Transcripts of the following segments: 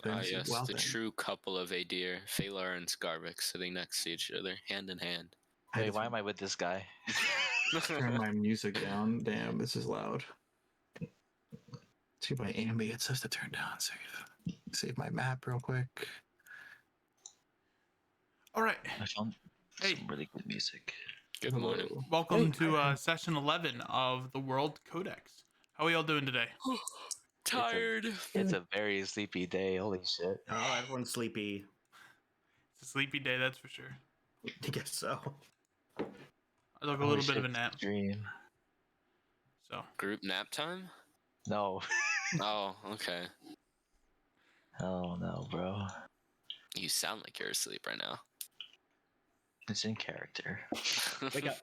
wild fantasy. Yes, wild the thing. true couple of Adir, Phalar and Scarvix, sitting next to each other, hand in hand. Wait, why am I with this guy? Turn my music down. Damn, this is loud. See, my ambient says to turn down. Save my map real quick. All right. I found Hey. some really good music. Good Hello. morning. Welcome to session 11 of the World Codex. How are y'all doing today? Tired. It's a very sleepy day. Holy shit. Oh, everyone's sleepy. It's a sleepy day, that's for sure. I guess so. I took a little bit of a nap. Dream. So Group nap time? No. Oh, okay. Oh no, bro. You sound like you're asleep right now. It's in character. Wake up.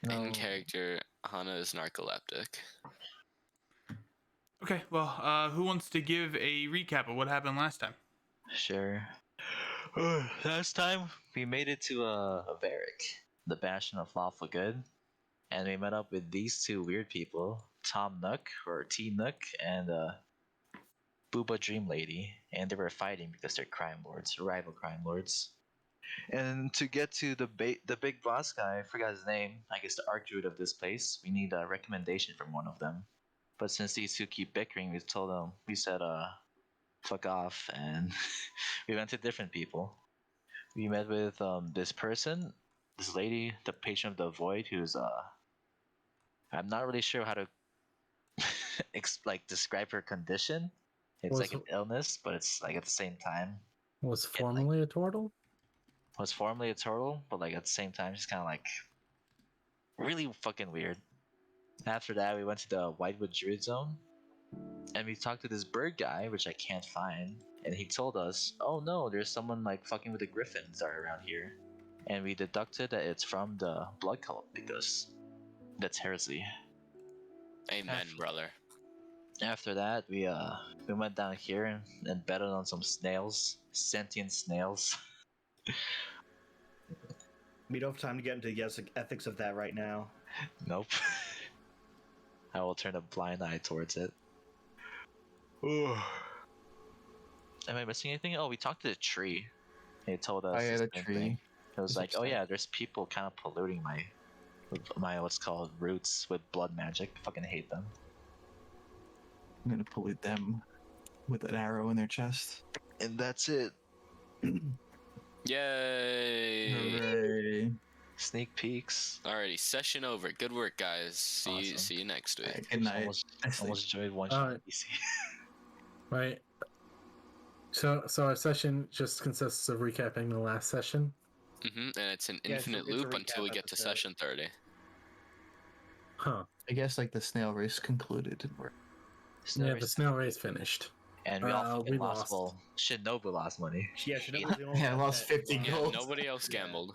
In character, Hana is narcoleptic. okay, well, who wants to give a recap of what happened last time? Sure. Last time we made it to Varric, the Bastion of Lawful Good, and we met up with these two weird people, Tom Nook or T Nook and Booba Dream Lady, and they were fighting because they're crime lords, rival crime lords. And to get to the big boss guy, I forgot his name. I guess the archduke of this place. We need a recommendation from one of them. But since these two keep bickering, we told them. We said, fuck off, and we went to different people. We met with this person, this lady, the patient of the void, who's I'm not really sure how to describe her condition. It's like an illness, but it's like at the same time. Was formerly a turtle? Was formerly a turtle, but like at the same time, she's kind of like really fucking weird. After that, we went to the Whitewood Druid Zone, and we talked to this bird guy, which I can't find, and he told us, "Oh no, there's someone like fucking with the griffins that are around here," and we deducted that it's from the blood cult because that's heresy. Amen, brother. After that, we went down here and betted on some snails, sentient snails. We don't have time to get into the ethics of that right now. Nope. I will turn a blind eye towards it. Am I missing anything? Oh, we talked to the tree. He told us. I had a the same tree. thing. It was It's like, oh upset. yeah, there's people kind of polluting my what's called roots with blood magic. Fucking hate them. I'm gonna pollute them with an arrow in their chest. And that's it. Yay! Hooray. Sneak peeks. Alrighty, session over. Good work, guys. See Awesome. you next week. Alright, good night. Almost enjoyed one Alright. shot PC. Right. So our session just consists of recapping the last session. And it's an Yeah, infinite it's a loop recap until we get to episode. session 30. Huh. I guess like the snail race concluded and we're Yeah, the snail race finished. And we all fucking we lost. lost. Well, Shinobu lost money. Yeah, Shinobu was the only Yeah, I one lost that- 50 Yeah, gold. nobody else Yeah. gambled.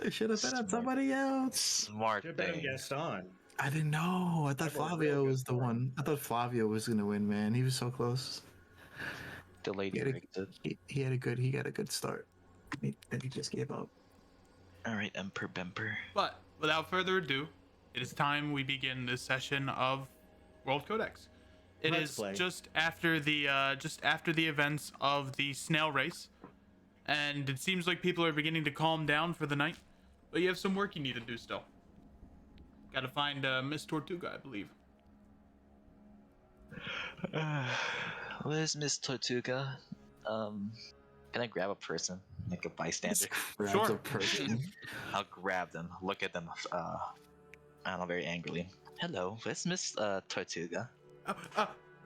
I should have bet on Smart. somebody else. Smart Should've bet on thing. Gaston. I didn't know. I thought That was real Flavio good was the for him. one. I thought Flavio was gonna win, man. He was so close. The lady He had rigged it. he got a good start. Then he just gave up. Alright, Emperor Bemper. But without further ado, it is time we begin this session of World Codex. It Let's is play. just after the events of the snail race, and it seems like people are beginning to calm down for the night. But you have some work you need to do still. Got to find Miss Tortuga, I believe. Where's Miss Tortuga? Can I grab a person? Like a bystander? Grabs Sure. a person. I'll grab them, look at them, I don't know, very angrily. Hello, where's Miss Tortuga?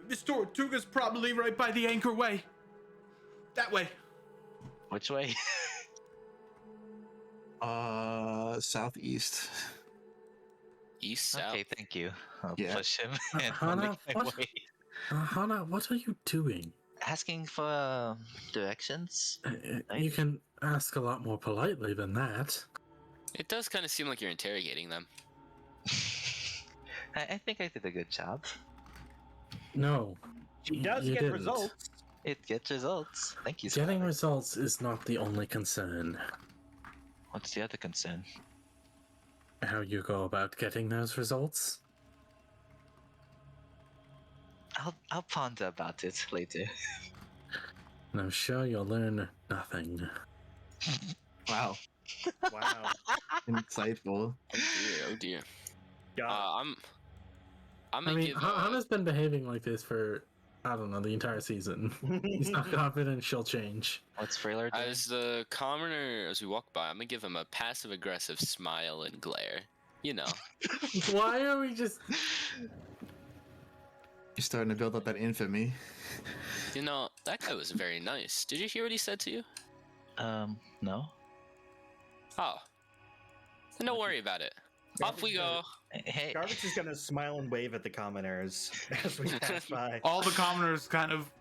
Miss Tortuga's probably right by the anchor way. That way. Which way? Southeast. East, south. Okay, thank you. I'll Yeah. push him and I'll Hana, make my what? way. Hana, what are you doing? Asking for directions? You can ask a lot more politely than that. It does kind of seem like you're interrogating them. I think I did a good job. No. She does you get didn't. results. It gets results. Thank you, Getting Scarlet. results is not the only concern. What's the other concern? How you go about getting those results? I'll ponder about it later. And I'm sure you'll learn nothing. Wow, Wow. insightful. Oh dear, oh dear. God. I'm I gonna mean, give Hana's been behaving like this for, I don't know, the entire season. He's not confident she'll change. What's Frailer doing? as the commoner as we walk by. I'm gonna give him a passive aggressive smile and glare. You know, Why are we just... You're starting to build up that infamy. that guy was very nice. Did you hear what he said to you? No. Oh, then don't worry about it. Off we go. Hey, Garbage is gonna smile and wave at the commoners as we pass by. All the commoners kind of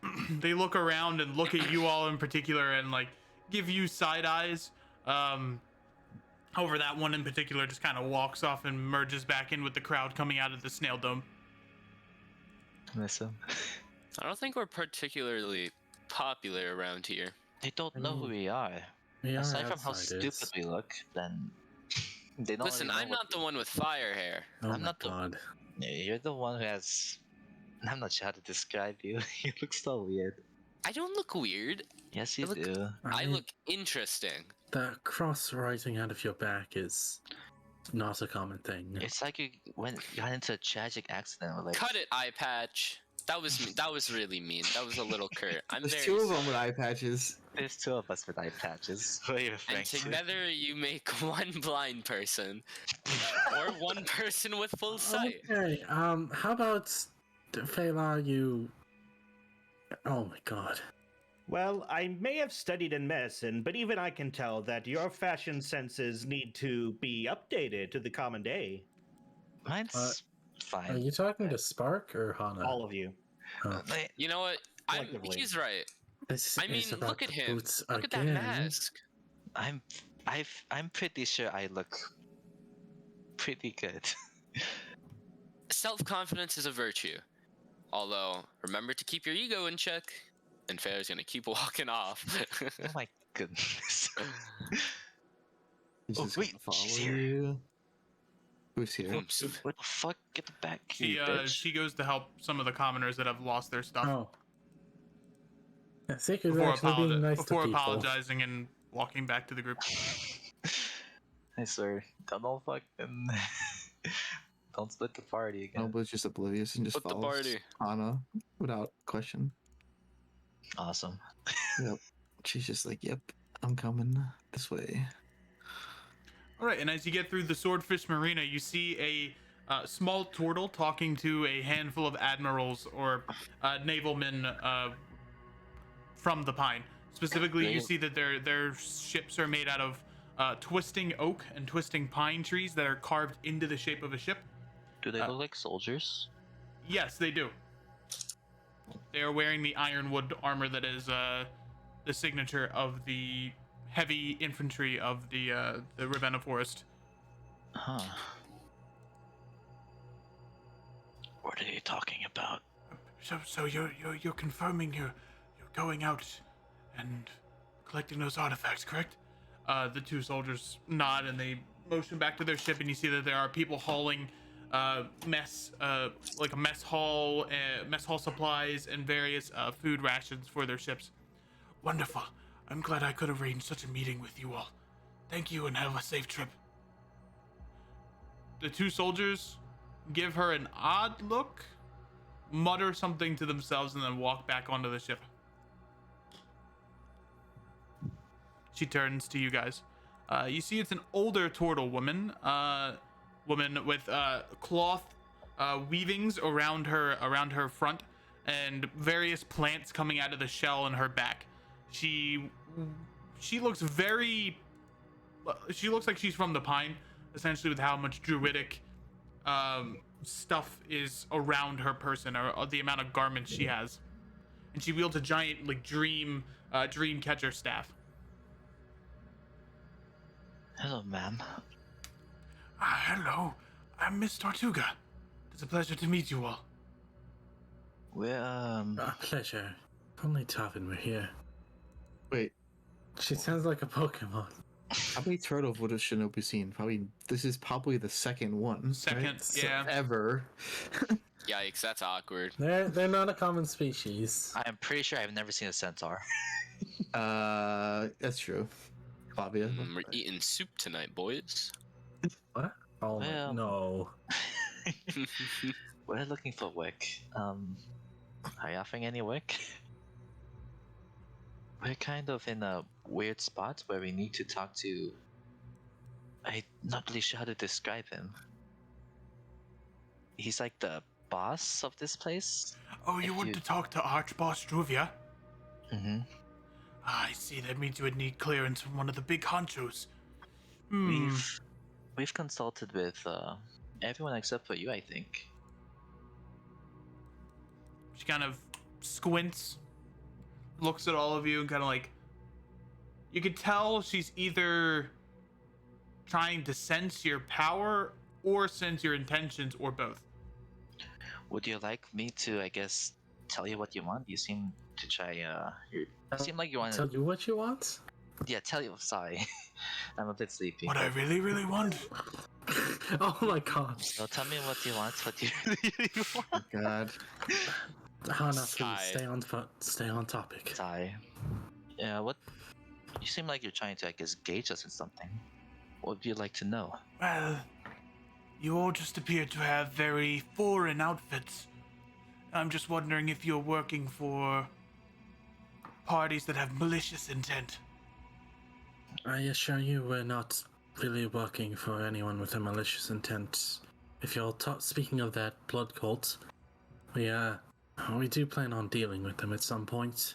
they look around and look at you all in particular and like give you side eyes. However, that one in particular just kind of walks off and merges back in with the crowd coming out of the snail dome. miss him. I don't think we're particularly popular around here. They don't know who we are. We are Aside from how outsiders. stupid we look, then they don't. Listen, really know I'm what not the one with fire hair. Oh I'm my not the- god. You're the one who has. I'm not sure how to describe you. You look so weird. I don't look weird. Yes, you look- do. I mean, look interesting. The cross rising out of your back is not a common thing. It's like you got into a tragic accident. With like, Cut it, eye patch. That was really mean. That was a little curt. I'm There's very two of sorry. them with eye patches. There's two of us with eye patches. What are you referring And to? together you make one blind person, or one person with full sight. Okay, how about Fela, you... Oh my god. Well, I may have studied in medicine, but even I can tell that your fashion senses need to be updated to the common day. Mine's Are fine. you talking to Spark or Hana? All of you. Oh. You know what? Collectively. He's right. This I mean, is about look at the him. boots Look at that again. mask. I'm pretty sure I look pretty good. Self-confidence is a virtue. Although, remember to keep your ego in check. And Fair's gonna keep walking off. Oh my goodness. He's Oh, just wait, gonna follow she's here. you. Who's here? Oops. What the fuck? Get the back, She you bitch. she goes to help some of the commoners that have lost their stuff Oh. Yeah, Secret before, actually being nice before to people. apologizing and walking back to the group. I swear, don't fucking don't split the party again. Nobody's just oblivious and just Split the follows party. Anna without question. Awesome. She's just like, yep, I'm coming this way. All right, and as you get through the Swordfish Marina, you see a small turtle talking to a handful of admirals or navalmen from the Pine. Specifically, you see that their ships are made out of twisting oak and twisting pine trees that are carved into the shape of a ship. Do they look like soldiers? Yes, they do. They are wearing the ironwood armor that is the signature of the heavy infantry of the Ravenna Forest. Huh. What are you talking about? So you're confirming you're going out and collecting those artifacts, correct? The two soldiers nod and they motion back to their ship, and you see that there are people hauling mess hall supplies and various food rations for their ships. Wonderful. I'm glad I could arrange such a meeting with you all. Thank you and have a safe trip. The two soldiers give her an odd look, mutter something to themselves, and then walk back onto the ship. She turns to you guys. You see it's an older turtle woman, with cloth weavings around her front and various plants coming out of the shell in her back. She looks like she's from the Pine, essentially, with how much druidic stuff is around her person, or the amount of garments she has. And she wields a giant dream catcher staff. Hello, ma'am. Hello, I'm Miss Tortuga. It's a pleasure to meet you all. We're A pleasure. Only Tavin were here. Wait, She sounds like a Pokemon. How many turtles would a shinobi seen? Probably. This is probably the second one. Second, right? yeah. Ever. Yikes, that's awkward. They're not a common species. I'm pretty sure I've never seen a centaur. That's true. Fabia. We're eating soup tonight, boys. What? Oh Well- no. We're looking for wick. Are you offering any wick? We're kind of in a weird spot where we need to talk to. I'm not really sure how to describe him. He's like the boss of this place. Oh, you If want you- to talk to Archboss Druvia? Mm-hmm. I see. That means you would need clearance from one of the big honchos. Hmm. We've consulted with everyone except for you, I think. She kind of squints, looks at all of you, and kind of like. You could tell she's either trying to sense your power or sense your intentions, or both. Would you like me to, I guess, tell you what you want? You seem to try. You seem like you want Tell to. you what you want? Yeah, tell you. Sorry, I'm a bit sleepy. What I really, really want. Oh my god. So tell me what you want. What you really want. God. Hana, please Sigh. stay on topic. Sorry. Yeah. What? You seem like you're trying to, I guess, gauge us in something. What would you like to know? Well, you all just appear to have very foreign outfits. I'm just wondering if you're working for parties that have malicious intent. I assure you, we're not really working for anyone with a malicious intent. If you're speaking of that blood cult, we do plan on dealing with them at some point.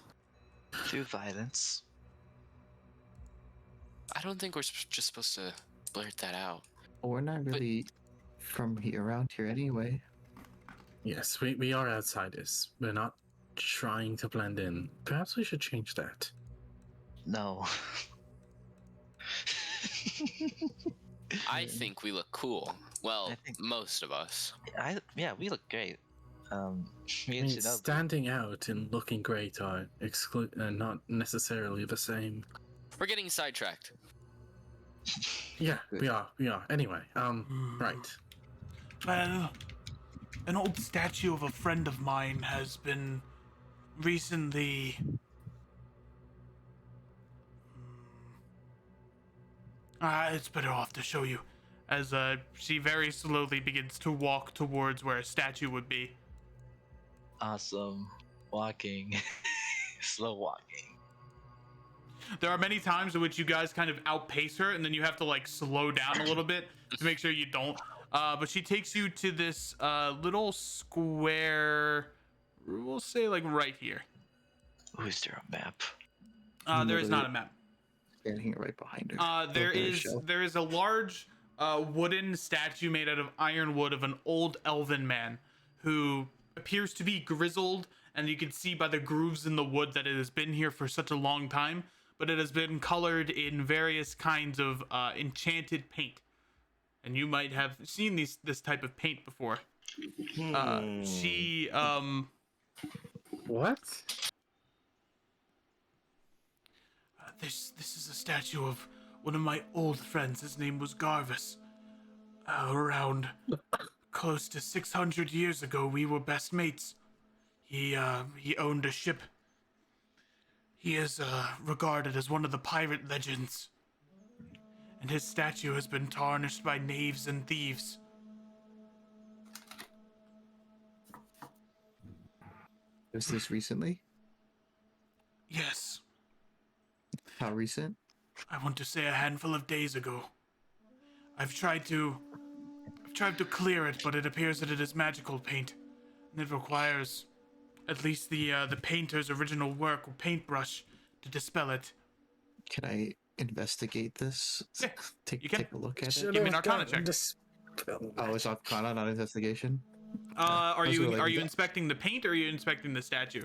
Through violence. I don't think we're just supposed to blurt that out. Well, we're not really from here around here anyway. Yes, we are outsiders. We're not trying to blend in. Perhaps we should change that. No. I think we look cool. Well, I think- most of us. Yeah, we look great. Me I and mean, Shinobu. standing out and looking great are not necessarily the same. We're getting sidetracked. Yeah, we are. Anyway, right. Well, an old statue of a friend of mine has been recently. It's better off to show you. As she very slowly begins to walk towards where a statue would be. Awesome. Walking. Slow walking. There are many times in which you guys kind of outpace her, and then you have to like slow down a little bit to make sure you don't. But she takes you to this little square. We'll say like right here. Oh, is there a map? There is not a map. Standing right behind her. There Over her is shelf. there is a large wooden statue made out of iron wood of an old elven man who appears to be grizzled, and you can see by the grooves in the wood that it has been here for such a long time, but it has been colored in various kinds of enchanted paint. And you might have seen this type of paint before. She What? This is a statue of one of my old friends. His name was Garvis. Around close to 600 years ago, we were best mates. He owned a ship. He is regarded as one of the pirate legends. And his statue has been tarnished by knaves and thieves. Was this recently? Yes, How recent? I want to say a handful of days ago. I've tried to clear it, but it appears that it is magical paint, and it requires at least the painter's original work or paintbrush to dispel it. Can I investigate this? Yeah, you can. Take a look at it. Should Give me an have Arcana gotten check. this- Oh, it's Arcana, not investigation. Are Let's you go like that. inspecting the paint or are you inspecting the statue?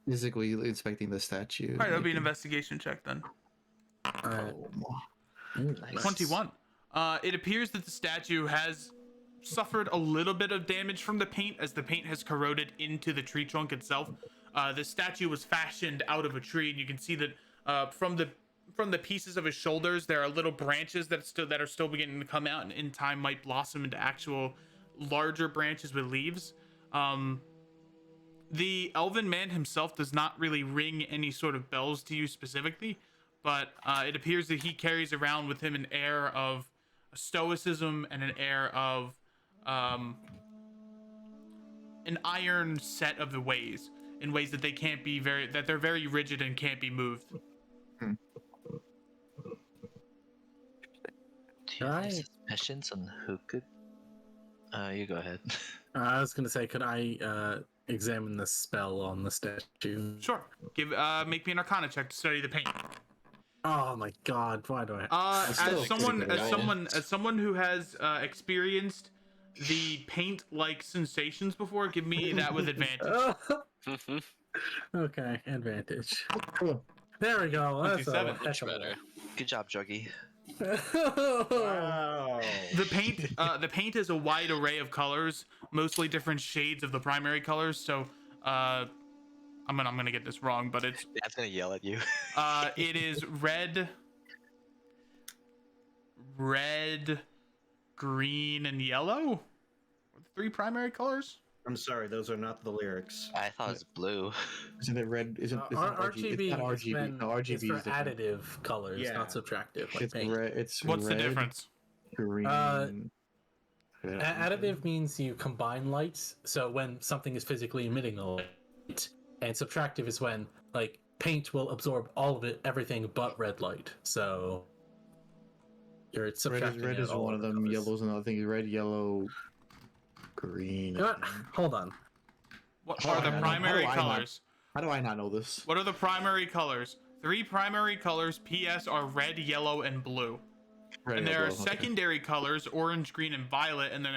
Physically inspecting the statue. All right, that'll be an maybe. investigation check then. Oh, 21. It appears that the statue has suffered a little bit of damage from the paint as the paint has corroded into the tree trunk itself. The statue was fashioned out of a tree, and you can see that from the pieces of his shoulders, there are little branches that are still beginning to come out, and in time might blossom into actual larger branches with leaves. The elven man himself does not really ring any sort of bells to you specifically, but it appears that he carries around with him an air of stoicism and an air of an iron set of the ways, in ways that they can't be that they're very rigid and can't be moved. Do you have any Right. suspicions on who could? You go ahead. I was gonna say, could I examine the spell on the statue? Sure. Make me an Arcana check to study the paint. Oh my god, why do I? As someone who has experienced the paint-like sensations before, give me that with advantage. Okay, advantage. There we go. That's 27. Much better. Good job, Juggy. Wow. The paint is a wide array of colors, mostly different shades of the primary colors. So, I'm gonna get this wrong, but it's Dad's gonna yell at you. it is red, green, and yellow. The three primary colors. I'm sorry, those are not the lyrics. I thought it was blue. Isn't it red? Isn't it's not RGB? It's not RGB. When No, RGB it's for is different. additive colors, Yeah. not subtractive. Like It's paint. red. It's What's red, the difference? Green. Additive means you combine lights. So when something is physically emitting a light, and subtractive is when like paint will absorb all of it, everything but red light. So you're subtracting. Red is out all one of the them. colors. Yellow's another thing. Red, yellow, green. You know what? Hold on. What How are do the I know? primary How do I not- colors? How do I not know this? What are the primary colors? Three primary colors, PS, are red, yellow, and blue. Red, And there are yellow, okay. secondary colors, orange, green, and violet. And then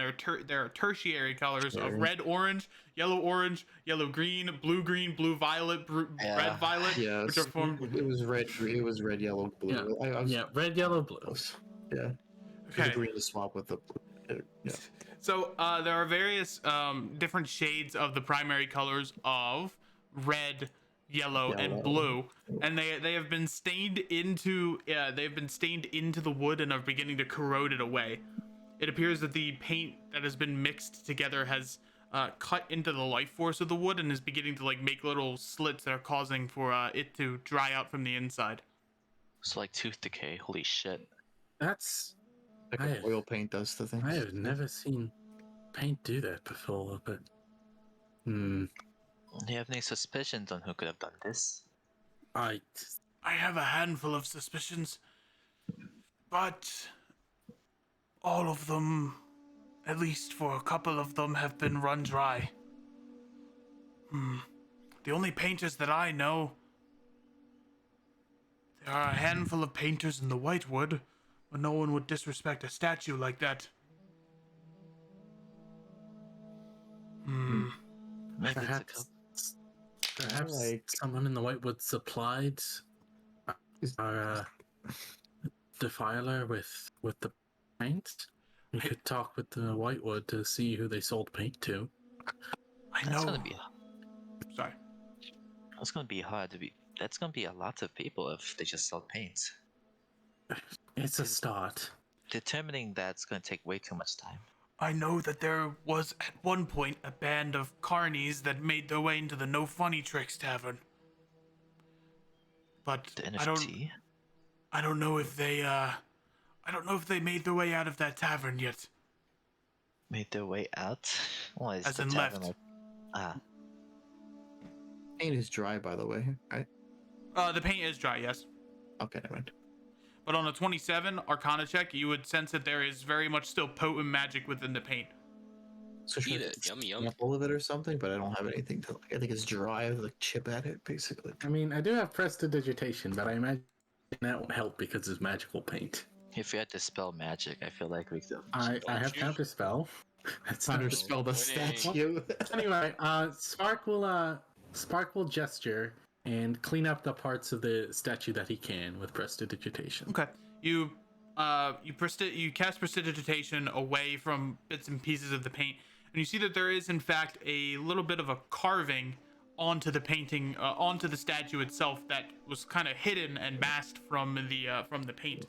there are tertiary colors of Tertiary. red, orange, yellow, green, blue, violet, Yeah. red, violet, Yes. which are formed. It was red. It was red, yellow, blue. Yeah. I was, Yeah, red, yellow, blue. Yeah. Okay. The green to swap with the. Yeah. So there are various different shades of the primary colors of red, yellow, and Yellow. blue, and they have been stained into the wood and are beginning to corrode it away. It appears that the paint that has been mixed together has cut into the life force of the wood and is beginning to like make little slits that are causing for it to dry out from the inside. It's like tooth decay. Holy shit. That's Like I- oil paint does the thing. I have never seen paint do that before, but Do you have any suspicions on who could have done this? I have a handful of suspicions, but all of them, at least for a couple of them, have been run dry. The only painters that I know, there are a handful of painters in the Whitewood, but no one would disrespect a statue like that. Maybe it's a perhaps Like- someone in the Whitewood supplied our defiler with the paint. We could talk with the Whitewood to see who they sold paint to. I That's know. gonna be. Sorry. That's gonna be hard to be. That's gonna be a lot of people if they just sell paints. It's a start. Determining that's gonna take way too much time. I know that there was at one point a band of carnies that made their way into the No Funny Tricks Tavern. But The I don't know if they made their way out of that tavern yet. Made their way out. What is As the in tavern left. like? Paint is dry, by the way. Right? The paint is dry, yes. Okay, never mind. But on a 27 Arcana check, you would sense that there is very much still potent magic within the paint. So should Eat I it. take a Yummy, yum. sample of it or something? But I don't have anything to. I think it's dry. I like chip at it, basically. I mean, I do have prestidigitation, but I imagine that won't help because it's magical paint. If we had to spell magic, I feel like we could. I have you? counterspell. That's Time to not- spell the Winning. statue. Anyway, Spark will gesture and clean up the parts of the statue that he can with prestidigitation. Okay. You cast prestidigitation away from bits and pieces of the paint, and you see that there is in fact a little bit of a carving onto the painting, onto the statue itself that was kind of hidden and masked from the paint,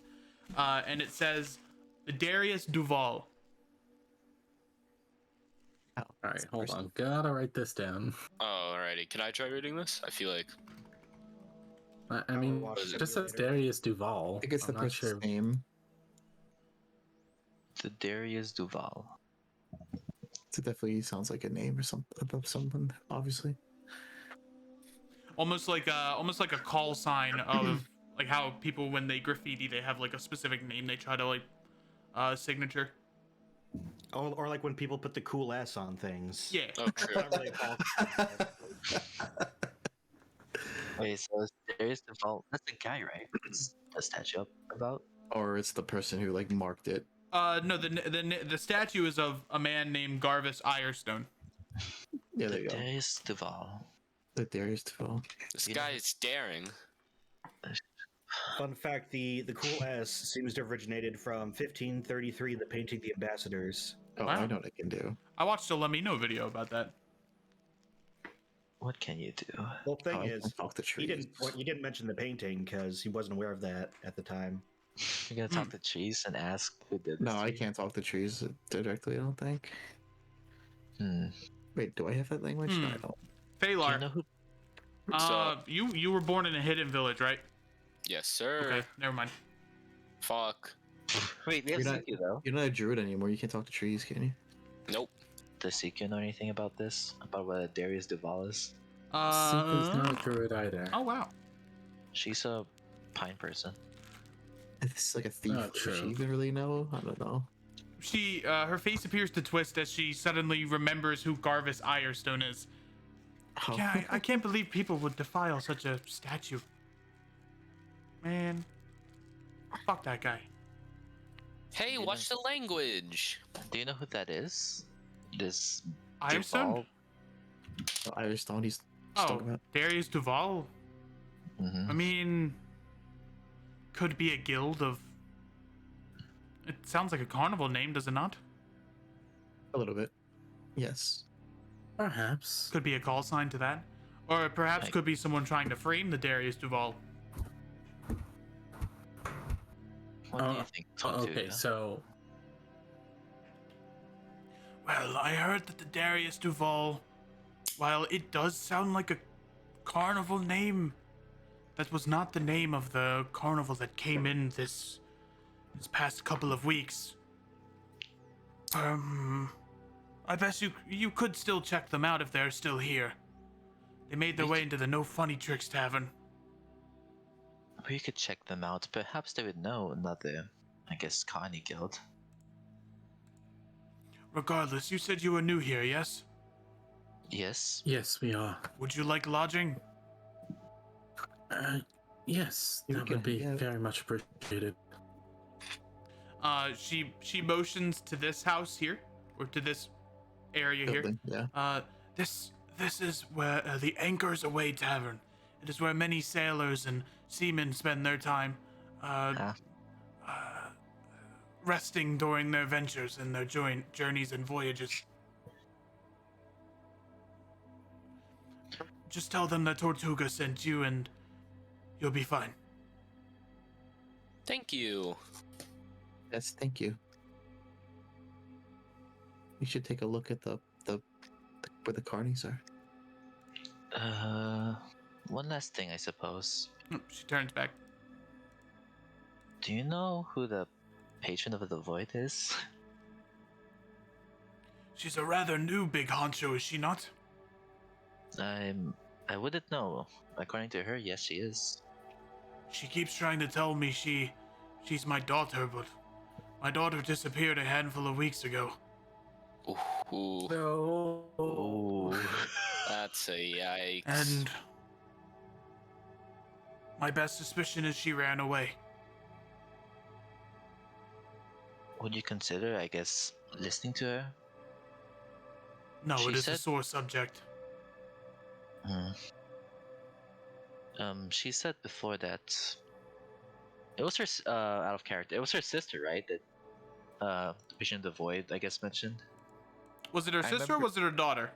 and it says, Darius Duval. Oh, All it's right, the hold person. on. Gotta write this down. Oh, alrighty. Can I try reading this? I feel like I mean, watch it just says simulator. Darius Duval. I think it's the I'm not person's sure. name. The Darius Duval. It definitely sounds like a name or something of someone, obviously. Almost like a call sign of like how people when they graffiti they have like a specific name they try to like signature. Or like when people put the cool S on things. Yeah. oh true. Not really called. Wait, so it's Darius Duval. That's the guy, right? It's the statue up about. Or it's the person who like marked it. No, the statue is of a man named Garvis Irestone. Yeah, there The you go. Darius Duval. The Darius Duval. This You guy know- is daring. Fun fact: the cool S seems to have originated from 1533, the painting The Ambassadors. Oh, Wow. I know what I can do. I watched a Lemino video about that. What can you do? Well, thing Oh, I is, can talk to he trees. didn't mention the painting because he wasn't aware of that at the time. You're gonna talk to trees and ask who did this. No, to I you? can't talk to trees directly, I don't think. Hmm. Wait, do I have that language? No, I Hmm. don't. Do you Phalar, know who? you were born in a hidden village, right? Yes, sir. Okay, never mind. Fuck. Wait, we have You're not- Seikyu though. You're not a druid anymore. You can't talk to trees, can you? Nope. Does Seikyu know anything about this? About what Darius Duval is? Seiku's not a druid either. Oh wow. She's a pine person. It's like a thief. Oh, Does true. she even really know? I don't know. She her face appears to twist as she suddenly remembers who Garvis Irestone is. Oh. Yeah, I can't believe people would defile such a statue. Man, fuck that guy. Hey, You watch the language. Do you know who that is? This Irestone? The Irish stone he's Oh, talking about. Darius Duval. Mm-hmm. I mean, could be a guild of. It sounds like a carnival name, does it not? A little bit. Yes. Perhaps. Could be a call sign to that, or perhaps Like- could be someone trying to frame the Darius Duval. What do you think? Talk to Okay, you. so Well, I heard that the Darius Duval, while it does sound like a carnival name, that was not the name of the carnival that came in this past couple of weeks. I bet you could still check them out if they're still here. They made their way into the No Funny Tricks Tavern. We could check them out. Perhaps they would know another, I guess, Connie Guild. Regardless, you said you were new here, yes? Yes. yes, we are. Would you like lodging? Yes, You that can- would be yeah. very much appreciated. She motions to this house here, or to this area here. Building, yeah. This is where the Anchors Away Tavern. It is where many sailors and seamen spend their time, resting during their ventures and their journeys and voyages. Just tell them that Tortuga sent you, and you'll be fine. Thank you. Yes, thank you. You should take a look at the where the carnies are. One last thing, I suppose. She turns back. Do you know who the patron of the void is? She's a rather new big honcho, is she not? I wouldn't know. According to her, yes, she is. She keeps trying to tell me she's my daughter, but my daughter disappeared a handful of weeks ago. Ooh, No. Oh. that's a yikes. And my best suspicion is she ran away. Would you consider, I guess, listening to her? No, She it is a said- sore subject. Hmm. She said before that it was her out of character. It was her sister, right? That Vision of the Void, I guess, mentioned. Was it her I sister or remember- was it her daughter?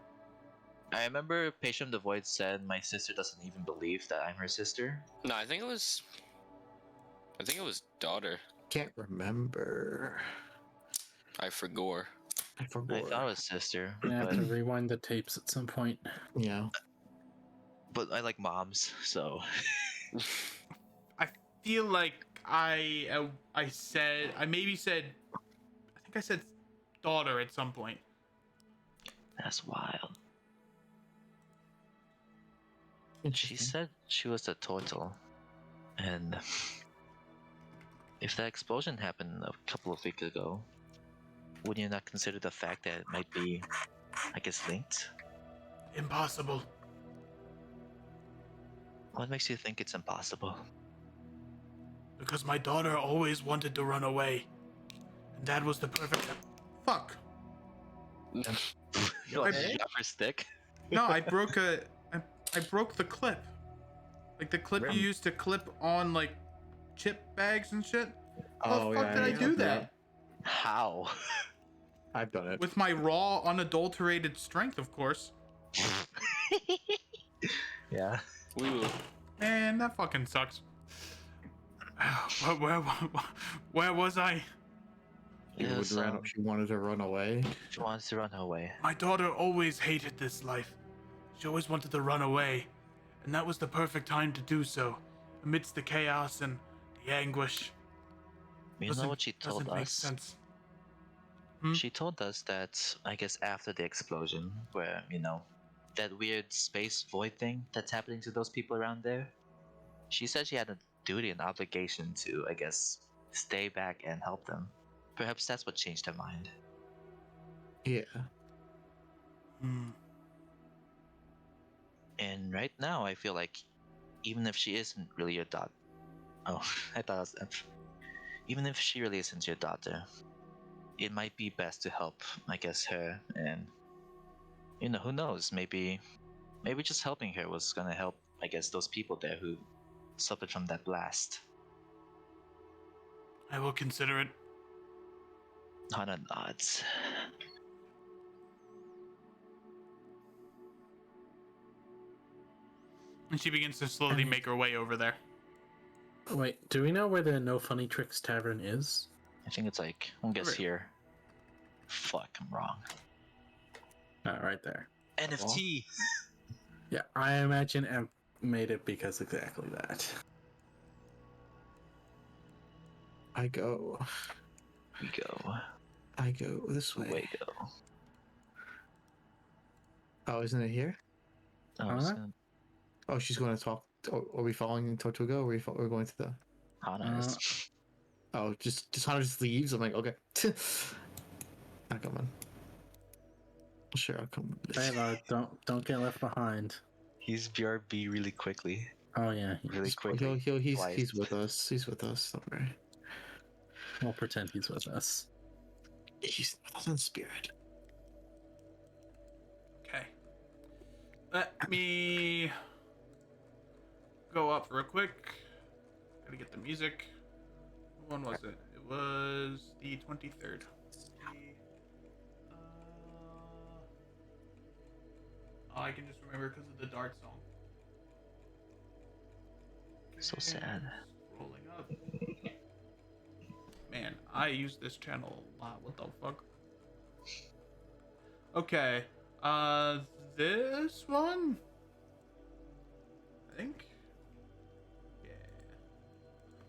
I remember Patient of the Void said my sister doesn't even believe that I'm her sister. No, I think it was daughter. Can't remember. I forgot. I I forgot. thought it was sister, I have but to rewind the tapes at some point. Yeah. I like moms, so I feel like I said I maybe said I think I said daughter at some point. that's wild. She Interesting. said she was a turtle, and if that explosion happened a couple of weeks ago, would you not consider the fact that it might be, I guess, linked? Impossible. What makes you think it's impossible? Because my daughter always wanted to run away. And that was the perfect. Fuck. You Okay. got her stick? No, I broke I broke the clip. Like the clip you used to clip on like chip bags and shit. How the fuck did I do that? How? I've done it. With my raw, unadulterated strength, of course. Yeah. Ooh. Man, that fucking sucks. Where was I? Yes, She wanted to run away. she wants to run away. My daughter always hated this life. She always wanted to run away. And that was the perfect time to do so. Amidst the chaos and the anguish. You know what she told doesn't make us? sense. She told us that, I guess, after the explosion, where, that weird space void thing that's happening to those people around there, she said she had a duty and obligation to, I guess, stay back and help them. Perhaps that's what changed her mind. Yeah. And right now, I feel like even if she isn't really your daughter. Oh, I thought it was. Even if she really isn't your daughter, it might be best to help, I guess, her. And, who knows? Maybe just helping her was gonna help, I guess, those people there who suffered from that blast. I will consider it. Hana nods. And she begins to slowly make her way over there. Wait, do we know where the No Funny Tricks Tavern is? I think it's like, I guess Right. here. Fuck, I'm wrong. Right there. NFT! Yeah, I imagine Emp made it because exactly that. I go. We go. I go this way. We go. Oh, isn't it here? Oh, Huh? Oh, she's going to talk. Are we following Tortuga? Or we're going to the? Hana is. Oh, just Hunter just leaves. I'm like, okay. I'll come in. Sure, I'll come. Hey, don't get left behind. He's BRB really quickly. Oh yeah, Really quickly. He's with us. He's with us. Don't worry. we'll pretend he's with us. He's with us in spirit. Okay. Let me go up real quick. Gotta get the music. When was it? It was the 23rd. Oh, I can just remember because of the Dart song. So sad. Scrolling up. Man, I use this channel a lot. What the fuck? Okay. This one? I think? Yeah.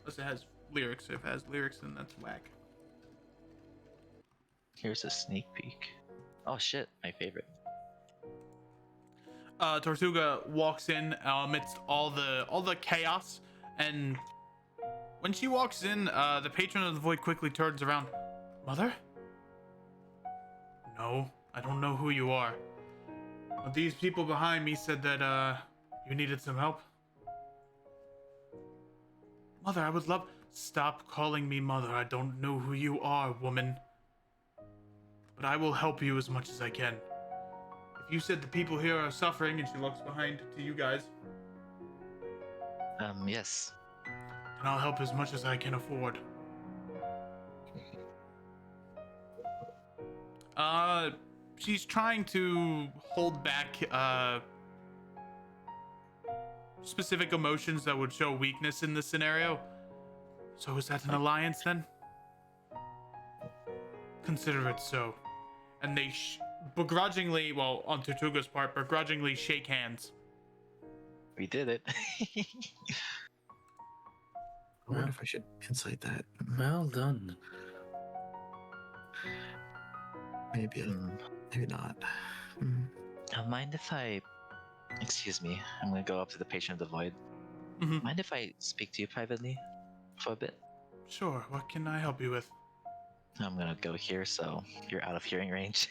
Unless it has lyrics. If it has lyrics, then that's whack. Here's a sneak peek. Oh shit, my favorite. Tortuga walks in amidst all the chaos, and when she walks in, the patron of the void quickly turns around. Mother? No, I don't know who you are. But these people behind me said that you needed some help. Mother, I would love. Stop calling me mother. I don't know who you are, woman. But I will help you as much as I can. You said the people here are suffering, and she looks behind to you guys. Yes. And I'll help as much as I can afford. she's trying to hold back specific emotions that would show weakness in this scenario. So is that an alliance then? Consider it so. And they begrudgingly, well, on Tortuga's part, begrudgingly shake hands. We did it. I wonder if I should insight that. Well done. Maybe, maybe not. Hmm. Mind if I... Excuse me, I'm gonna go up to the patron of the void. Mhm. Mind if I speak to you privately for a bit? Sure, what can I help you with? I'm gonna go here so you're out of hearing range.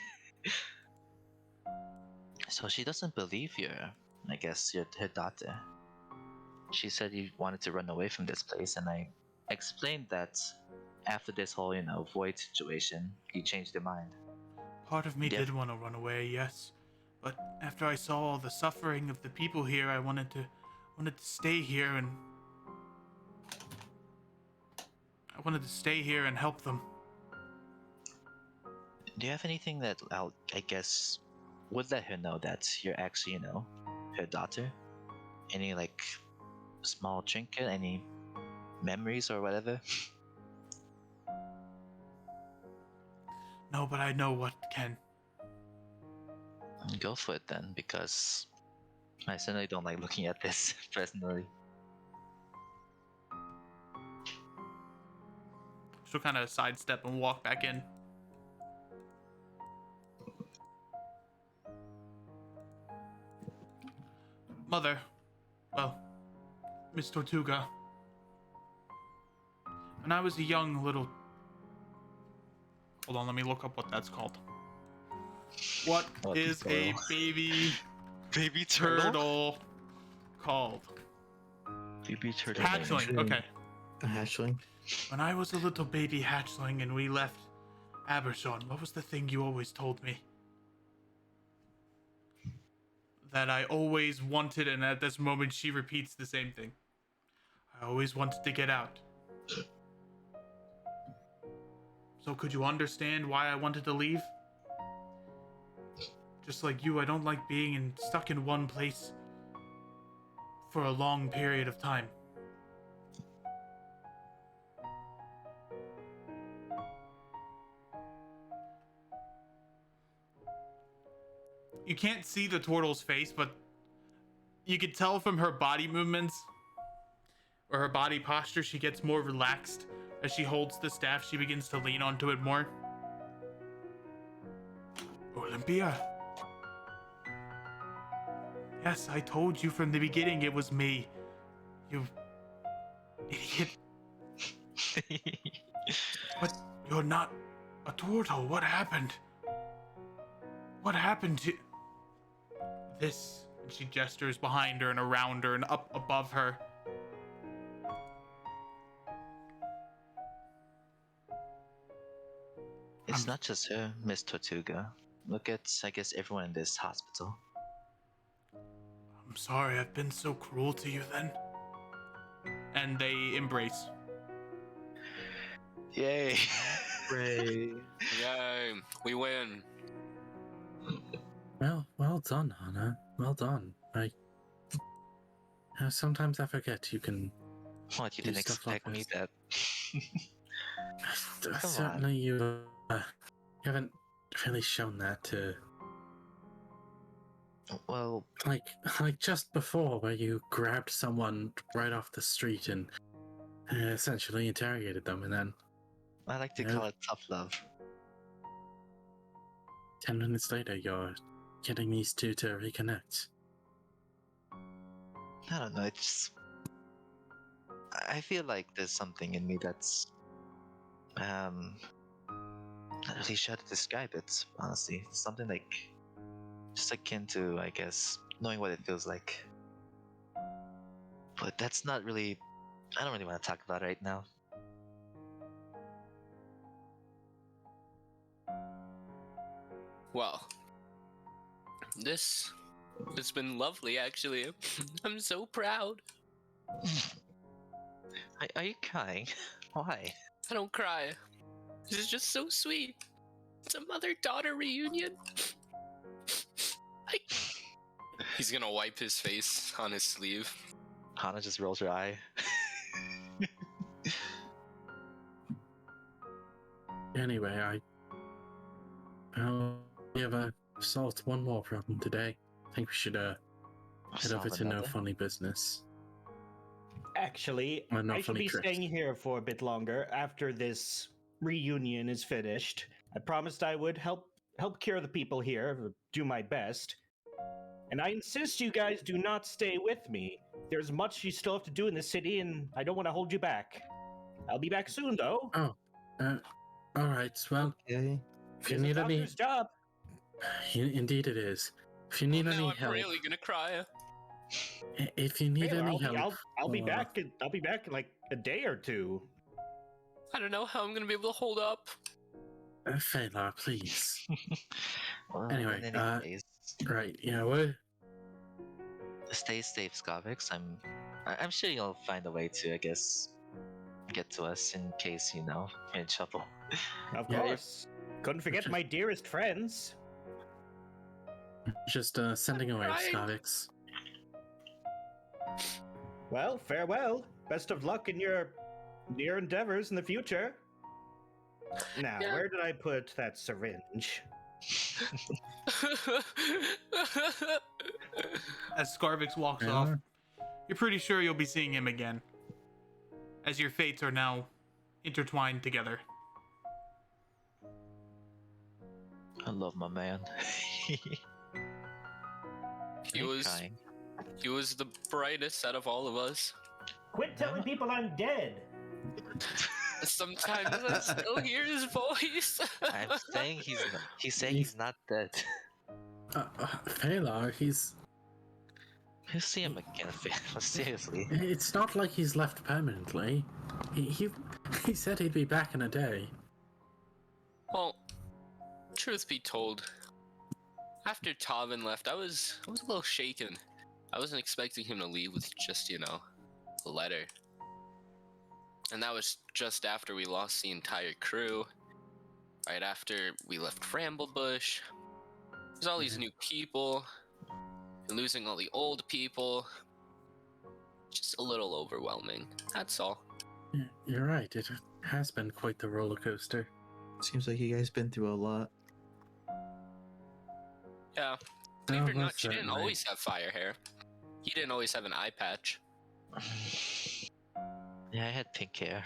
So she doesn't believe I guess, her daughter. She said you wanted to run away from this place, and I explained that after this whole, void situation, you changed your mind. Part of me Yeah. did want to run away, yes. But after I saw all the suffering of the people here, I wanted to stay here and help them. Do you have anything that I guess, would let her know that you're actually, her daughter? Any, like, small trinket, any memories or whatever? No, but I know what can. Go for it then, because I certainly don't like looking at this personally. She'll kind of sidestep and walk back in. Mother, well, Miss Tortuga. When I was a young little... Hold on, let me look up what that's called. What is a baby Baby turtle called? Baby turtle. Hatchling, okay. A hatchling. When I was a little baby hatchling and we left Abershon, what was the thing you always told me? That I always wanted, and at this moment she repeats the same thing. I always wanted to get out. So could you understand why I wanted to leave? Just like you, I don't like being stuck in one place for a long period of time. You can't see the turtle's face, but you could tell from her body movements or her body posture, she gets more relaxed. As she holds the staff, she begins to lean onto it more. Olympia. Yes, I told you from the beginning it was me. You idiot. But you're not a turtle. What happened? What happened to this? And she gestures behind her and around her and up above her. It's not just her, Miss Tortuga. Look at, I guess, everyone in this hospital. I'm sorry I've been so cruel to you then. And they embrace. Yay! Ray. Yay, we win. Well done, Hannah. Well done. Sometimes I forget you can. What, you Do didn't stuff like expect me this. that? Come Certainly, you haven't really shown that to. Well, Like just before, where you grabbed someone right off the street and essentially interrogated them, and then I like to Yeah. call it tough love. 10 minutes later, you're getting these two to reconnect. I don't know, it's just... I feel like there's something in me that's... not really sure how to describe it, honestly. Something like... just akin to, I guess, knowing what it feels like. But that's not really... I don't really want to talk about it right now. Well, this has been lovely, actually. I'm so proud. Are you crying? Why? I don't cry. This is just so sweet. It's a mother-daughter reunion. He's gonna wipe his face on his sleeve. Hana just rolls her eye. Anyway, we have solved one more problem today. I think we should head Solve over to No another? Funny Business. Actually, Well, no I should funny be trips. staying here for a bit longer after this reunion is finished. I promised I would help cure the people here, do my best. And I insist you guys do not stay with me. There's much you still have to do in the city, and I don't want to hold you back. I'll be back soon, though. Oh, all right. Well, Okay. if you It's a need any, doctor's job. indeed it is. If you need Well, any now I'm help, really gonna cry. if you need Taylor, any help, I'll be uh, back. I'll be back in like a day or two. I don't know how I'm gonna be able to hold up. Fela, please. Well, Anyway, in any case, Right? Yeah. We're stay safe, Scavix. I'm sure you'll find a way to, I guess, get to us in case you're in trouble. Of Yeah, course. Couldn't forget just- my dearest friends. just sending away, Right. Skavix. Well, farewell. Best of luck in your endeavors in the future. Now, Yeah. where did I put that syringe? As Scarvix walks Yeah. off, you're pretty sure you'll be seeing him again, as your fates are now intertwined together. I love my man. He was the brightest out of all of us. Quit telling people I'm dead. Sometimes I still hear his voice. I'm saying he's saying he's not dead. Fela, You'll see him again, Phil. Seriously. it's not like he's left permanently. He said he'd be back in a day. Well, truth be told, after Tavin left, I was a little shaken. I wasn't expecting him to leave with just, a letter. And that was just after we lost the entire crew. Right after we left Bramblebush. There's all these new people. And losing all the old people. Just a little overwhelming. That's all. Yeah, you're right. It has been quite the roller coaster. Seems like you guys been through a lot. Yeah. Believe it or Oh, not, she didn't certainly. always have fire hair. He didn't always have an eye patch. Yeah, I had pink hair.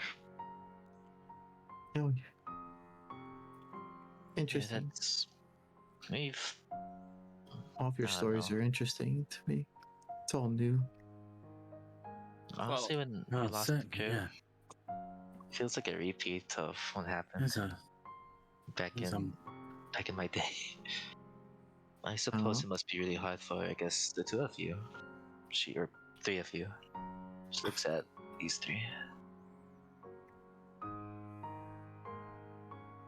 Oh, Yeah, interesting. that's... We've... All of your I don't stories know. are interesting to me. It's all new. Honestly, when we Oh, lost the certainly, crew, yeah. feels like a repeat of what happened There's a back there's in my day. I suppose it must be really hard for, I guess, the two of you. Or three of you. She looks at these three.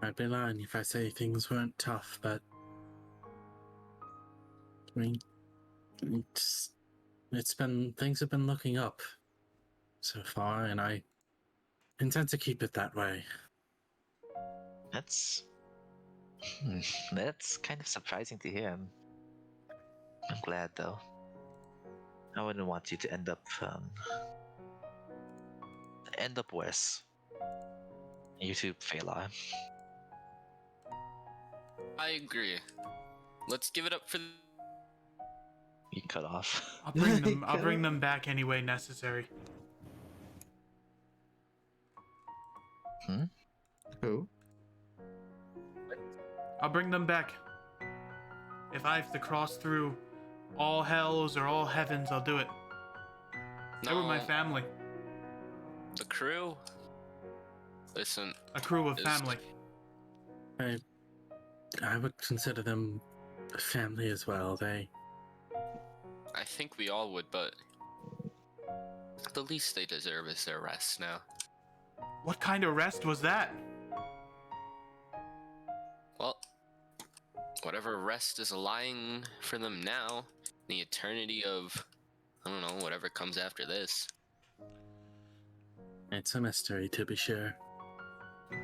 I'd be lying if I say things weren't tough, but I mean, things have been looking up so far, and I intend to keep it that way. That's kind of surprising to hear. I'm glad though. I wouldn't want you to end up worse. You too, Phelan. I agree. Let's give it up for You cut off. I'll bring them. I'll bring them back any way necessary. Who? I'll bring them back. If I have to cross through all hells or all heavens, I'll do it. They were my family. The crew. Listen, A crew of Is- family. I would consider them family as well. I think we all would, but the least they deserve is their rest now. What kind of rest was that? Well, whatever rest is lying for them now, the eternity of, I don't know, whatever comes after this. It's a mystery, to be sure.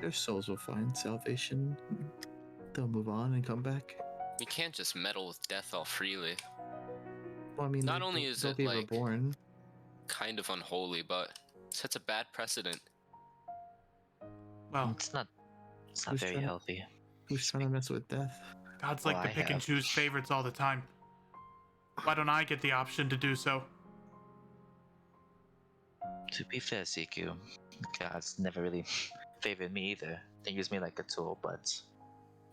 Their souls will find salvation. They'll move on and come back. You can't just meddle with death all freely. Well, I mean, Not only is they'll it, be like, reborn. kind of unholy, but it sets a bad precedent. Well, It's not Who's very trying- healthy. Who's trying to mess with death? gods like Well, to I pick and have. choose favorites all the time. Why don't I get the option to do so? To be fair, CQ, gods never really favored me either. They use me like a tool, but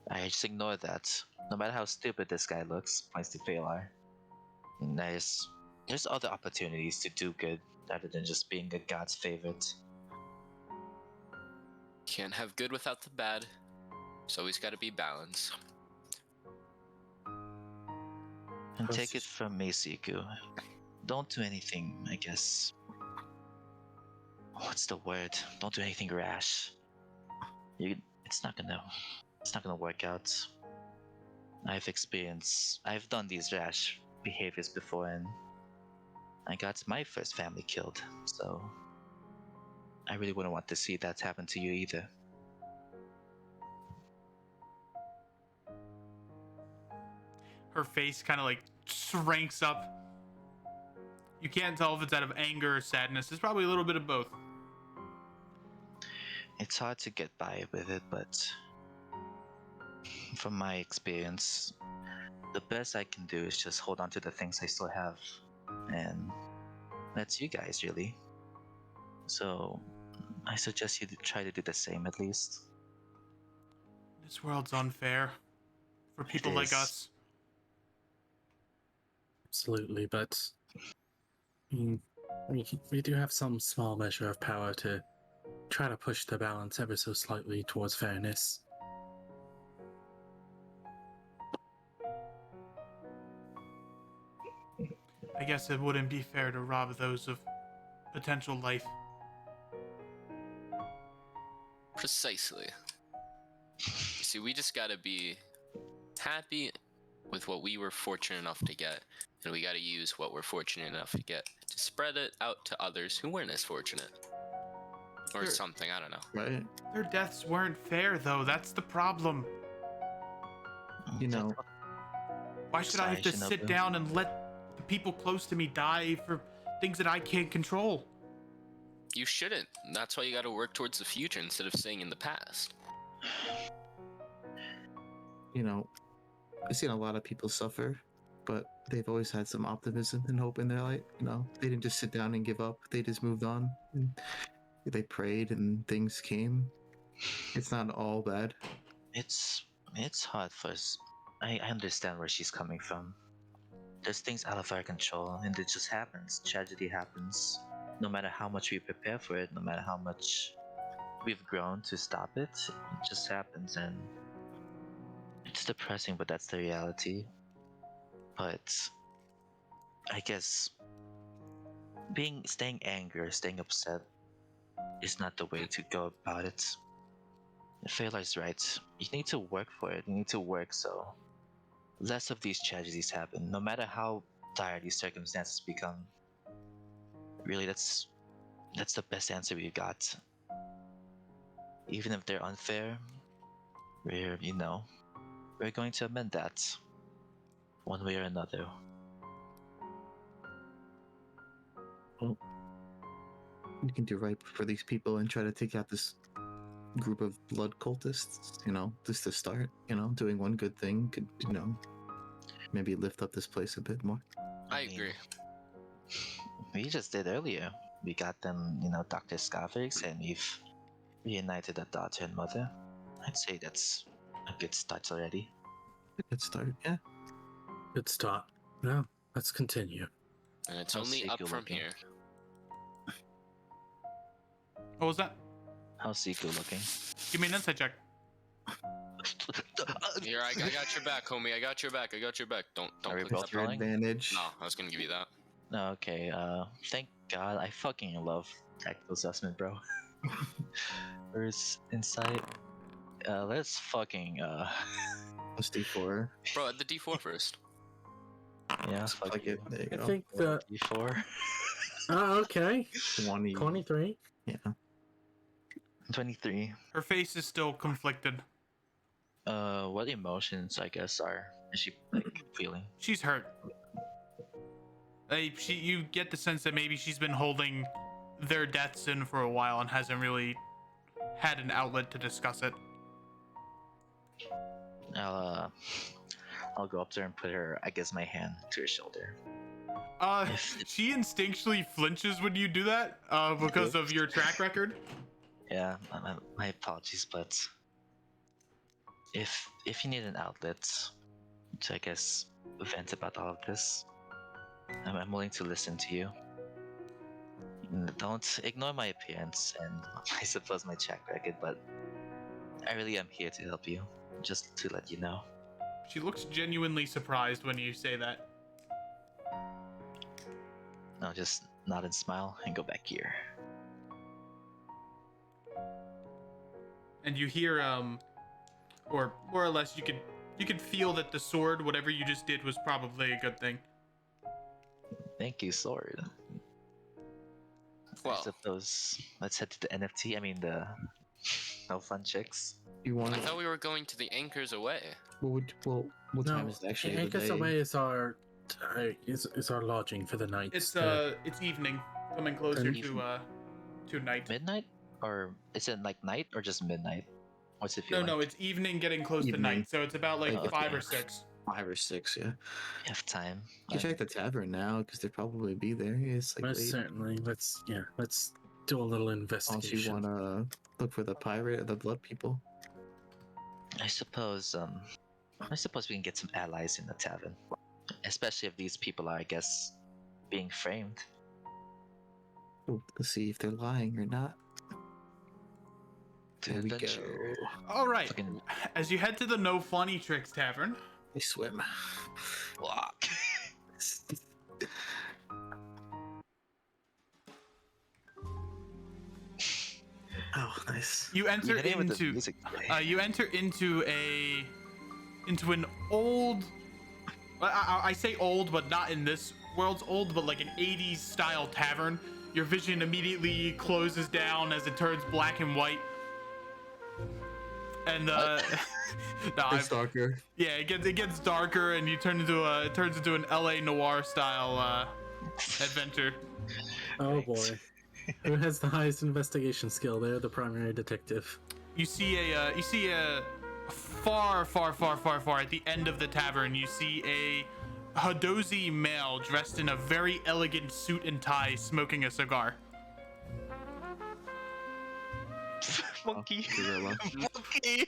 I just ignore that. No matter how stupid this guy looks, points to Phalar. And there's other opportunities to do good rather than just being a god's favorite. Can't have good without the bad. There's always got to be balance. And take it from me, Siku. Don't do anything, I guess. What's the word? Don't do anything rash. It's not gonna work out. I've done these rash behaviors before, and I got my first family killed, so I really wouldn't want to see that happen to you either. Her face kind of like shrinks up. You can't tell if it's out of anger or sadness. It's probably a little bit of both. It's hard to get by with it, but from my experience, the best I can do is just hold on to the things I still have, and that's you guys, really. So I suggest you try to do the same at least. This world's unfair for people like is. us. Absolutely, but we do have some small measure of power to try to push the balance ever so slightly towards fairness. I guess it wouldn't be fair to rob those of potential life. Precisely. You see, we just gotta be happy with what we were fortunate enough to get, and we gotta use what we're fortunate enough to get to spread it out to others who weren't as fortunate. Or Sure. something, I don't know. Right? Their deaths weren't fair, though. That's the problem. You know, Why should I have to Sorry, sit Shinobu. down and let the people close to me die for things that I can't control? You shouldn't. That's why you gotta work towards the future instead of staying in the past. you know, I've seen a lot of people suffer, but they've always had some optimism and hope in their life. You know, they didn't just sit down and give up. They just moved on. And they prayed and things came. It's not all bad. It's hard for us. I understand where she's coming from. There's things out of our control, and it just happens. Tragedy happens. No matter how much we prepare for it, no matter how much we've grown to stop it, it just happens, and it's depressing, but that's the reality. But I guess staying angry or staying upset is not the way to go about it. Failar's right. You need to work for it. You need to work so less of these tragedies happen, no matter how dire these circumstances become. Really, that's the best answer we've got. Even if they're unfair, we're going to amend that one way or another. Well, you can do right for these people and try to take out this group of blood cultists. You know, just to start. You know, doing one good thing could, maybe lift up this place a bit more. I mean, agree. We just did earlier. We got them, Dr. Scarfax, and we've reunited the daughter and mother. I'd say that's a good start already. Good start, yeah. Good start. Now, let's continue. And it's How's only up Seiko from looking? here. What was that? How's Siku looking? Give me an insight check. Here, I got your back, homie. I got your back. Don't Are we click both that. Your rolling? advantage. No, I was gonna give you that. Okay, thank God. I fucking love tactical assessment, bro. Where's insight? Let's fucking, Plus D4. Bro, add the D4 first. yeah, fuck Like you. it. There you I go. think that. D4. Oh, okay. 20. 23. Yeah. 23. Her face is still conflicted. What emotions, I guess, is she like feeling? She's hurt. You get the sense that maybe she's been holding their deaths in for a while and hasn't really had an outlet to discuss it. I'll go up there and put my hand to her shoulder. She instinctually flinches when you do that, because of your track record. Yeah, my apologies, but if you need an outlet to, I guess, vent about all of this, I'm willing to listen to you. Don't ignore my appearance and I suppose my track record, but I really am here to help you, just to let you know. She looks genuinely surprised when you say that. I'll just nod and smile and go back here. And you hear, or more or less, you could feel that the sword, whatever you just did, was probably a good thing. Thank you, sword. Well, I suppose let's head to the NFT. I mean the no fun chicks. You want? I thought we were going to the Anchors Away. What time is it actually? the Anchors day? Away is our lodging for the night. It's evening, coming closer to night. Midnight, or is it like night or just midnight? What's it feel? No, it's evening, getting close to Evening. night. So it's about like Like, 5 or okay. 6. 5 or 6, yeah. You have time. You can check the tavern now because they'd probably be there. It's like Most late. certainly. Let's do a little Unless investigation. you want to look for the pirate or the blood people. I suppose we can get some allies in the tavern, especially if these people are, I guess, being framed. Let's see if they're lying or not. To There we go. adventure. All right. Fucking As you head to the No Funny Tricks Tavern, They swim. block. Oh, nice. you enter You hit it with the into music today. you enter into an old. I say old, but not in this world's old, but like an 80s style tavern. Your vision immediately closes down as it turns black and white. And no, It's darker. yeah, it gets darker, and it turns into an LA noir style adventure. Oh boy. Who has the highest investigation skill? They're the primary detective. You see a far at the end of the tavern. You see a Hadozi male dressed in a very elegant suit and tie, smoking a cigar. Monkey. Gorilla. Monkey.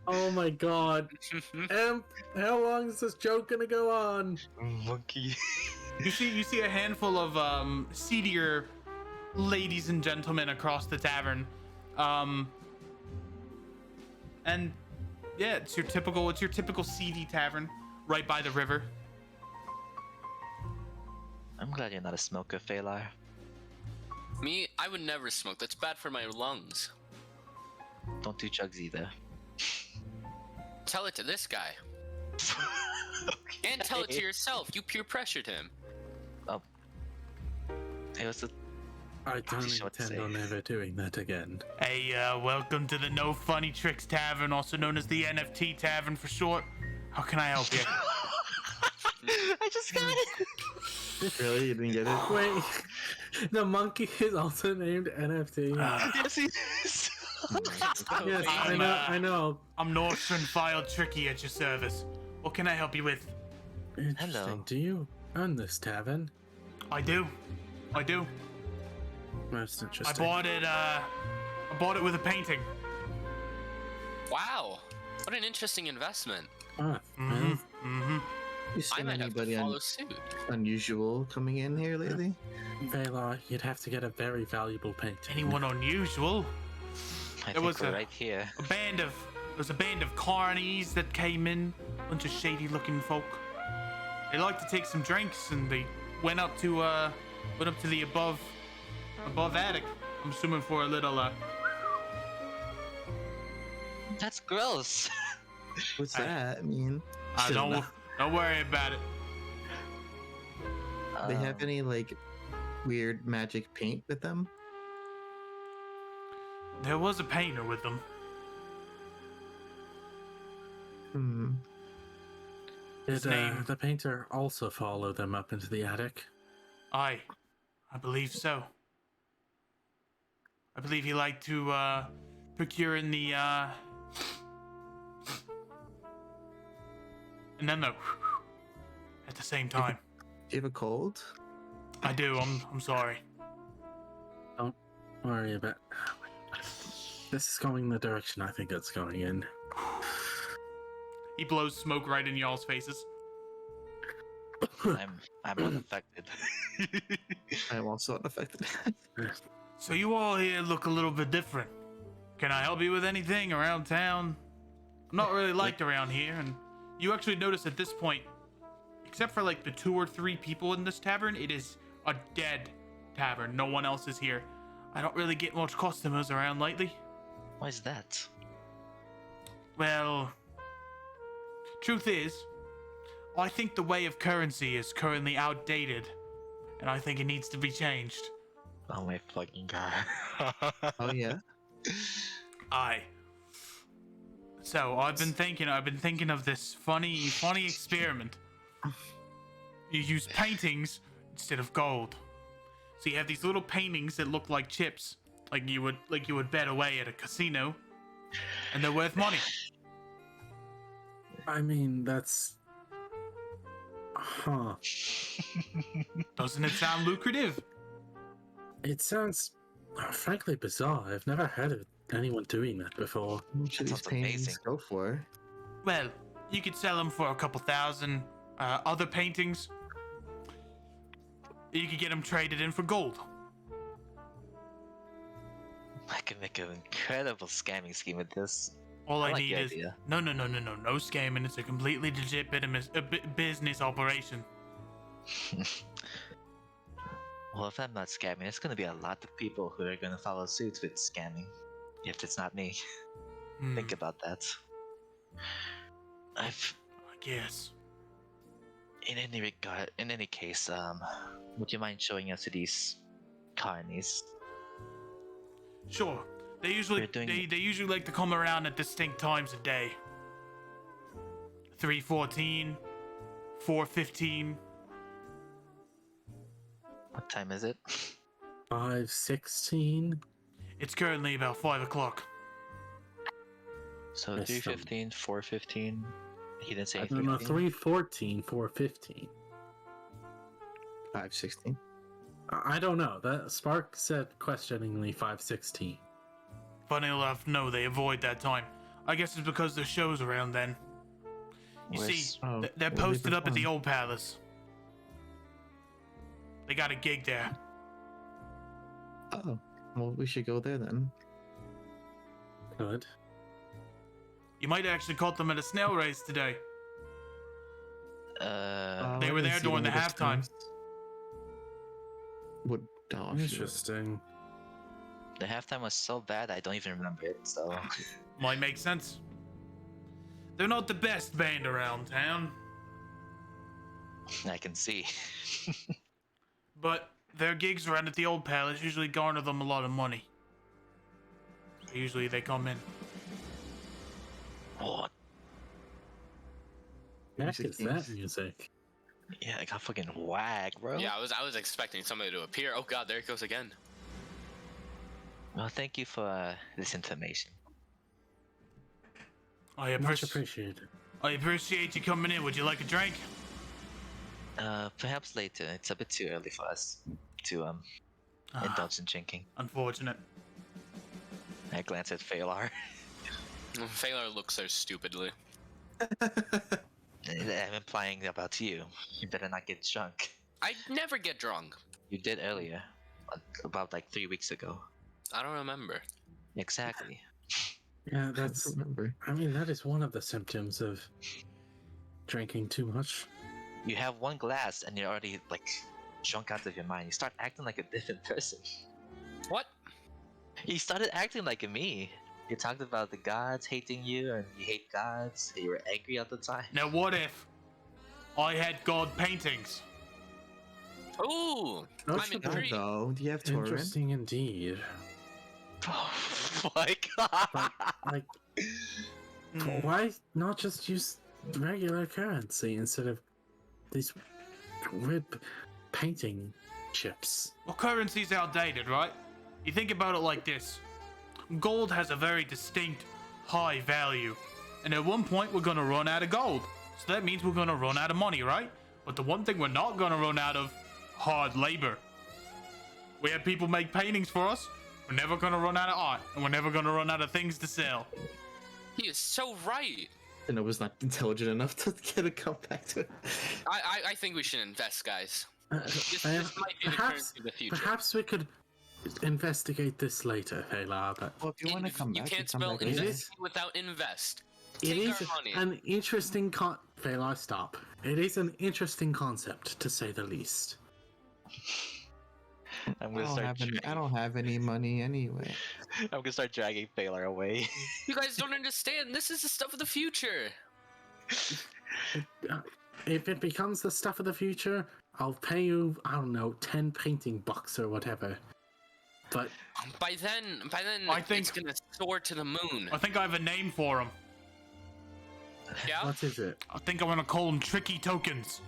Oh my god. How long is this joke gonna go on? Monkey. You see a handful of seedier ladies and gentlemen across the tavern, and yeah, it's your typical seedy tavern right by the river. I'm glad you're not a smoker, Phalar. Me, I would never smoke. That's bad for my lungs. Don't do drugs either. Tell it to this guy. And tell it to yourself. You peer pressured him. Oh. Hey, what's the... I don't Sure to intend say. on ever doing that again. Hey, welcome to the No Funny Tricks Tavern, also known as the NFT Tavern for short. How can I help you? I just got it! Really? You didn't get it? Wait, the monkey is also named NFT. Yes, he is! Yes, I know. I'm Northern File Tricky at your service. What can I help you with? Interesting. Hello. Do you own this tavern? I do. Most I interesting. bought it with a painting. Wow. What an interesting investment. Ah, Mm-hmm. You I seen might have to anybody follow suit. unusual coming in here lately? Velar, you'd have to get a very valuable painting. Anyone unusual? I There think was we're a- right here. There was a band of carnies that came in, bunch of shady looking folk. They liked to take some drinks, and they went up to the above attic. I'm assuming for a little That's gross! What's that? I mean, don't worry about it. they have any like weird magic paint with them? There was a painter with them. Hmm. Did name- the painter also follow them up into the attic? Aye, I believe so. I believe he liked to procure in the and then the at the same time. Do you have a cold? I do. I'm sorry. Don't worry about. This is going the direction I think it's going in. He blows smoke right in y'all's faces. I'm unaffected. I am also unaffected. So you all here look a little bit different. Can I help you with anything around town? I'm not really liked around here, and you actually notice at this point, except for like the 2 or 3 people in this tavern, it is a dead tavern. No one else is here. I don't really get much customers around lately. Why is that? Well, truth is, I think the way of currency is currently outdated, and I think it needs to be changed. Oh my fucking god. Oh yeah. Aye. So I've been thinking of this funny experiment. You use paintings instead of gold. So you have these little paintings that look like chips, like you would bet away at a casino, and they're worth money. I mean, that's. Huh. Doesn't it sound lucrative? It sounds frankly bizarre. I've never heard of anyone doing that before. How much do these sounds paintings amazing. go for? Well, you could sell them for a couple thousand. Other paintings, you could get them traded in for gold. I can make an incredible scamming scheme with this. All I like need the is idea. no scamming. It's a completely legit business operation. Well, if I'm not scamming, it's gonna be a lot of people who are gonna follow suit with scamming. If it's not me, think about that. I guess. In any case, would you mind showing us these carnies? Sure. They usually We're doing- they usually like to come around at distinct times a day. 3:14, 4:15. What time is it? 5:16. It's currently about 5 o'clock. So Yes, 3:15, 4:15. He didn't say I don't know. 15? 3:14, 4:15. 5:16. I don't know. That Spark said questioningly 5:16. Funny enough, no, they avoid that time. I guess it's because there's shows around then. You see, Where's- Oh, they're what do they posted up at the perform? old palace. They got a gig there. Oh, well, we should go there then. Good. You might have actually caught them at a snail race today. They I were didn't there see during them the with halftime. times. What? Oh, shoot. Interesting. The halftime was so bad I don't even remember it. So Might make sense. They're not the best band around town, I can see. but their gigs around at the old palace usually garner them a lot of money. So usually they come in. What? Heck is that 16. music? Yeah, I got fucking whacked, bro. Yeah, I was expecting somebody to appear. Oh god, there it goes again. Well, thank you for this information. Much appreciated. I appreciate you coming in. Would you like a drink? Perhaps later. It's a bit too early for us to indulge in drinking. Unfortunate. I glance at Phalar. Phalar looks so stupidly. I'm implying about you. You better not get drunk. I never get drunk. You did earlier, about like 3 weeks ago. I don't remember. Exactly. Yeah, I that's. don't remember. I mean, that is one of the symptoms of drinking too much. You have one glass and you're already like drunk out of your mind. You start acting like a different person. What? You started acting like me. You talked about the gods hating you and you hate gods. You were angry all the time. Now what if I had god paintings? Ooh, That's I'm about intrigued. No, do you have Torin? Interesting indeed. Oh my god. Like, Why not just use regular currency instead of these weird painting chips? Well, currency's outdated, right? You think about it like this. Gold has a very distinct high value. And at one point, we're gonna run out of gold. So that means we're gonna run out of money, right? But the one thing we're not gonna run out of, hard labor. We have people make paintings for us. We're never gonna run out of art. And we're never gonna run out of things to sell. He is so right. And I was not intelligent enough to get a comeback to it. I think we should invest, guys. This might be the currency of the future. Perhaps we could investigate this later, Hela, but Well, if you want to come You back, can't you come spell back later. invest without invest. it Take is our money. an interesting Hela, stop. It is an interesting concept, to say the least. I'm gonna start. I don't have any money anyway. I'm gonna start dragging Baylor away. You guys don't understand. This is the stuff of the future. If it becomes the stuff of the future, I'll pay you, I don't know, 10 painting bucks or whatever. But By then, I think- it's gonna soar to the moon. I think I have a name for them. Yeah? what is it? I think I'm gonna call them tricky tokens.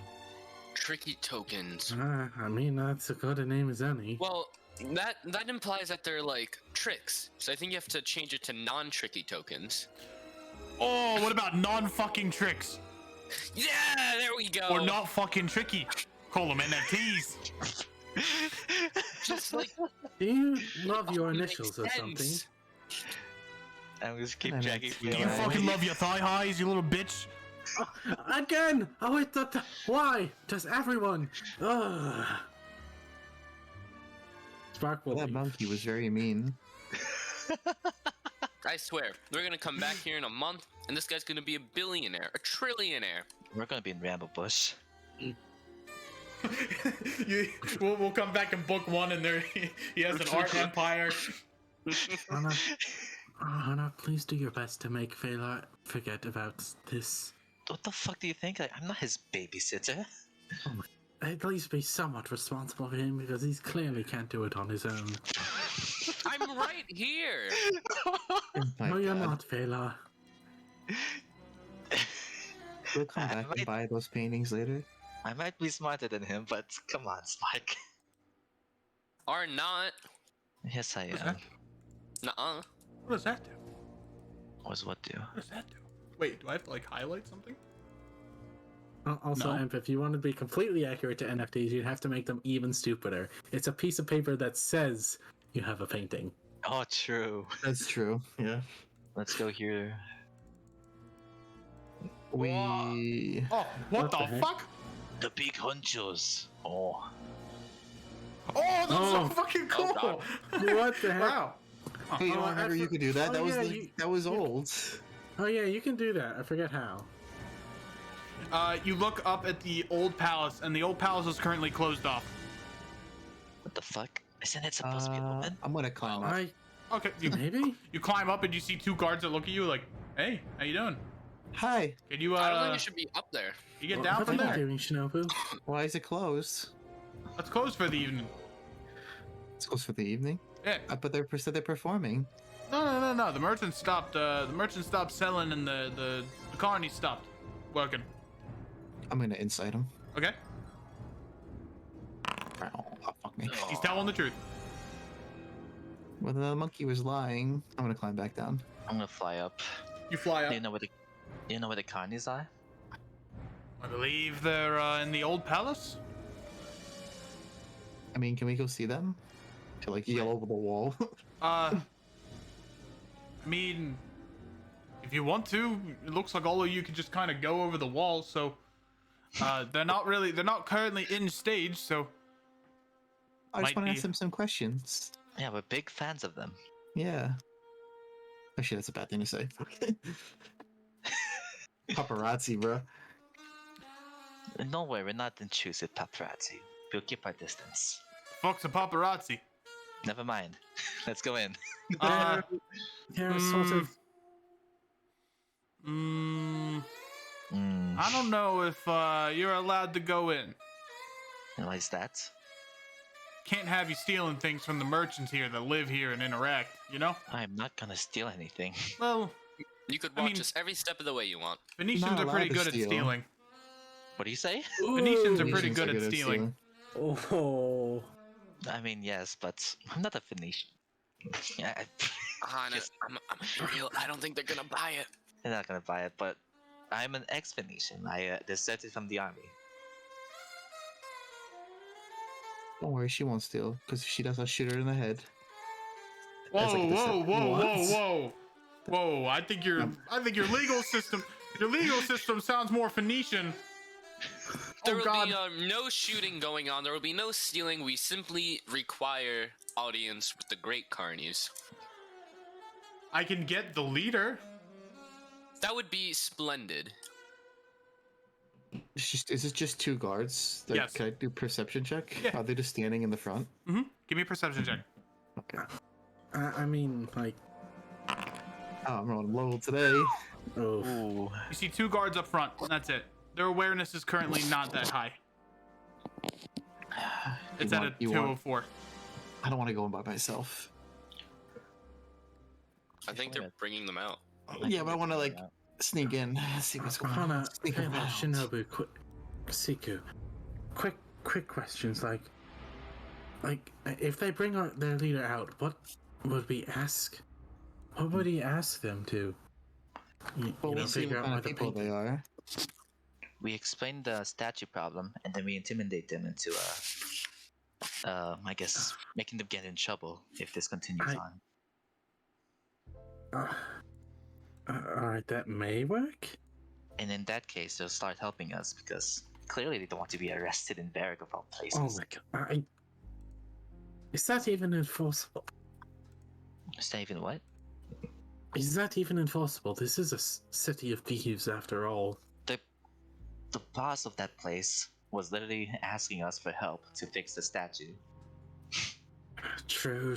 Tricky tokens. I mean, that's as good a name as any. Well, that implies that they're like tricks. So I think you have to change it to non-tricky tokens. Oh, what about non-fucking tricks? Yeah, there we go. Or not fucking tricky. Call them NFTs. Just like Do you love your Oh, it makes initials or something? sense. I'm just keep And dragging it's- Do Baylor you Yeah. fucking love your thigh highs, you little bitch? Again! Oh, wait, why? Does everyone? Ugh. Spark will That leave. monkey was very mean. I swear, we're gonna come back here in a month, and this guy's gonna be a billionaire, a trillionaire. We're gonna be in Rambo Bush. We'll come back in book one, and there he has an art empire. Anna, please do your best to make Fela forget about this. What the fuck do you think? I'm not his babysitter. At least be somewhat responsible for him because he clearly can't do it on his own. I'm right here. My No, you're God. not, Fela. We'll come back might- and buy those paintings later. I might be smarter than him, but come on, Spike. Or not. Yes, I What's am. that? Nuh-uh. What does that do? What's what do? What does that do? Wait, do I have to like highlight something? Also, No. Imp, if you want to be completely accurate to NFTs, you'd have to make them even stupider. It's a piece of paper that says you have a painting. Oh, true. That's true. Yeah. Let's go here. We. Oh, what What the the heck? fuck? The big honchos. Oh. Oh, that's so Oh. fucking Oh, cool! What the heck? Wow. Hey, you Oh, know, I Hunter, you for- could do that. oh, That was yeah, that was old. Oh yeah, you can do that. I forget how. You look up at the old palace, and the old palace is currently closed off. What the fuck? Isn't it supposed to be open? I'm gonna climb up. Okay, Maybe? you climb up and you see two guards that look at you like, "Hey, how you doing? Hi. Can you I don't think it should be up there. you get What down are from you there? doing, Shinobu? Why is it closed? Let's close for the evening." It's closed for the evening. Yeah. But they're performing. No. The merchant stopped. The merchant stopped selling, and the carny stopped working. I'm gonna incite him. Okay. Oh, fuck me. He's telling the truth. When the monkey was lying, I'm gonna climb back down. I'm gonna fly up. You fly up. Do you know where the carnies are? I believe they're in the old palace. I mean, can we go see them? To like yell over the wall. I mean, if you want to, it looks like all of you could just kind of go over the wall. So, they're not currently in stage. So, I just Might want to be. ask them some questions. Yeah, we're big fans of them. Yeah. Actually, that's a bad thing to say. Paparazzi, bro. No way, we're not intrusive paparazzi. We'll keep our distance. fuck's a paparazzi. Never mind. Let's go in. They're sort of. Mm. I don't know if you're allowed to go in. And why is that? Can't have you stealing things from the merchants here that live here and interact. You know? I'm not gonna steal anything. Well, You could I watch mean- us every step of the way you want. Venetians Not are pretty allowed to good at steal. stealing. What do you say? Venetians are Ooh. pretty Venetians good at stealing. Oh. I mean, yes, but I'm not a Phoenician. Yeah, I'm gonna be real. I don't think they're gonna buy it. I'm not gonna buy it, but I'm an ex-Phoenician. I deserted from the army. Don't worry, she won't steal. Because if she does, I'll shoot her in the head. Whoa, That's like a whoa, dece- whoa, What? whoa, whoa! I think your legal system sounds more Phoenician. There Oh will God! be no shooting going on. There will be no stealing. We simply require audience with the great carnies. I can get the leader. That would be splendid. Is it just 2 guards? Like, Yes. Can I do perception check? Yeah. Are they just standing in the front? Mm-hmm. Give me a perception check. Okay. I mean, like, Oh, I'm rolling low today. oh. Ooh. You see 2 guards up front. That's it. Their awareness is currently not that high. It's at a 204. I don't want to go in by myself. I think they're bringing them out. Yeah, but I want to like sneak in, see what's going on. Hana, Sneak around. Shinobu, Siku, quick questions. Like, if they bring their leader out, what would we ask? What would he ask them to? Well, we'll see what kind of people they are. We explain the statue problem, and then we intimidate them into, I guess, making them get in trouble if this continues on. Alright, that may work. And in that case, they'll start helping us because clearly they don't want to be arrested in Varric of all places. Oh my god. Is that even enforceable? Is that even what? Is that even enforceable? This is a city of thieves after all. The boss of that place was literally asking us for help to fix the statue. True.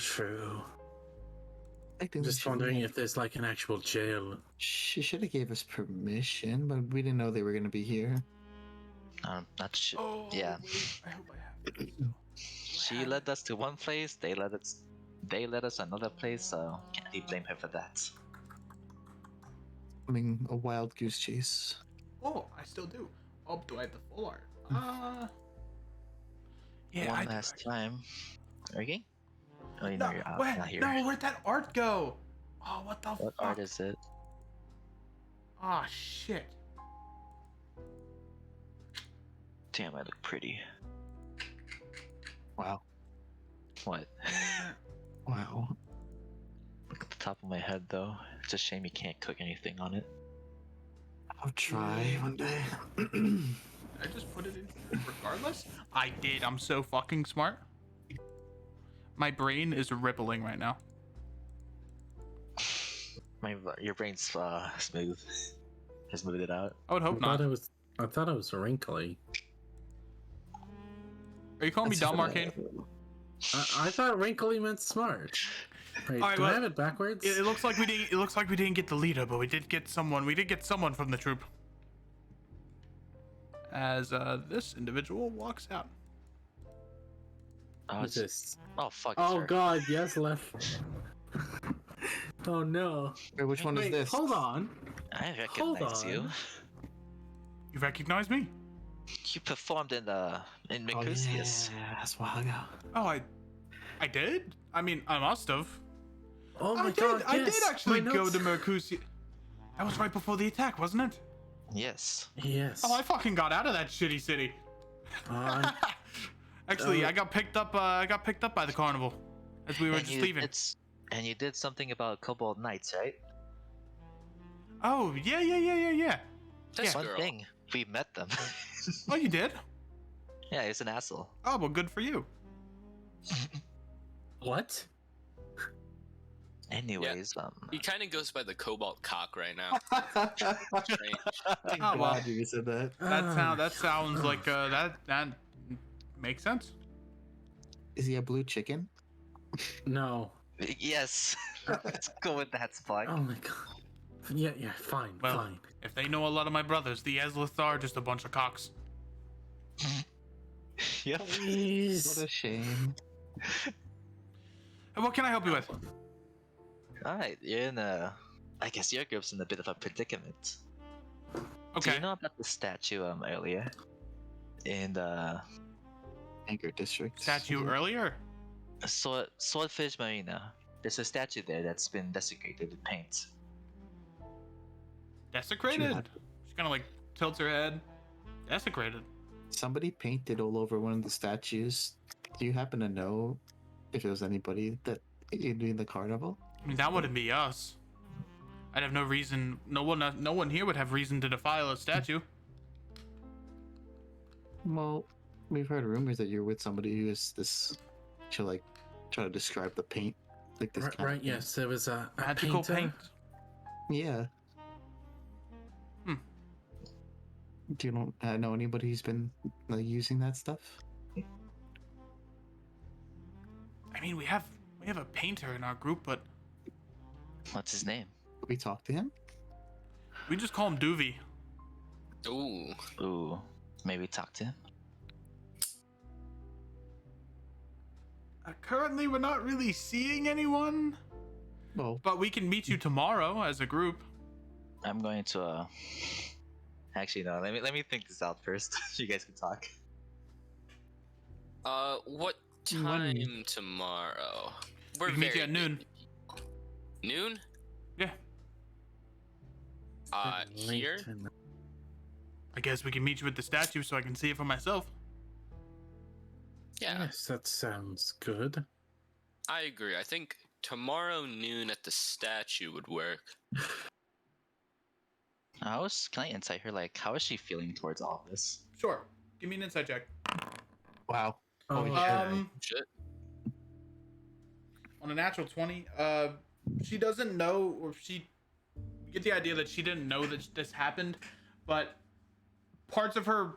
I think Just wondering if there's like an actual jail. she should have gave us permission, but we didn't know they were gonna be here. Not sure. Oh, Yeah. wait, I hope I have it. She led us to one place. They led us another place. So can't really blame her for that. I mean, a wild goose chase. Oh, I still do. Oh, do I have the full art? Yeah, One I do, last actually. time. Okay. Oh, you No, know you're out. wait, Not here. no, where'd that art go? Oh, what the What fuck? art is it? Oh, shit. Damn, I look pretty. Wow. What? Wow. Look at the top of my head, though. It's a shame you can't cook anything on it. I'll try one day. I just put it in here regardless? I did. I'm so fucking smart. My brain is rippling right now. Your brain's smooth. Just moved it out. I would hope not. I thought it was wrinkly. Are you calling me dumb, Arcane? I thought wrinkly meant smart. Wait, Alright, do I well, have it backwards? It looks like we didn't. It looks like we didn't get the leader, but we did get someone. We did get someone from the troop. As this individual walks out. Oh, What's it's, this? oh fuck. Oh sorry. god, yes, left. Oh no. Wait, which one is Wait, this? hold on. I Hold recognize you. on. You recognize me? You performed in Oh, Mercutius. yeah, that's a while ago. Oh, I did. I mean, I must have. Oh my I god, did. I did yes, actually my go notes. to Mercutius. That was right before the attack, wasn't it? Yes. Yes. Oh, I fucking got out of that shitty city. Actually, I got picked up. I got picked up by the carnival as we were And just you leaving. And you did something about Kobold Knights, right? Oh yeah. This One girl. thing, we met them. Oh, you did? Yeah, he's an asshole. Oh, well, good for you. What? Anyways, He kind of goes by the Cobalt Cock right now. Strange. Thank Oh, well. God you said that. That sounds like that makes sense. Is he a blue chicken? No. yes. Let's go with that, Spike. Oh my god. Yeah, fine, Well, fine. if they know a lot of my brothers, the Ezlith are just a bunch of cocks. Yep. What Please. a shame. And what can I help you with? Alright, you're in a I guess your group's in a bit of a predicament. Do Okay. you know about the statue earlier? In the Anchor District. Statue earlier? Swordfish Marina. There's a statue there that's been desecrated with paint. Desecrated? had- She kind of like tilts her head. Desecrated. Somebody painted all over one of the statues. Do you happen to know if it was anybody that in the carnival? I mean, that wouldn't be us. I'd have no reason. No one here would have reason to defile a statue. Well, we've heard rumors that you're with somebody who is this. To like try to describe the paint, like this. Right, kind of right, paint. yes, there was a Magical painter. paint. Yeah. Hmm. Do you know anybody who's been like using that stuff? I mean, we have a painter in our group, but What's his name? We talked to him. we just call him Doovy. Ooh. Ooh, maybe talk to him. Currently, we're not really seeing anyone, Well, but we can meet you tomorrow as a group. I'm going to. Actually, no. Let me think this out first. You guys can talk. What When? time tomorrow? We're We can meet you very at noon. busy people. Noon? Yeah, Late Here? in- I guess we can meet you at the statue so I can see it for myself. Yeah, Yes, that sounds good. I agree. I think tomorrow noon at the statue would work. Can I insight her? Like, how is she feeling towards all this? Sure. Give me an insight check. wow. Oh, Shit. On a natural 20, she doesn't know, or you get the idea that she didn't know that this happened, but parts of her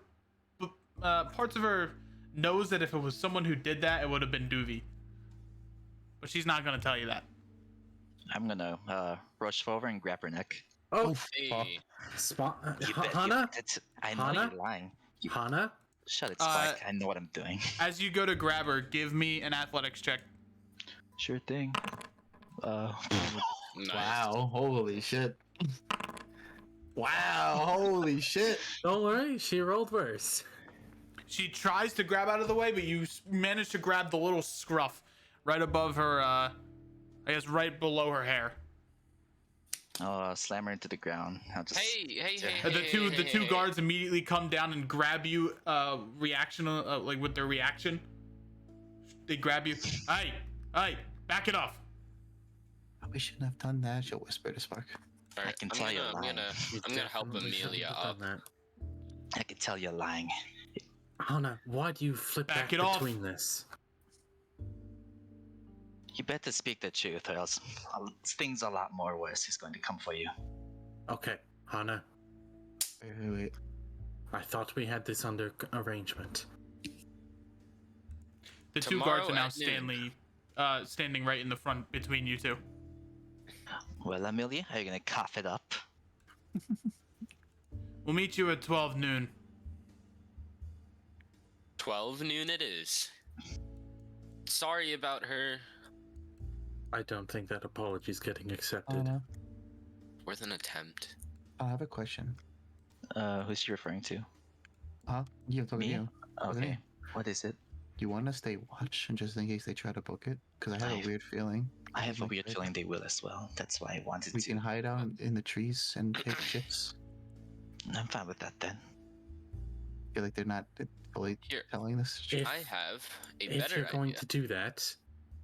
knows that if it was someone who did that, it would have been Doovy. But she's not gonna tell you that. I'm gonna rush forward and grab her neck. oh, Hey, Spot. Bet- Hana? I know Hana? you're lying. Hana? Shut it, Spike. I know what I'm doing. As you go to grab her, give me an athletics check. Sure thing. nice. Wow. Holy shit. Wow. Holy shit. Don't worry, she rolled worse. She tries to grab out of the way, but you manage to grab the little scruff right above her, I guess right below her hair. I'll slam her into the ground. I'll just. The two guards immediately come down and grab you. Like with their reaction, they grab you. Hey, back it off. We shouldn't have done that. She'll whisper to Spark. All right, I can tell you're lying. I'm gonna help Definitely shouldn't Amelia have up. done I can tell you're lying. that. Hana, why do you flip Back back it off. between this? You better speak the truth, or else things a lot more worse is going to come for you. Okay, Hana, Wait. I thought we had this under arrangement. The two Tomorrow guards are now at noon. standing right in the front between you two. Well, Amelia, are you gonna cough it up? We'll meet you at 12 noon. 12 noon it is. Sorry about her. I don't think that apology's getting accepted. Anna, Worth an attempt. I have a question. Who's she referring to? Huh? You talking to Me? you. Okay. What is it? You want to stay watch and just in case they try to book it? Because I have a weird feeling. I have a Like weird that. feeling they will as well. That's why I wanted We to. can hide out in the trees and take shifts. I'm fine with that then. Feel like they're not fully Here. telling this. If- I have a If better you're going idea. to do that,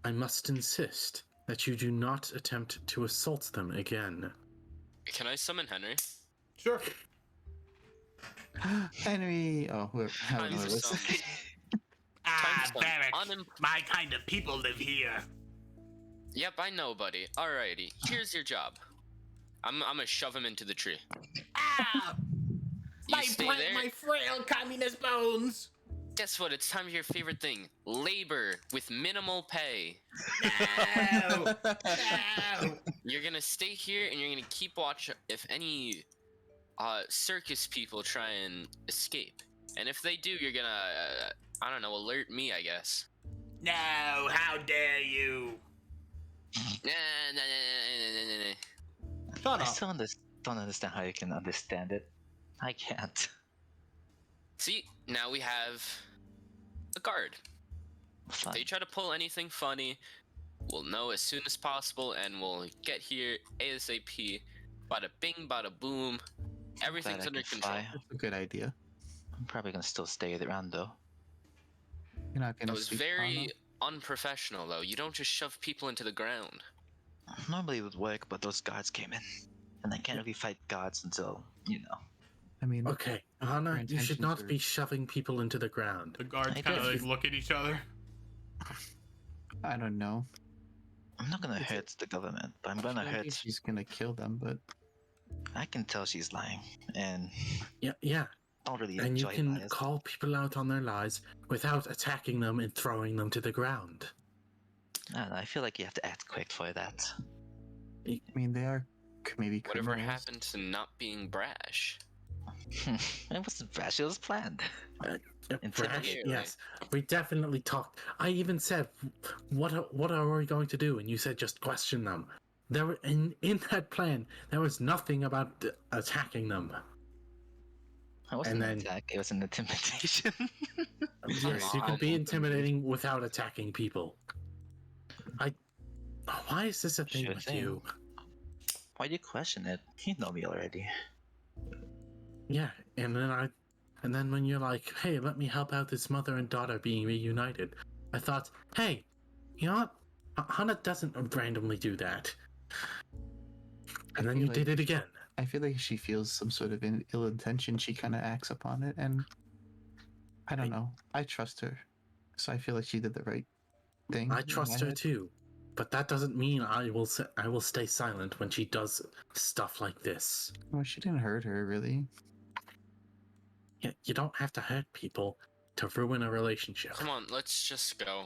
I must insist that you do not attempt to assault them again. Can I summon Henry? Sure. Henry. Oh, whoever. Time However to it was. summon. Ah, Time to Varric. summon. My kind of people live here. Yep, I know, buddy. Alrighty, here's your job. I'm gonna shove him into the tree. Ah! You stay there. My frail communist bones. Guess what? It's time for your favorite thing: labor with minimal pay. No. No. You're gonna stay here and you're gonna keep watch if any circus people try and escape. And if they do, you're gonna I don't know, alert me, I guess. No, how dare you? Nah. Shut Shut I up. still don't understand how you can understand it. I can't. See, now we have a guard. If Fun. they try to pull anything funny, we'll know as soon as possible, and we'll get here ASAP. Bada bing, bada boom. Everything's I under can control. fly. That's a good idea. I'm probably gonna still stay around though. You're not That gonna was sleep. very unprofessional, though. You don't just shove people into the ground. Normally it would work, but those guards came in, and I can't really fight guards until I mean, Okay, Hana, Your you should intentions not are- be shoving people into the ground. The guards I kind of did. like look at each other. I don't know. I'm not gonna It's a- hurt the government, but I'm I gonna don't think hurt. she's gonna kill them, but I can tell she's lying, and Yeah, don't really and you enjoy can lies. call people out on their lies without attacking them and throwing them to the ground. I don't know, I feel like you have to act quick for that. I mean, they are maybe Whatever criminals. happened to not being brash? It wasn't brash, it was planned. Intimidate, Yes, we definitely talked. I even said, what are we going to do? And you said, just question them. There were, in that plan, there was nothing about attacking them. It wasn't And an then- attack, it was an intimidation. Yes, you on. could be intimidating without attacking people. Why is this a thing Sure with thing. you? Why do you question it? You know me already. Yeah, and then when you're like, hey, let me help out this mother and daughter being reunited, I thought, hey, you know what? Hana doesn't randomly do that. And then feel you like- did it again. I feel like she feels some sort of ill intention. She kind of acts upon it, and I don't know. I trust her, so I feel like she did the right thing. I in trust my her head. too, but that doesn't mean I will stay silent when she does stuff like this. Well, she didn't hurt her really. Yeah, you don't have to hurt people to ruin a relationship. Come on, let's just go.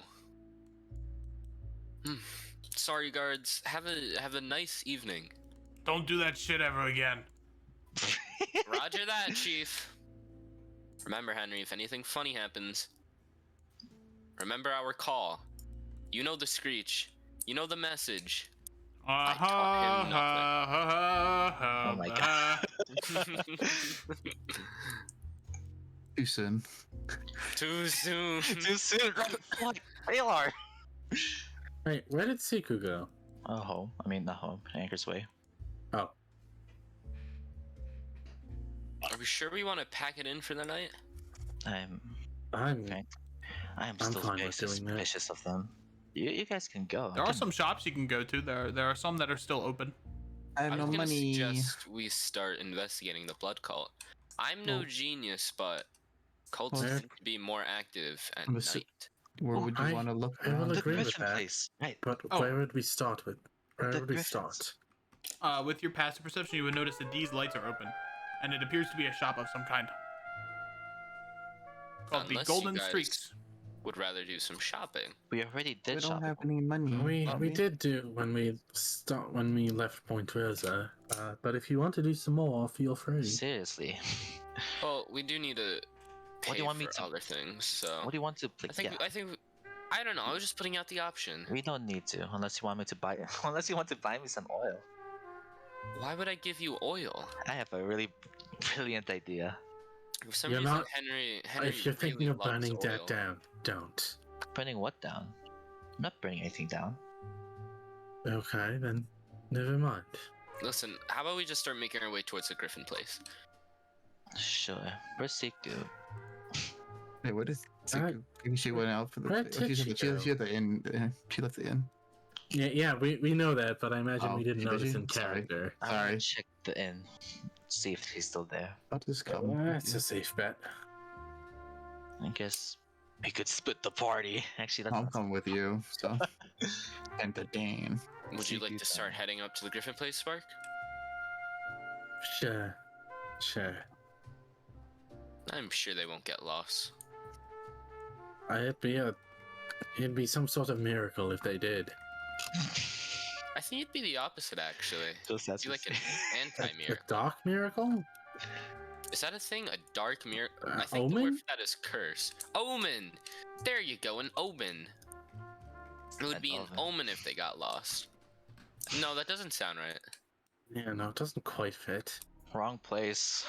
Sorry, guards. Have a nice evening. Don't do that shit ever again. Roger that, Chief. Remember, Henry, if anything funny happens, remember our call. You know the screech. You know the message. I taught him Oh my God. Too soon. Too soon. Too soon, right? Fuck, Baylor! Wait, where did Siku go? Oh, home. I mean, not home. Anchor's Way. Oh, Are we sure we want to pack it in for the night? I'm I'm still fine very with doing that. suspicious of them. You guys can go. There are some shops you can go to. There are some that are still open. I have I no was gonna money. suggest we start investigating the blood cult. I'm no Well- genius, but cults Well, tend to be more active at I'm assu- night. Where would you I- want to look I will around? The agree with Griffin that. place. Right. but Oh. where would we start with? Where The would we Griffins. start? With your passive perception, you would notice that these lights are open, and it appears to be a shop of some kind. Called Unless the you Golden guys Streaks. Would rather do some shopping. We already We did don't shopping. have any money. We did do when we left Point Rosa, but if you want to do some more, feel free. Seriously. Well, we do need to pay What do you want me for to- other things, so What do you want to play? I think I don't know. I was just putting out the option. We don't need to, unless you want me to buy. Unless you want to buy me some oil. Why would I give you oil? I have a really brilliant idea. For some You're reason, not- Henry If you're thinking really of loves burning that oil. down, don't. Burning what down? I'm not burning anything down. Okay, then never mind. Listen, how about we just start making our way towards the Griffin place? Sure. Where's Siku? Wait, what is? Alright. Maybe she went out for the. Where oh, did she's she at the- go? she at the inn. She left the inn. Yeah, we know that, but I imagine Oh, we didn't did notice you? in Sorry. character. I'm gonna Sorry. check the inn. See if he's still there. I'll just come. with That's you. a safe bet. I guess we could split the party. Actually, that's I'll not come with you. So entertain. Would you like CQ to start time. heading up to the Griffin place, Spark? Sure. I'm sure they won't get lost. It'd be some sort of miracle if they did. I think it'd be the opposite, actually. just It'd be like an A anti-miracle. dark miracle? Is that a thing? A dark mirror? Uh, I think the word omen? for that is curse. Omen! There you go, an omen. It would An be an omen. omen if they got lost. No, that doesn't sound right. Yeah, no, it doesn't quite fit. Wrong place.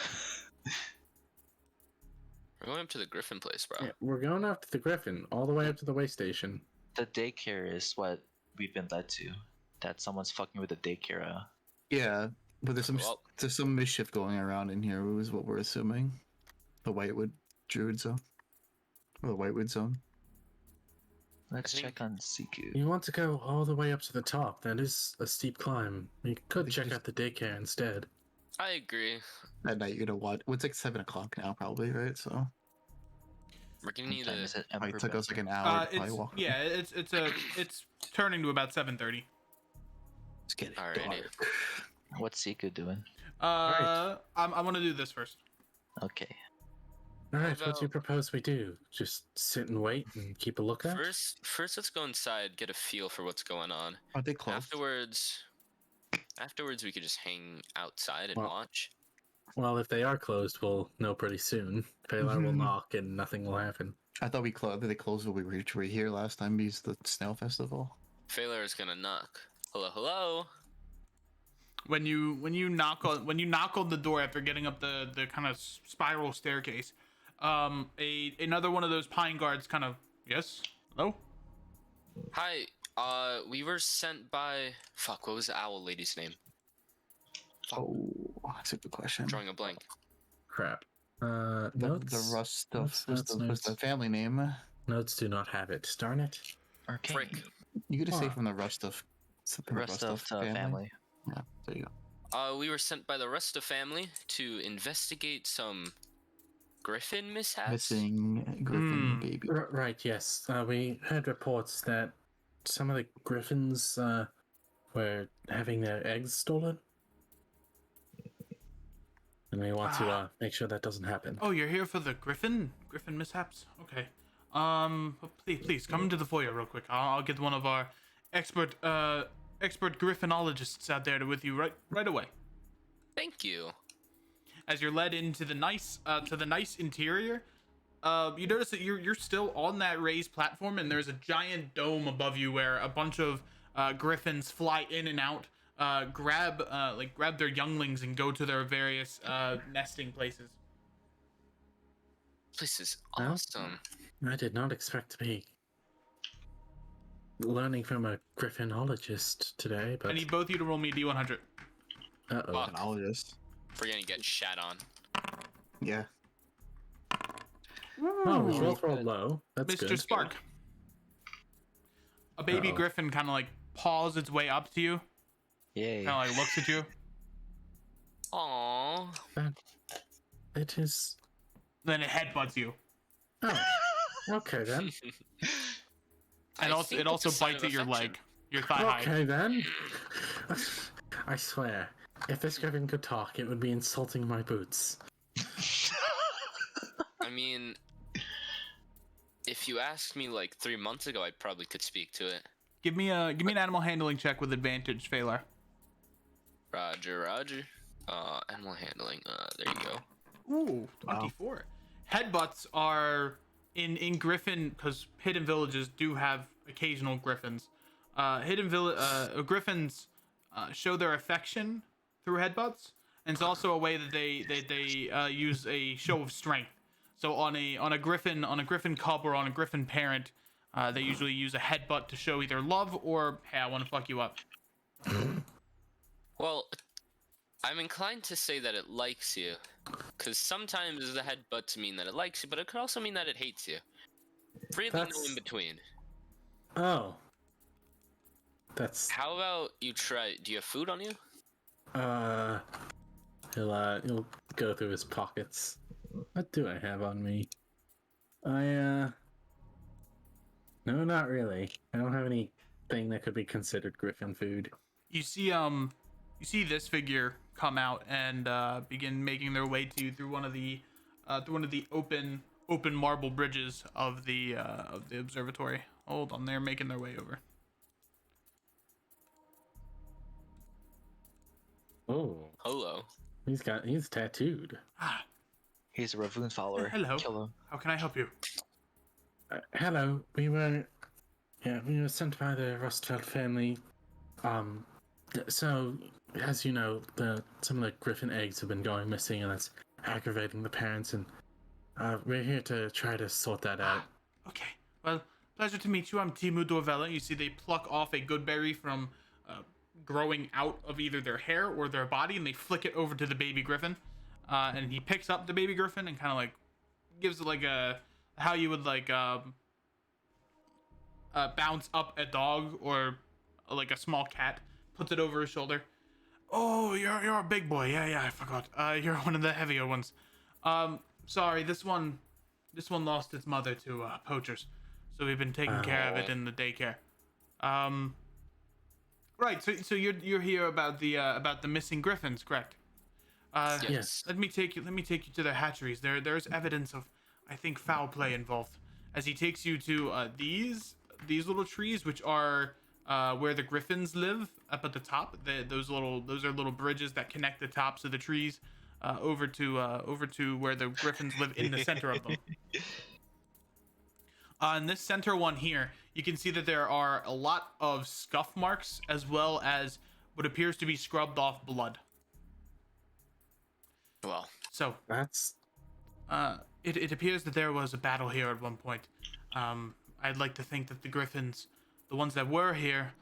We're going up to the Griffin place, bro. Yeah, we're going up to the Griffin, all the way up to the way station. The daycare is what we've been led to. That someone's fucking with the daycare. Yeah, but Well, there's some mischief going around in here. Was what we're assuming. The Whitewood Druid Zone, or the Whitewood Zone. Let's I think- check on Siku. You want to go all the way up to the top? That is a steep climb. You could We check just- out the daycare instead. I agree. At night, you're gonna watch. Well, it's like 7 o'clock now, probably, right? So We're gonna What need time a. is it? probably Emperor took us like Bethel? an hour to It's probably walk. yeah, it's turning to about 7:30. It's getting Alrighty. dark. What's Siku doing? I want to do this first. Okay. Alright, what do you about- propose we do? Just sit and wait and keep a lookout? First, let's go inside, get a feel for what's going on. Aren't they closed? Afterwards, we could just hang outside and Well- watch. Well, if they are closed, we'll know pretty soon. Phalar will Mhm. knock and nothing will happen. I thought they closed when we were here last time because the Snail Festival. Phalar is gonna knock. Hello, hello. When you knock on the door after getting up the kind of spiral staircase, another one of those pine guards kind of yes, hello. Hi. We were sent by. Fuck. What was the owl lady's name? Oh, that's a good question. Drawing a blank. Crap. The Notes? Rust stuff Notes, was the notes. family name. Notes do not have it. Darn it. Arcane. Frick. You could just say Huh. from the Rust stuff. Rest of family. Yeah, there you go. We were sent by the Rusta family to investigate some griffin mishaps. Missing Griffin Hmm. baby. Right, yes. We heard reports that some of the griffins were having their eggs stolen. And we want to make sure that doesn't happen. Oh, you're here for the griffin mishaps. Okay. Please come into the foyer real quick. I'll get one of our expert griffinologists out there with you right away. Thank you. As you're led into the nice interior, you notice that you're still on that raised platform, and there's a giant dome above you where a bunch of griffins fly in and out, grab their younglings and go to their various nesting places. This is Well, awesome. I did not expect to be learning from a griffinologist today, but I need both of you to roll me a d100. uh-oh. Fuck. Technologist. We're gonna get shat on. Yeah. Oh, we both rolled low. That's Mr. good. Spark. A baby Uh-oh. griffin kind of like paws its way up to you, Yay. kind of like looks at you, Aww. It is. then it headbutts you, Oh, okay then. and I also think it also it's a sign bites of at your affection. leg, your thigh high. Okay then. I swear, if this griffin could talk, it would be insulting my boots. I mean, if you asked me like 3 months ago, I probably could speak to it. Give me an animal handling check with advantage, Phalar. Roger, Roger. Animal handling. There you go. Ooh, 24. Headbutts are in Griffin, because hidden villages do have occasional griffins. Griffins show their affection through headbutts, and it's also a way that they use a show of strength. So on a griffin cub or on a griffin parent, they usually use a headbutt to show either love or hey, I want to fuck you up. Well, I'm inclined to say that it likes you, because sometimes the headbutts mean that it likes you, but it could also mean that it hates you. Really no That's- in between. Oh. That's How about you try? Do you have food on you? he'll go through his pockets. What do I have on me? No, not really. I don't have anything that could be considered griffin food. You see this figure come out and begin making their way to you through one of the open marble bridges of the observatory. Hold on, they're making their way over. Oh, Hello. he's tattooed. He's a Ravoon follower. Hello. Kill him. How can I help you? Hello, we were sent by the Rustfeld family, So, as you know, some of the griffin eggs have been going missing, and that's aggravating the parents. And we're here to try to sort that out. Okay. Well, pleasure to meet you. I'm Timu Dorvella. You see, they pluck off a good berry from growing out of either their hair or their body, and they flick it over to the baby griffin. And he picks up the baby griffin and kind of like gives it like a how you would like bounce up a dog or like a small cat. Puts it over his shoulder. Oh, you're a big boy. Yeah, I forgot. You're one of the heavier ones. Sorry, this one lost its mother to poachers, so we've been taking care of it in the daycare. Right. So you're here about the missing griffins, correct? Yes. Let me take you to their hatcheries. There's evidence of, I think, foul play involved. As he takes you to these little trees, which are where the griffins live, up at the top. Those are little bridges that connect the tops of the trees over to where the griffins live in the center of them. On this center one here, you can see that there are a lot of scuff marks as well as what appears to be scrubbed off blood. Well, So That's it appears that there was a battle here at one point. I'd like to think that the griffins, the ones that were here,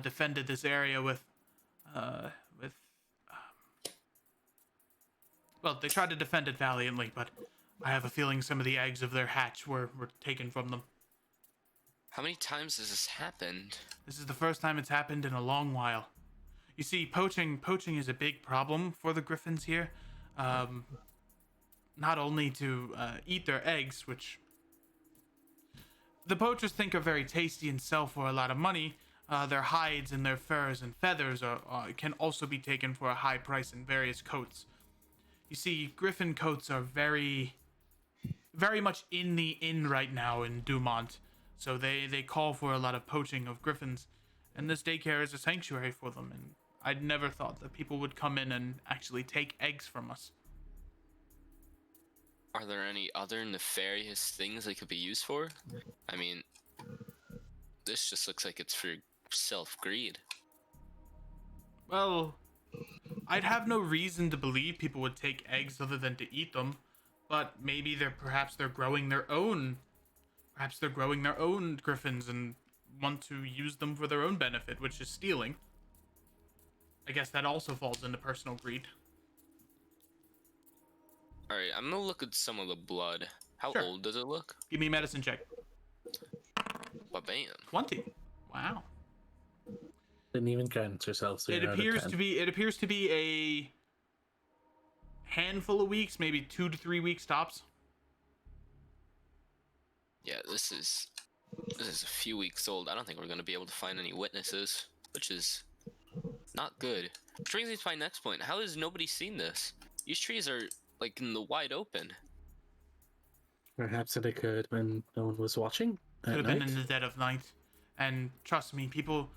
defended this area with well, they tried to defend it valiantly, but I have a feeling some of the eggs of their hatch were taken from them. how many times has this happened? This is the first time it's happened in a long while. You see, poaching is a big problem for the griffins here. Not only to eat their eggs, which the poachers think are very tasty and sell for a lot of money, their hides and their furs and feathers can also be taken for a high price in various coats. You see, griffin coats are very, very much in right now in Dumont, so they call for a lot of poaching of griffins, and this daycare is a sanctuary for them, and I'd never thought that people would come in and actually take eggs from us. Are there any other nefarious things they could be used for? I mean, this just looks like it's for self-greed. Well, I'd have no reason to believe people would take eggs other than to eat them, but maybe perhaps they're growing their own. Perhaps they're growing their own griffins and want to use them for their own benefit, which is stealing. I guess that also falls into personal greed. Alright, I'm gonna look at some of the blood. How Sure. old does it look? Give me a medicine check. Bam. 20. Wow. didn't even count yourself. So It you're out of appears 10. to be a handful of weeks, maybe 2 to 3 weeks tops. Yeah, this is a few weeks old. I don't think we're gonna be able to find any witnesses, which is not good. Which brings me to my next point. How has nobody seen this? These trees are like in the wide open. Perhaps it occurred when no one was watching. Could At have been night. in the dead of night. And trust me, people,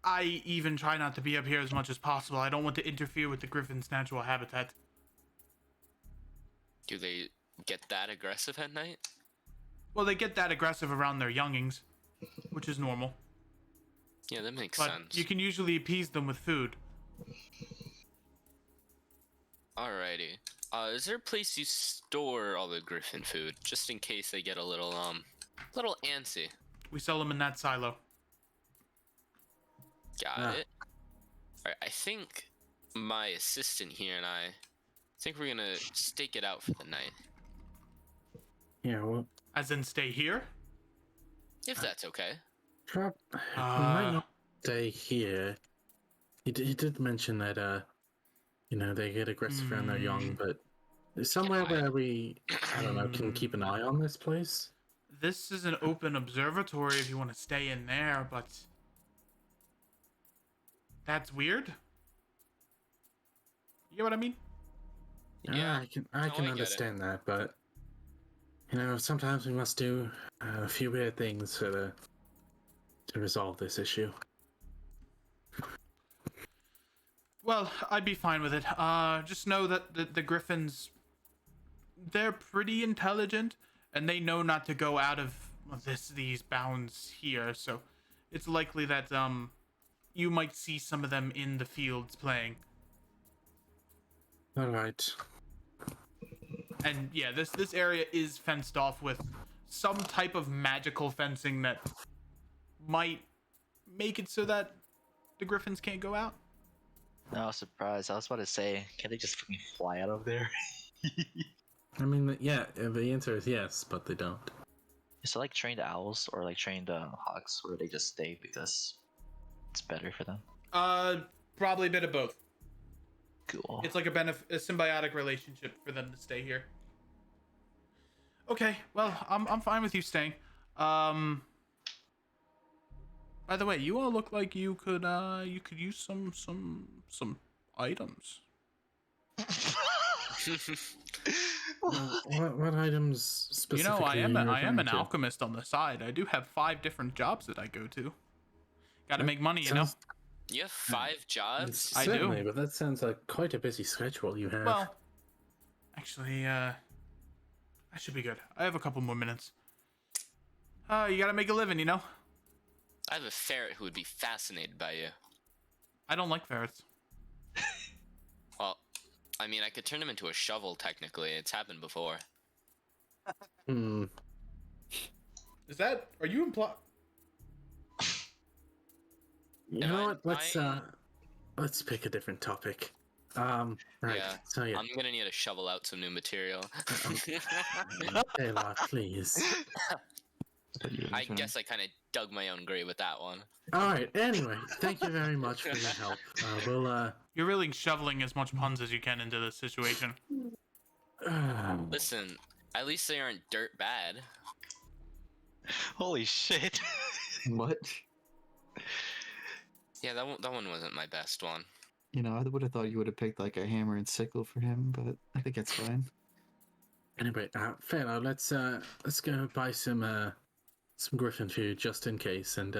I even try not to be up here as much as possible. I don't want to interfere with the griffin's natural habitat. Do they get that aggressive at night? Well, they get that aggressive around their youngings, which is normal. Yeah, that makes But sense. you can usually appease them with food. Alrighty. Is there a place you store all the griffin food, just in case they get a little antsy? We sell them in that silo. Got it. Alright, I think my assistant here and I think we're gonna stake it out for the night. Yeah, well, As in stay here? If that's okay. we might not stay here. He did mention that, they get aggressive around their young, but somewhere Yeah, where we, I don't know, can keep an eye on this place. This is an open observatory if you want to stay in there, but that's weird. You get what I mean? Yeah. I can I get it. understand that, but sometimes we must do a few weird things to resolve this issue. Well, I'd be fine with it. Just know that the griffins, they're pretty intelligent, and they know not to go out of these bounds here. So, it's likely that you might see some of them in the fields playing. All right. And yeah, this area is fenced off with some type of magical fencing that might make it so that the griffins can't go out. No, surprise. I was about to say, can't they just fucking fly out of there? I mean, yeah, the answer is yes, but they don't. Is it like trained owls or like trained hawks where they just stay because it's better for them? Probably a bit of both. Cool. It's like a symbiotic relationship for them to stay here. Okay, well, I'm fine with you staying. By the way, you all look like you could use some items. What items specifically? You know, I am referring an to? alchemist on the side. I do have 5 different jobs that I go to. Got to make money, you know. Sounds- You have 5 jobs? I do. Certainly, but that sounds like quite a busy schedule you have. Well, actually, I should be good. I have a couple more minutes. You gotta make a living, you know? I have a ferret who would be fascinated by you. I don't like ferrets. Well, I mean, I could turn him into a shovel, technically. It's happened before. Hmm. Are you implying? You Am know I what? Let's pick a different topic. Right. Yeah. So yeah, I'm gonna need to shovel out some new material. Taylor, please. I guess I kind of dug my own grave with that one. All right. Anyway, thank you very much for your help. We'll You're really shoveling as much puns as you can into this situation. Listen, at least they aren't dirt bad. Holy shit. What? Yeah, that one wasn't my best one. You know, I would have thought you would have picked like a hammer and sickle for him, but I think it's fine. Anyway, Taylor, let's go buy some griffin food just in case, and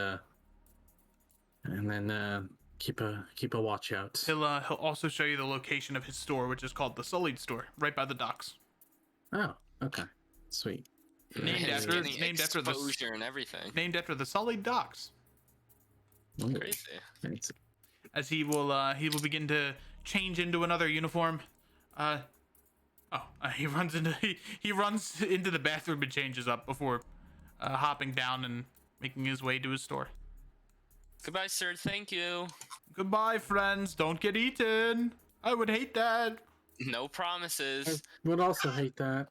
then keep a watch out. He'll also show you the location of his store, which is called the Sullied Store, right by the docks. Oh, okay, sweet. Named Yeah, after- getting named after the- exposure and everything. Named after the Sullied Docks. Ooh, Crazy. fancy. As he will begin to change into another uniform. He runs into the bathroom and changes up before hopping down and making his way to his store. Goodbye, sir. Thank you. Goodbye, friends. Don't get eaten. I would hate that. No I promises. would also hate that.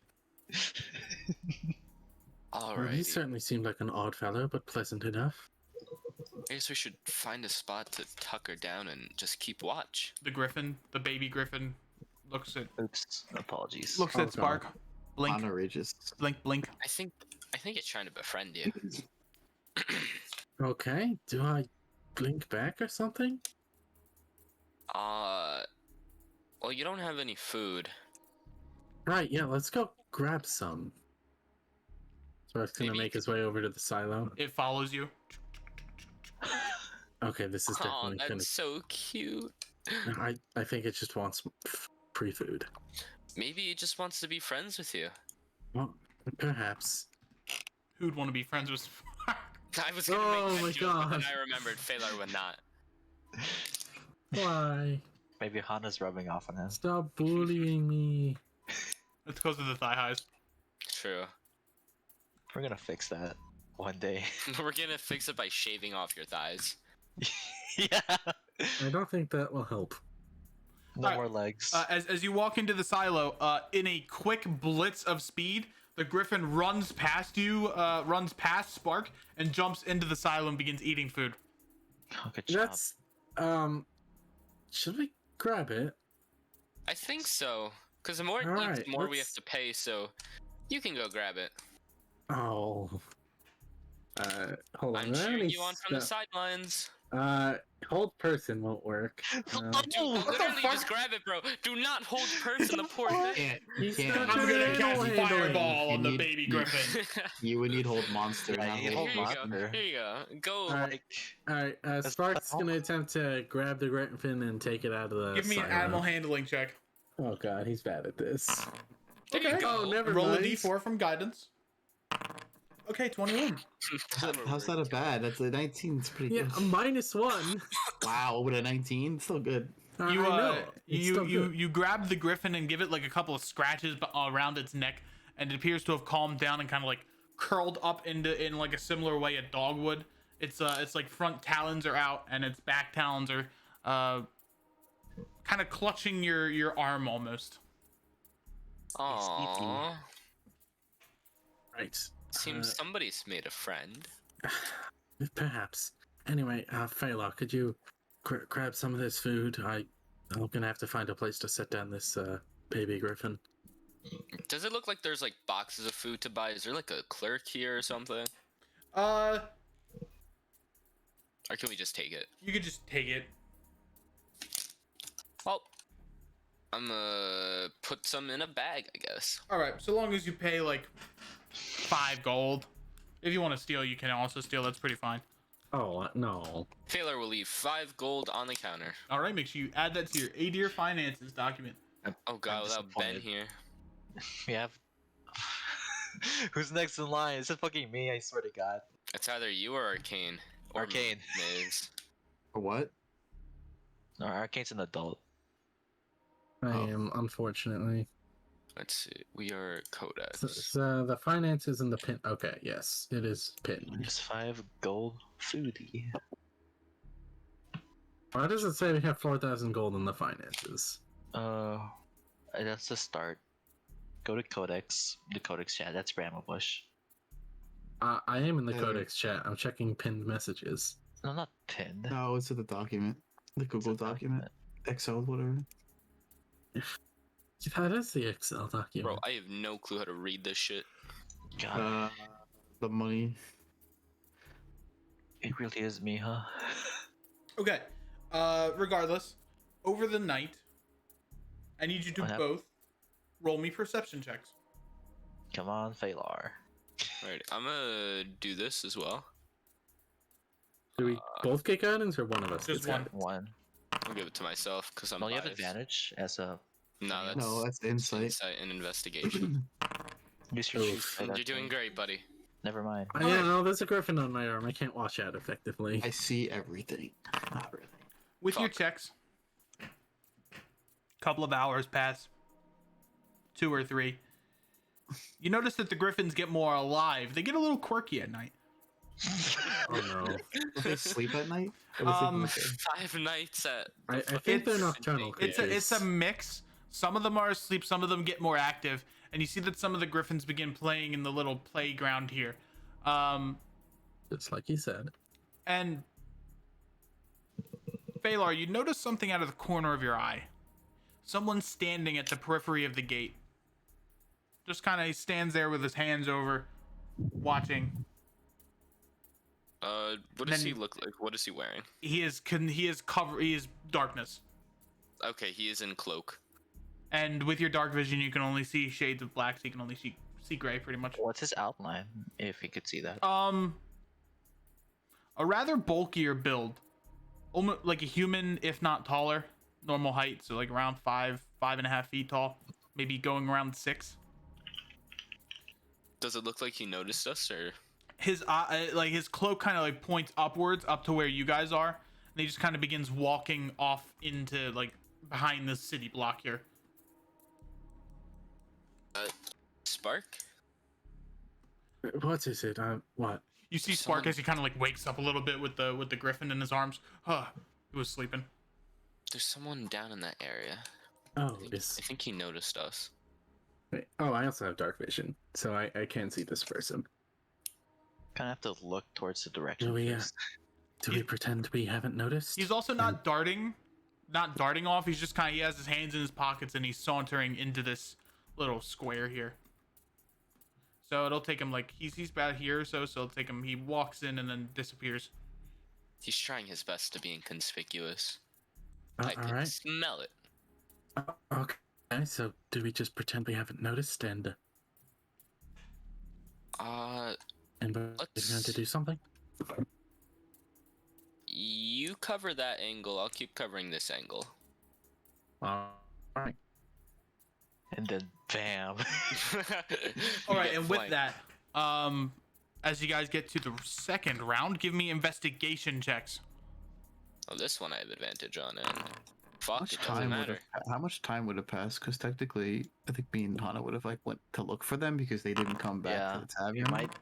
All Well, he right. certainly seemed like an odd fellow, but pleasant enough. I guess we should find a spot to tuck her down and just keep watch. The baby griffin, looks at Oops. Apologies. Oh, at Spark. Blink, Honorageous. blink, blink. I think it's trying to befriend you. Okay, do I blink back or something? Well, you don't have any food. Right, yeah, let's go grab some. Spark's gonna Maybe- make his way over to the silo. It follows you. Okay, this is Oh, definitely that's gonna. so cute. I think it just wants free food. Maybe it just wants to be friends with you. Well, perhaps. Who'd want to be friends with? I was gonna Oh make my that joke, but then gosh. I remembered Phalar would not. Why? Maybe Hana's rubbing off on him. Stop bullying me. It's because of the thigh highs. True. We're gonna fix that one day. We're gonna fix it by shaving off your thighs. Yeah. I don't think that will help. No Alright, more legs. As you walk into the silo, in a quick blitz of speed, the griffin runs past you, runs past Spark, and jumps into the silo and begins eating food. Oh, good job. That's should we grab it? I think so. Because the more it Alright, eats, the more we have let's- to pay, so you can go grab it. Oh. Hold on. I'm I cheering need you on from the stuff. sidelines. Hold person won't work. Literally, just grab it, bro. Do not hold person, the poor thing. He's Can't. not I'm doing gonna cast handling. fireball on the You need- baby you- griffin. You would need hold monster. Yeah, not you need hold hold Here you go. monster. Here you go. Go. Alright. Alright, Spark's gonna attempt to grab the griffin and take it out of the Give me an silo. animal handling check. Oh god, he's bad at this. There you Okay. go. Oh, never Roll mind. a d4 from guidance. Okay, 21. How's that a bad? That's a 19. It's pretty Yeah, good. a -1. Wow, with a 19, still good. You I know. It's still good. you grab the griffin and give it like a couple of scratches around its neck, and it appears to have calmed down and kind of like curled up in like a similar way a dog would. It's like front talons are out and its back talons are kind of clutching your arm almost. Aww. Right. Seems somebody's made a friend. Perhaps. Anyway, Phalar, could you grab some of this food? I'm gonna have to find a place to set down this baby griffin. Does it look like there's like boxes of food to buy? Is there like a clerk here or something? Uh, Or can we just take it? you could just take it. Well, I'm gonna put some in a bag, I guess. All right, so long as you pay like 5 gold. If you want to steal, you can also steal. That's pretty fine. Oh, no. Taylor will leave 5 gold on the counter. All right, make sure you add that to your Adir finances document. Oh god, I'm without Ben disappointed. here. We have. Who's next in line? Is it fucking me? I swear to God. It's either you or Arcane. Or Arcane. Miz. Or what? No, Arcane's an adult. I Oh. am, unfortunately. Let's see. We are Codex. So, the finances and the pin. Okay, yes, it is pinned. Just 5 gold foodie. Why does it say we have 4,000 gold in the finances? That's the start. Go to Codex. The Codex chat. That's Bramabush. I am in the Yeah. Codex chat. I'm checking pinned messages. No, not pinned. No, it's in the document. The Google document. Excel, whatever. That is the Excel Bro, document. I have no clue how to read this shit. God, The money. it really is me, huh? Okay. Regardless, over the night, I need you to What happened? both roll me perception checks. Come on, Phalar. Alright, I'm gonna do this as well. Do we both get guidance or one of us? Just gets one. guidance? One. I'll give it to myself because I'm Don't you have biased. advantage as a. No, that's, No, that's insight. insight and investigation. Use your Oof. juice, Phalar. You're doing great, buddy. Never mind. Yeah, no, there's a griffin on my arm. I can't watch out effectively. I see everything. Not really. With your Fuck. checks, couple of hours pass, 2 or 3. You notice that the griffins get more alive. They get a little quirky at night. Oh no. Do they sleep at night? Or does Um, they sleep 5 nights at. I think they're It's- nocturnal It's creatures. a mix. Some of them are asleep, some of them get more active, and you see that some of the griffins begin playing in the little playground here. Just like you said. And Phalar, you notice something out of the corner of your eye. Someone standing at the periphery of the gate. Just kind of stands there with his hands over, watching. What does he Then- look like? What is he wearing? He is darkness, Okay, he is in cloak. and with your dark vision, you can only see shades of black, so you can only see gray, pretty much. What's his outline? If you could see that. A rather bulkier build, almost like a human, if not taller. Normal height, so like around 5.5 feet tall, maybe going around 6. Does it look like he noticed us, or? His like his cloak kind of like points upwards, up to where you guys are, and he just kind of begins walking off into like behind the city block here. Spark? What is it? What? You see Spark Someone- as he kind of like wakes up a little bit with the griffin in his arms. Huh, he was sleeping. There's someone down in that area. Oh, I it's... think he noticed us. Wait, oh, I also have dark vision, so I can see this person. Kind of have to look towards the direction. Do we, first. Do we pretend we haven't noticed? He's also not darting off. He's just he has his hands in his pockets and he's sauntering into this little square here. So it'll take him like he's about here or so. So it'll take him. He walks in and then disappears. He's trying his best to be inconspicuous. I can Alright. smell it. Okay, so do we just pretend we haven't noticed and we're going to do something? You cover that angle. I'll keep covering this angle. Alright. And then bam. All We right, get and with flanked. that, as you guys get to the second round, give me investigation checks. Oh, this one I have advantage on, and How fuck, much it doesn't time would matter. how much time would have passed? Because technically, I think me and Hana would have like went to look for them because they didn't come back Yeah, to the tavern. you might.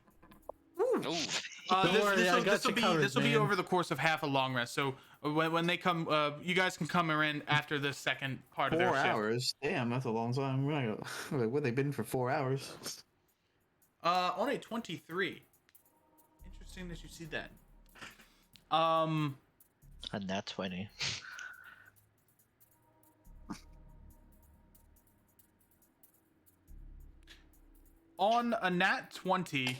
Ooh, Don't worry, I got This will you be covered, this will be man. over the course of half a long rest. So when they come, you guys can come in after the second part of their 4 shift. hours. Damn, that's a long time. Where they been for 4 hours? On a 23. Interesting that you see that. A nat 20. On a nat 20,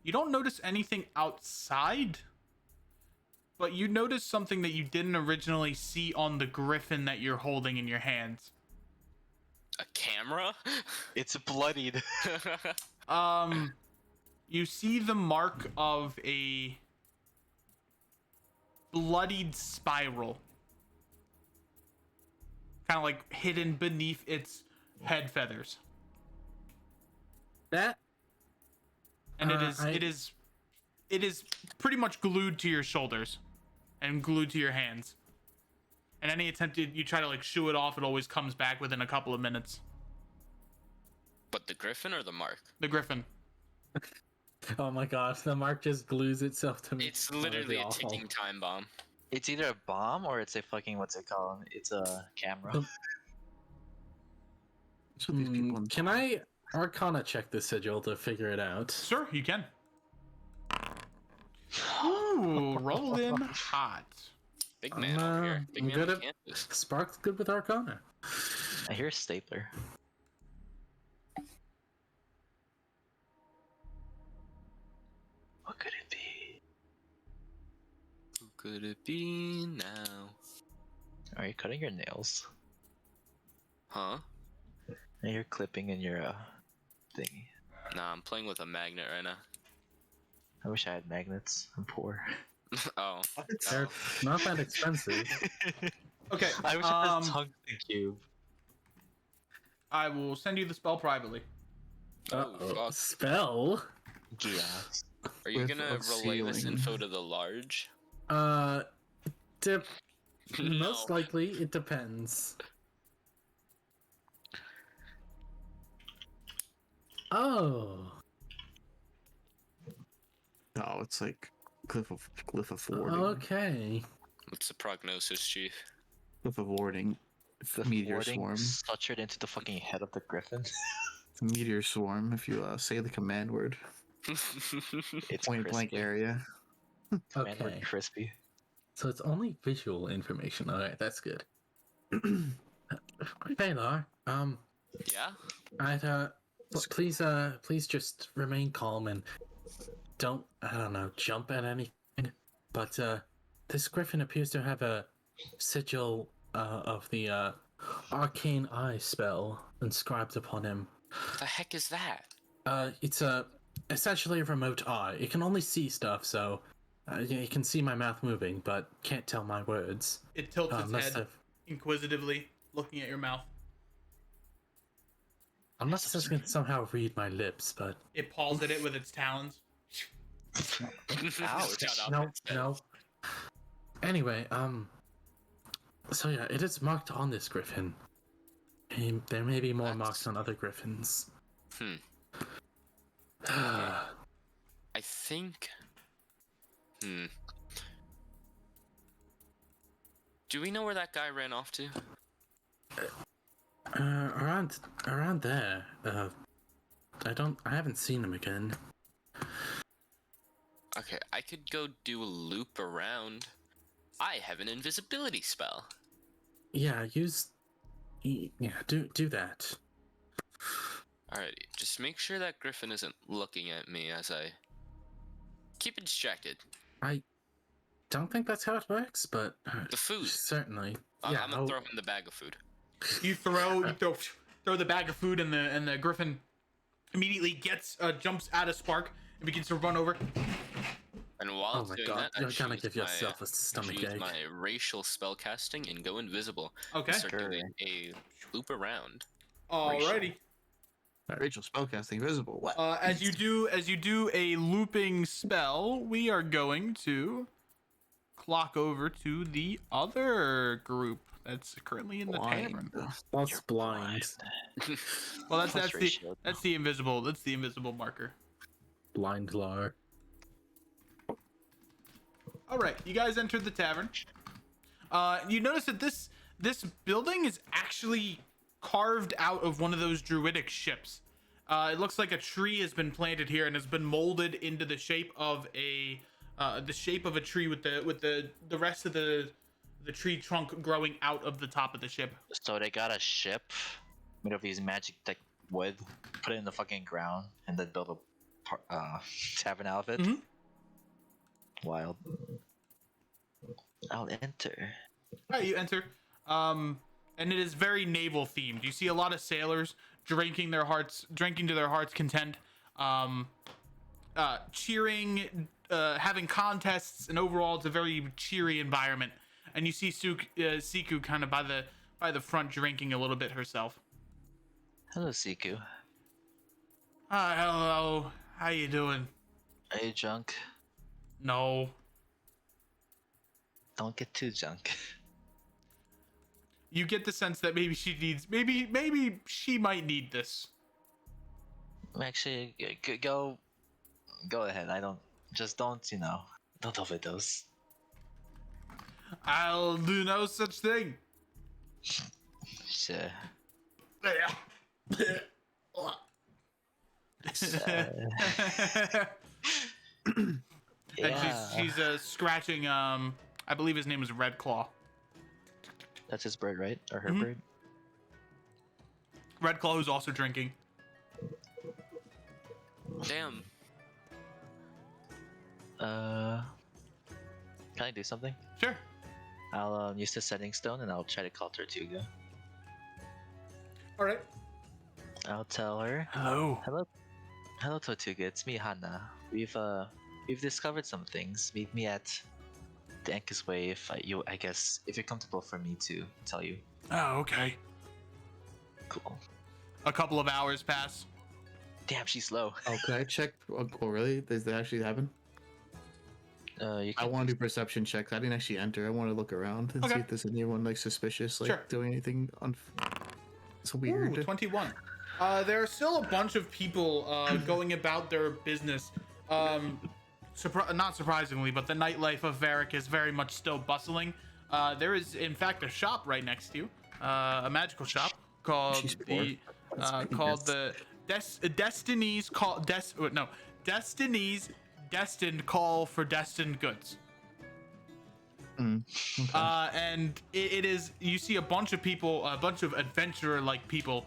you don't notice anything outside, but you notice something that you didn't originally see on the griffin that you're holding in your hands. a camera? It's bloodied. You see the mark of a bloodied spiral, kind of like hidden beneath its head feathers. That And I- it is pretty much glued to your shoulders and glued to your hands. And any attempt you try to like shoo it off, it always comes back within a couple of minutes. But the griffin or the mark? The griffin. Oh my gosh, the mark just glues itself to me. It's Oh, that'd be literally a awful. ticking time bomb. It's either a bomb or it's a fucking, what's it called? It's a camera. That's what these people. Can I Arcana check the sigil to figure it out? Sure, you can. Ooh, rolling hot. Big man over here. Big I'm man good on at campus. Spark's good with Arcana. I hear a stapler. What could it be? Who could it be now? Are you cutting your nails? Huh? I hear clipping in your thingy. Nah, I'm playing with a magnet right now. I wish I had magnets. I'm poor. Oh. They're not that expensive. Okay. I wish I had a tungsten cube. I will send you the spell privately. Oh, fuck. Spell? Yeah. Are you With gonna a relay this ceiling. info to the large? Most No. likely it depends. Oh. No, it's like Cliff of Warding. Okay. What's the prognosis, Chief? Cliff of Warding. The Meteor warding swarm. sutured into the fucking head of the griffin. It's a meteor swarm. If you say the command word, It's point blank crispy. area. Command word Okay. crispy. So it's only visual information. Alright, that's good. Baylor, Yeah? please just remain calm and don't, I don't know, jump at anything. But this griffin appears to have a sigil of the arcane eye spell inscribed upon him. What the heck is that? It's essentially a remote eye. It can only see stuff, so it can see my mouth moving, but can't tell my words. It tilts its Unless head inquisitively, looking at your mouth. it can somehow read my lips, but It paws at it with its talons. Ouch. Shut up. no. Anyway, so yeah, it is marked on this griffin. And there may be more marks on other griffins. I think... Do we know where that guy ran off to? Around there. I haven't seen him again. Okay, I could go do a loop around. I have an invisibility spell. Yeah, do that. Alrighty, just make sure that griffin isn't looking at me as I keep it distracted. I don't think that's how it works, but The food. certainly. I'm Yeah, gonna throw him the bag of food. You throw the bag of food, and the griffin immediately jumps out of Spark and begins to run over. And while Oh it's my doing god, that, I you're gonna choose give yourself a stomach choose ache. my racial spell casting and go invisible. Okay. And start Sure. doing a loop around. Alrighty. Rachel spellcasting invisible. What? As you do a looping spell, we are going to clock over to the other group that's currently in the tavern. That's You're blind. Well, Plus ratio. that's the invisible marker. Blind Lar. All right, you guys entered the tavern. You notice that this building is actually carved out of one of those druidic ships. It looks like a tree has been planted here and has been molded into the shape of a tree with the rest of the tree trunk growing out of the top of the ship. So they got a ship made of these magic like wood, put it in the fucking ground, and then build a tavern out of it. Mhm. Wild. I'll enter. All right, you enter. And it is very naval themed. You see a lot of sailors drinking to their heart's content, cheering, having contests, and overall it's a very cheery environment. And you see Siku kind of by the front drinking a little bit herself. Hello, Siku. Hello. How you doing? Are you drunk? No. Don't get too drunk. You get the sense that maybe she might need this. Actually, go ahead. Don't overdose. I'll do no such thing. Sure. And she's scratching. I believe his name is Red Claw. That's his bird, right? Or her Mhm. bird? Red Claw, who's also drinking. Damn. Can I do something? Sure. I'll use the setting stone and I'll try to call Tortuga. All right. I'll tell her. Hello. Hello, Tortuga. It's me, Hana. We've discovered some things. Meet me at the Anchor's Way if you're comfortable for me to tell you. Oh, okay. Cool. A couple of hours pass. Damn, she's slow. Oh, can I check? Oh, really? Does that actually happen? You I can want to do perception checks. I didn't actually enter. I want to look around and Okay. see if there's anyone like suspicious, like Sure. doing anything. It's weird. Ooh, 21. There are still a bunch of people going about their business. Not surprisingly, but the nightlife of Varric is very much still bustling. There is, in fact, a shop right next to you, a magical shop called She's poor. Destiny's Destined Call for Destined Goods. Okay. And it is, you see a bunch of people, a bunch of adventurer-like people,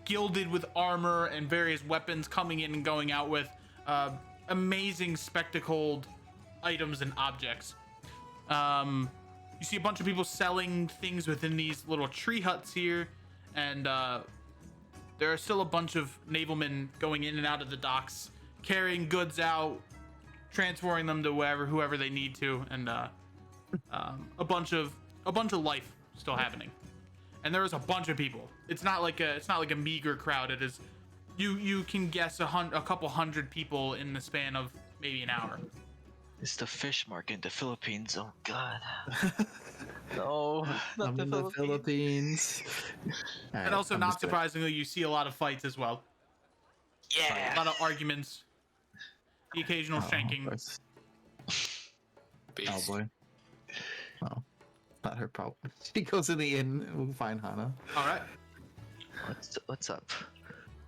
gilded with armor and various weapons, coming in and going out with amazing spectacled items and objects. You see a bunch of people selling things within these little tree huts here, and there are still a bunch of navalmen going in and out of the docks, carrying goods out, transferring them to whoever they need to, and a bunch of life still happening. And there is a bunch of people. It's not like a meager crowd. It is, you can guess a couple hundred people in the span of maybe an hour. It's the fish market in the Philippines. Oh God. No, not I'm the in the Philippines. And also, not surprisingly, you see a lot of fights as well. Yeah. A lot of arguments. The occasional shanking. Base. Oh boy. Well, not her problem. She goes in the inn. We'll find Hana. All right. What's up?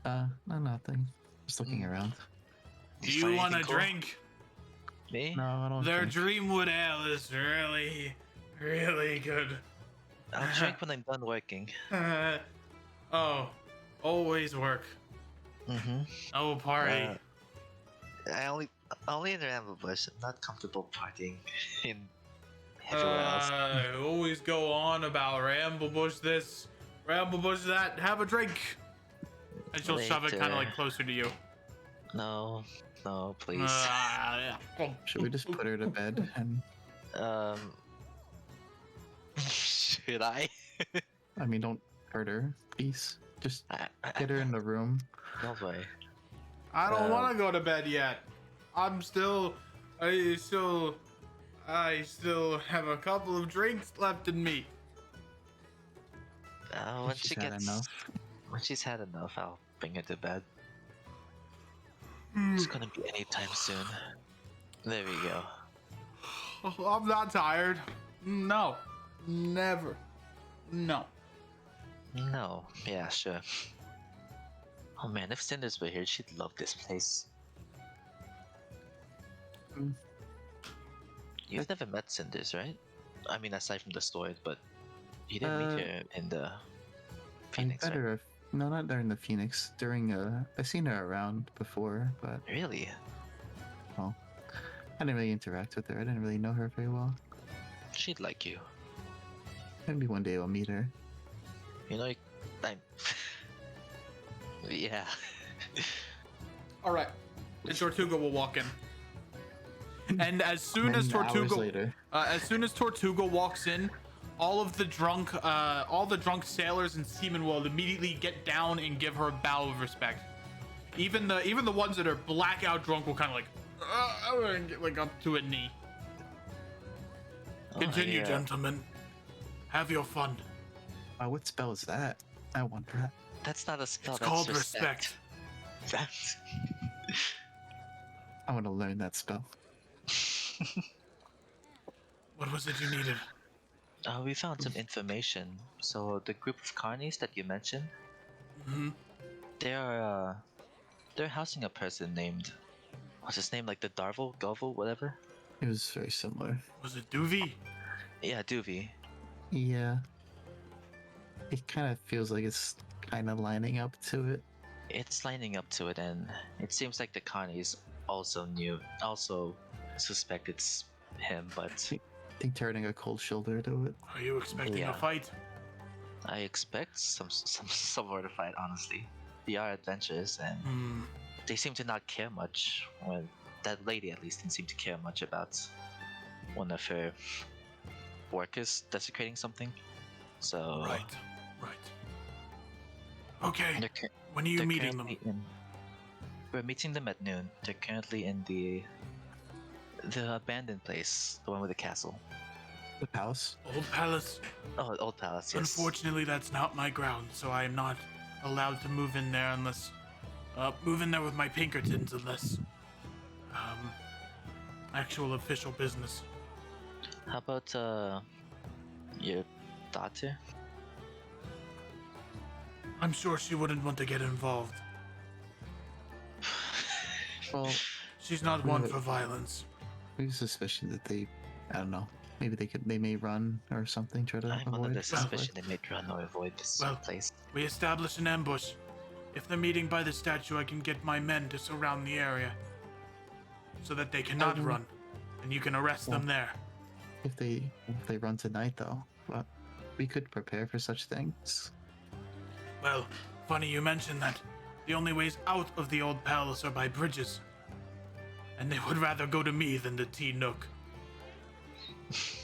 No, nothing. Just looking around. Do you want a drink? Me? No, I don't. Their think. Dreamwood Ale is really, really good. I'll drink when I'm done working. Oh, always work. Mm-hmm. Oh, party. I only in the Ramble Bush. I'm not comfortable partying in everywhere else. Always go on about Ramblebush this, Ramblebush that. Have a drink. And she'll shove it kind of Later. like closer to you. No, please. Yeah. Should we just put her to bed and? Should I? I mean, don't hurt her. Please. Just I, get her in the room. Don't worry. I don't want to go to bed yet. I still have a couple of drinks left in me. When She's she had gets enough. when she's had enough, I'll bring her to bed. Hmm. It's gonna be anytime soon. There we go. I'm not tired. No. Never. No. No, yeah, sure. Oh man, if Cinders were here, she'd love this place. Mm. You've never met Cinders, right? I mean, aside from the story, but you didn't meet her in the Phoenix, I met right? her. No, not during the Phoenix. During I've seen her around before, but Really? well, I didn't really interact with her. I didn't really know her very well. She'd like you. Maybe one day I'll meet her. You know, I'm... yeah. All right. And Tortuga will walk in. And as soon as 10 hours Tortuga, later. as soon as Tortuga walks in, all the drunk sailors and seamen will immediately get down and give her a bow of respect. Even the ones that are blackout drunk will kind of get like up to a knee. Continue, yeah. gentlemen. Have your fun. What spell is that? I wonder. That's not a spell, It's that's called respect. That's... I want to learn that spell. What was it you needed? We found some information. So the group of carnies that you mentioned, Hmm. they're housing a person named, what's his name, like the Darvel, Govel, whatever? It was very similar. Was it Duvy? Yeah, Duvy. Yeah. It kind of feels like it's kind of lining up to it. It's lining up to it, and it seems like the carnies also suspect it's him, but I think turning a cold shoulder to it. Are you expecting Yeah. a fight? I expect some sort of fight, honestly. They are adventurous, and Hmm. they seem to not care much. Well, that lady at least didn't seem to care much about one of her workers desecrating something. So Right. Okay. they're cur- When are you they're meeting them? currently we're meeting them at noon. They're currently in the abandoned place, the one with the castle. The palace. Old Palace. Oh, Old Palace, yes. Unfortunately, that's not my ground, so I am not allowed to move in there unless move in there with my Pinkertons unless actual official business. How about your daughter? I'm sure she wouldn't want to get involved. Well, She's not one for violence. we have a suspicion that I don't know. Maybe they may run or something, try to I'm avoid. under the suspicion they may run or avoid this Well- place. We establish an ambush. If they're meeting by the statue, I can get my men to surround the area so that they cannot run, and you can arrest them there. If they run tonight though, but we could prepare for such things. Well, funny you mention that. The only ways out of the old palace are by bridges. And they would rather go to me than to T Nook.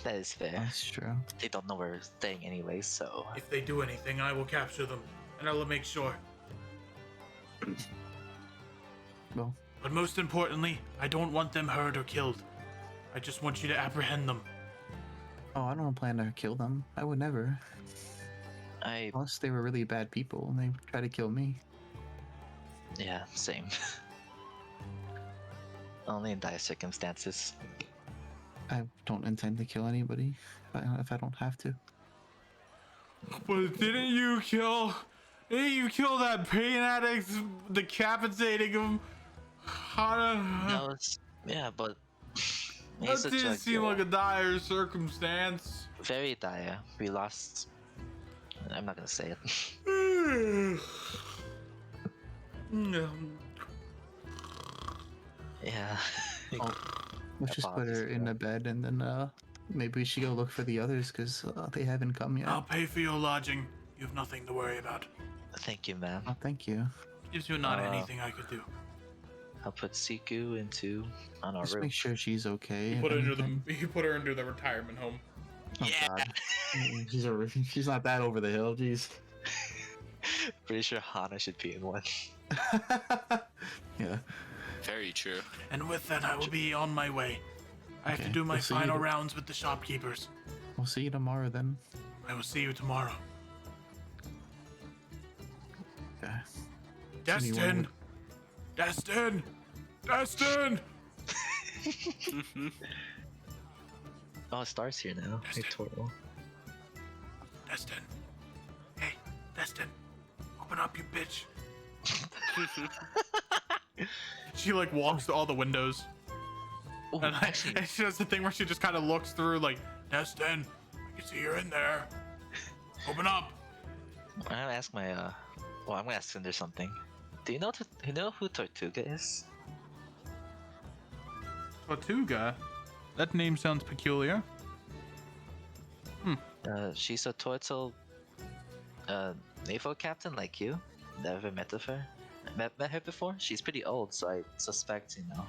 That is fair. That's true. They don't know where we're staying anyway, so If they do anything, I will capture them, and I will make sure. Well, But most importantly, I don't want them hurt or killed. I just want you to apprehend them. oh, I don't plan to kill them. I would never. I Unless they were really bad people and they try to kill me. yeah, same. Only in dire circumstances. I don't intend to kill anybody if I don't have to. But didn't you kill that pain addict, decapitating him? No, yeah, but That he's a didn't drug seem dealer. like a dire circumstance. Very dire. We lost. I'm not gonna say it. Yeah. Oh, let's just put her in the bed and then maybe we should go look for the others because they haven't come yet. I'll pay for your lodging. You have nothing to worry about. Thank you, man. Oh, thank you. Gives you not anything I could do. I'll put Siku on our Just roof. make sure she's okay. He if put anything. her into the retirement home. Oh, God. She's not that over the hill. Jeez. Pretty sure Hana should be in one. Yeah. Very true. And with that, I will be on my way. I have to Okay, do my we'll see you final to- rounds with the shopkeepers. We'll see you tomorrow then. I will see you tomorrow. Okay. Destin! Destin! Destin! Oh, Star's here now. Hey, Toro. Destin. Hey, Destin. Open up, you bitch. She like walks to all the windows. Oh, And actually, she does the thing where she just kind of looks through like, Destin, I can see you're in there. Open up. I'm gonna ask my well, I'm gonna ask Cinder something. Do you know who Tortuga is? Tortuga? That name sounds peculiar. She's a turtle naval captain like you. Never met of her. Met her before? She's pretty old, so I suspect, you know.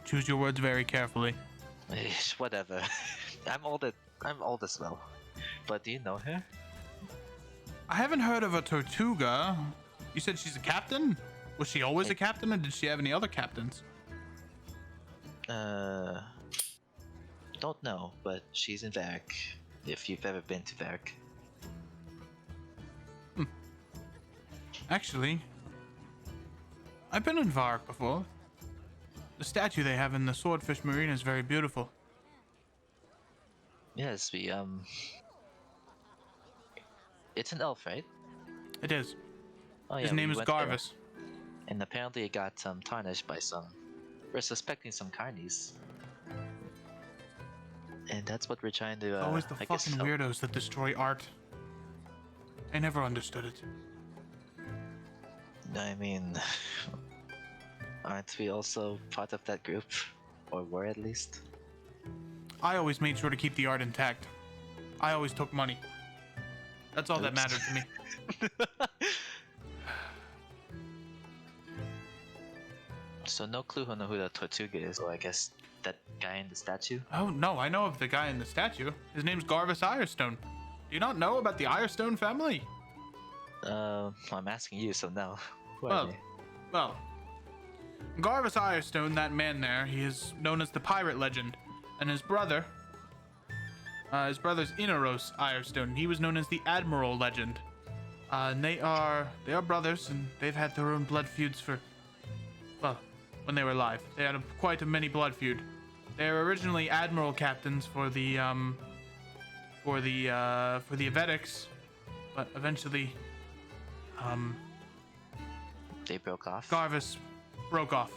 Choose your words very carefully. Whatever. I'm old as well. But do you know her? I haven't heard of a Tortuga. You said she's a captain? Was she always a captain, or did she have any other captains? Don't know, but she's in Varric. If you've ever been to Varric. Actually, I've been in Vark before. The statue they have in the Swordfish Marina is very beautiful. Yes, it's an elf, right? It is. Oh yeah. His name we is went there, Garvis. and apparently it got tarnished by some. We're suspecting some carnies. And that's what we're trying to. Always the I guess fucking help. weirdos that destroy art. I never understood it. I mean, aren't we also part of that group? Or were at least? I always made sure to keep the art intact. I always took money. That's all that Oops. mattered to me. So no clue on who the Tortuga is, or I guess that guy in the statue? Oh no, I know of the guy in the statue. His name's Garvis Irestone. Do you not know about the Irestone family? I'm asking you, so no. Who are Well, they? well, Garvis Irestone, that man there, he is known as the Pirate Legend, and his brother's Inaros Irestone. He was known as the Admiral Legend. And they are brothers, and they've had their own blood feuds for, well, when they were alive. They had quite a many blood feud. They were originally admiral captains for the Avetics, but eventually, They broke off. Garvis broke off.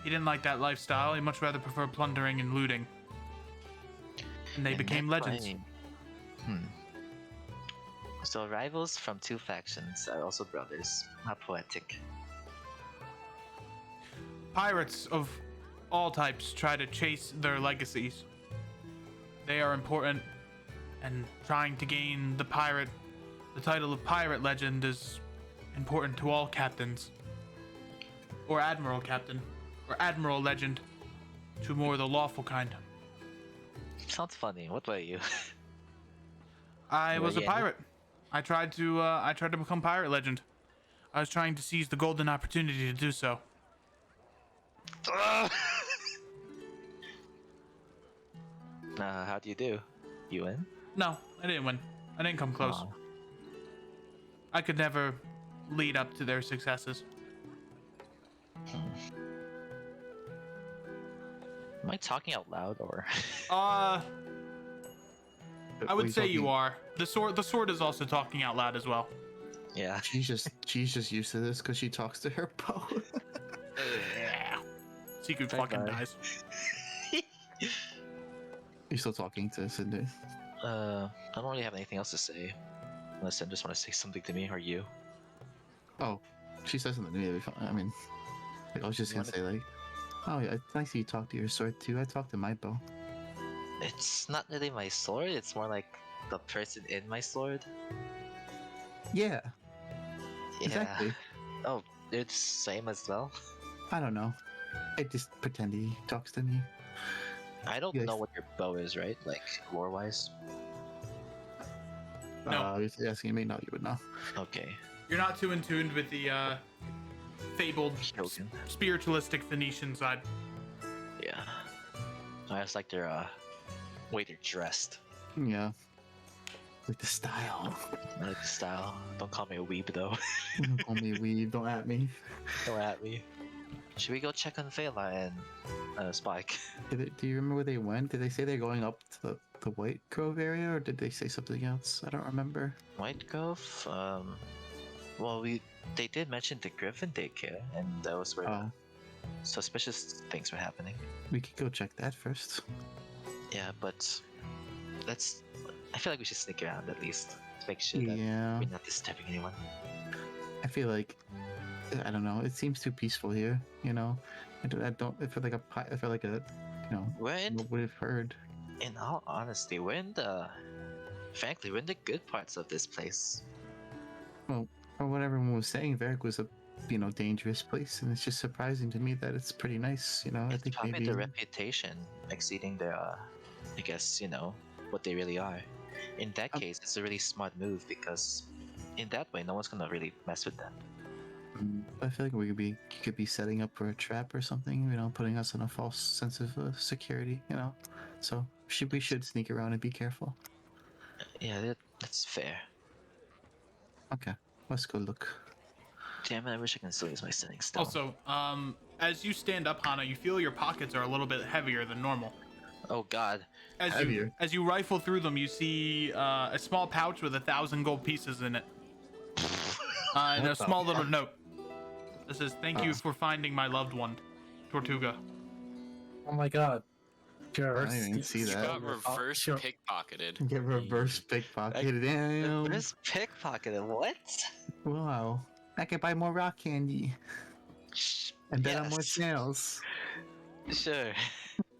He didn't like that lifestyle. He much rather preferred plundering and looting. And they And became that's legends. why- So rivals from two factions are also brothers. How poetic. Pirates of all types try to chase their legacies. They are important, and trying to gain the title of pirate legend is important to all captains. Or admiral captain, or admiral legend, to more the lawful kind. Sounds funny. What were you? I Were was a you any- pirate. I tried to become pirate legend. I was trying to seize the golden opportunity to do so. How do you do? You win? No, I didn't win. I didn't come close. Aw. I could never lead up to their successes. Am I talking out loud or? I What would you say you talking- are. The sword is also talking out loud as well. Yeah. She's just used to this because she talks to her bow. Secret Bye-bye. fucking dies. You're still talking to Cinder. I don't really have anything else to say. Unless I just want to say something to me or you. Oh, she says something to me. I mean, like, I was just You gonna say like, oh yeah, it's nice that you talk to your sword too. I talked to my bow. It's not really my sword, it's more like the person in my sword. Yeah, Yeah. exactly. Oh, it's same as well? I don't know. I just pretend he talks to me. I don't Yes. know what your bow is, right? Like, lore-wise? No. If you're asking me, no, you would know. Okay. You're not too in tune with the fabled Shogun. spiritualistic Phoenician side. Yeah. I just like their way they're dressed. Yeah. Like the style. I like the style. Don't call me a weeb though. Don't call me a weeb. Don't at me. Don't at me. Should we go check on Vela and Spike? Do you remember where they went? Did they say they're going up to the White Grove area, or did they say something else? I don't remember. White Grove? Well, they did mention the Griffin daycare, and that was where Oh, suspicious things were happening. we could go check that first. Yeah, but let's. I feel like we should sneak around at least to make sure that Yeah. we're not disturbing anyone. I feel like I don't know. It seems too peaceful here. You know, I don't. I feel like I feel like a, you know, We're in, what would have heard. in all honesty, frankly, we're in the good parts of this place. Or what everyone was saying, Varric was a, you know, dangerous place, and it's just surprising to me that it's pretty nice. You know, I It's think probably maybe the reputation exceeding their, I guess, what they really are. In that case, it's a really smart move because in that way, no one's gonna really mess with them. I feel like you could be setting up for a trap or something. You know, putting us in a false sense of security. You know, so we should sneak around and be careful. Yeah, that's fair. Okay, let's go look. Damn it, I wish I can still use my setting still. Also, as you stand up, Hana, you feel your pockets are a little bit heavier than normal. Oh god. Heavier. As you rifle through them, you see a small pouch with 1,000 gold pieces in it, and a small little note that says, "Thank you for finding my loved one, Tortuga." Oh my god. I didn't even see You that. got reverse Sure. pickpocketed. Get reverse pickpocketed. Damn. Where's pickpocketed? What? Wow. I can buy more rock candy and bet on more Yes. snails. Sure.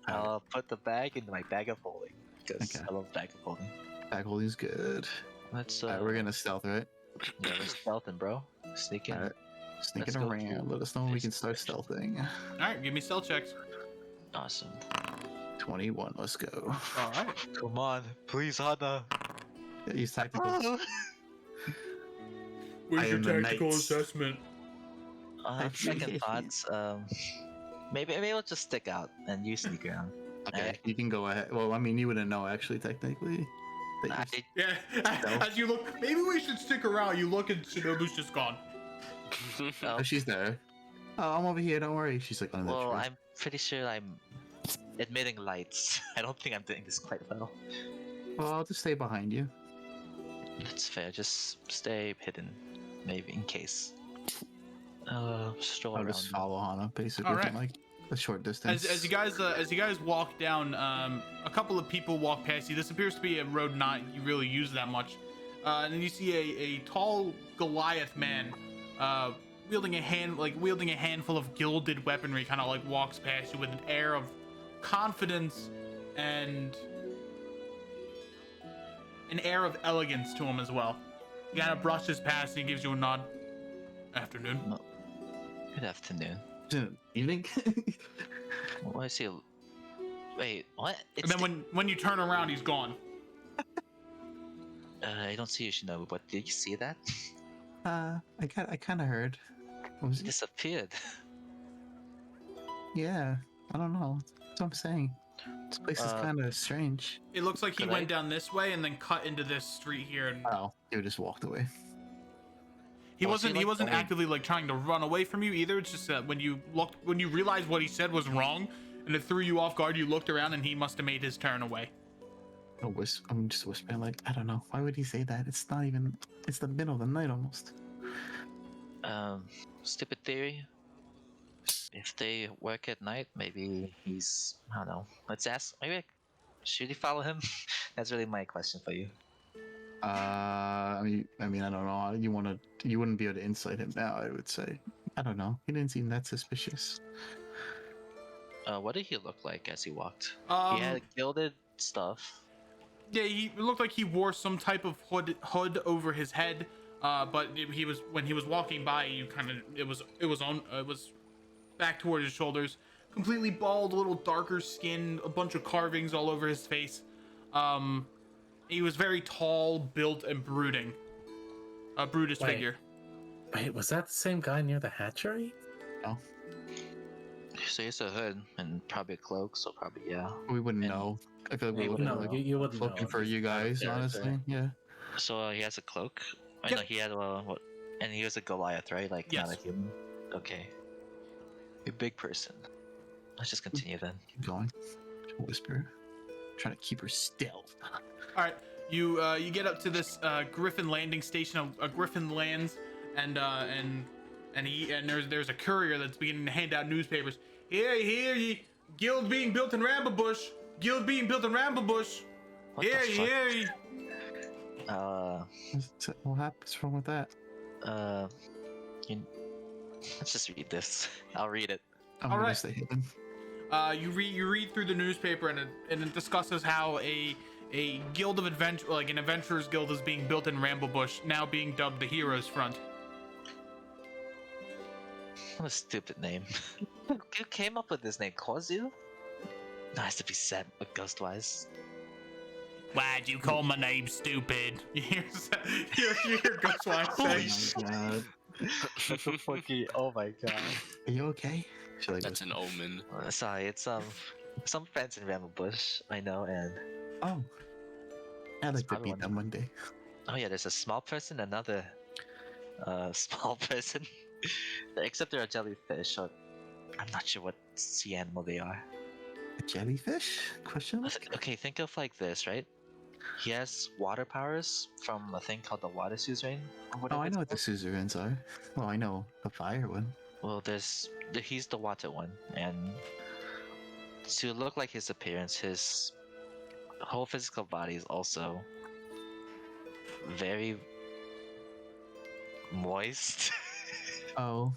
I'll put the bag in my bag of holding because Okay. I love bag of holding. Bag holding's good. Let's Alright, we're gonna stealth, right? yeah, we're stealthing, bro. Sneak in. Alright. Sneaking Let's go around. to Let us know when we can this start direction. stealthing. All right, give me stealth checks. Awesome. 21, let's go. All right. Come on, please, Hana. Use tactical. Where's I your am the tactical knight. assessment? Second thoughts. Maybe we'll just stick out and you sneak around. Okay, you can go ahead. Well, I mean, you wouldn't know actually, technically. That you- Yeah. As you look, maybe we should stick around. You look, and Shinobu's just gone. Oh, she's there. Oh, I'm over here. Don't worry. She's like on the Well, tree. I'm pretty sure I'm admitting lights. I don't think I'm doing this quite well. Well, I'll just stay behind you. That's fair. Just stay hidden, maybe in case. Stroll I'll around. just follow Hana basically Alright. from like a short distance. As you guys walk down, a couple of people walk past you. This appears to be a road not you really use that much. And then you see a tall Goliath man, wielding a handful of gilded weaponry, kind of like walks past you with an air of confidence and an air of elegance to him as well. He kind of brushes past and gives you a nod. Afternoon. Good afternoon. Evening. What is he? Wait, what? And then when you turn around, he's gone. I don't see you, Shinobu, but did you see that? I kind of heard. What was He it? disappeared. Yeah, I don't know. That's what I'm saying. This place is Uh, kind of strange. It looks like he Could went I- down this way and then cut into this street here. And Oh, you just walked away. he Oh, so wasn't he, he like, wasn't only- actively like trying to run away from you either. It's just that when you realized what he said was wrong and it threw you off guard, you looked around and he must have made his turn away. I'm just whispering like, I don't know. Why would he say that? It's not even. It's the middle of the night almost. Stupid theory. If they work at night, maybe he's. I don't know. Let's ask. Maybe should he follow him? That's really my question for you. I mean, I don't know. You wouldn't be able to insight him now. I would say. I don't know. He didn't seem that suspicious. What did he look like as he walked? Um, He had gilded stuff. Yeah, it looked like he wore some type of hood over his head. But when he was walking by, it was back toward his shoulders, completely bald, a little darker skin, a bunch of carvings all over his face. He was very tall, built, and brooding. A brutish Wait. figure. Wait, was that the same guy near the hatchery? So he's a hood and probably a cloak, so probably yeah. We wouldn't And- know. I feel like we Yeah, wouldn't no, know. you wouldn't Looking know. for Just you out of guys, character. honestly. Yeah. So he has a cloak. I Yep. know he had what? And he was a Goliath, right? Like Yes. not a human. Okay. A big person. Let's just continue then. Keep going. Whisper. Trying to keep her still. All right, you get up to this Griffin landing station. A Griffin lands, and there's a courier that's beginning to hand out newspapers. Here ye, guild being built in Ramblebush. Guild being built in Ramblebush. What Here the ye, fuck? here ye. What happens wrong with that? Let's just read this. I'll read it. I'm All gonna right. stay hidden. You read through the newspaper, and it discusses how a guild of adventure, like an adventurers guild, is being built in Ramblebush, now being dubbed the Heroes Front. What a stupid name. Who came up with this name? Kozu? Nice to be said, but Ghostwise. Why'd you call my name stupid? You hear Ghostwise say. Oh my god. That's a fucking. Oh my god. Are you okay? Should I That's an omen. Sorry, it's some friends in Ramblebush, I know, and Oh. I'd like to probably beat them one day. oh yeah, there's a small person, another small person. Except they're a jellyfish, or I'm not sure what sea animal they are. A jellyfish? Question mark? Okay, think of like this, right? He has water powers from a thing called the water suzerain. or Oh, whatever I it's know what the called. suzerains are. Well, I know the fire one. Well, he's the water one, and to look like his appearance, his whole physical body is also very moist. Oh,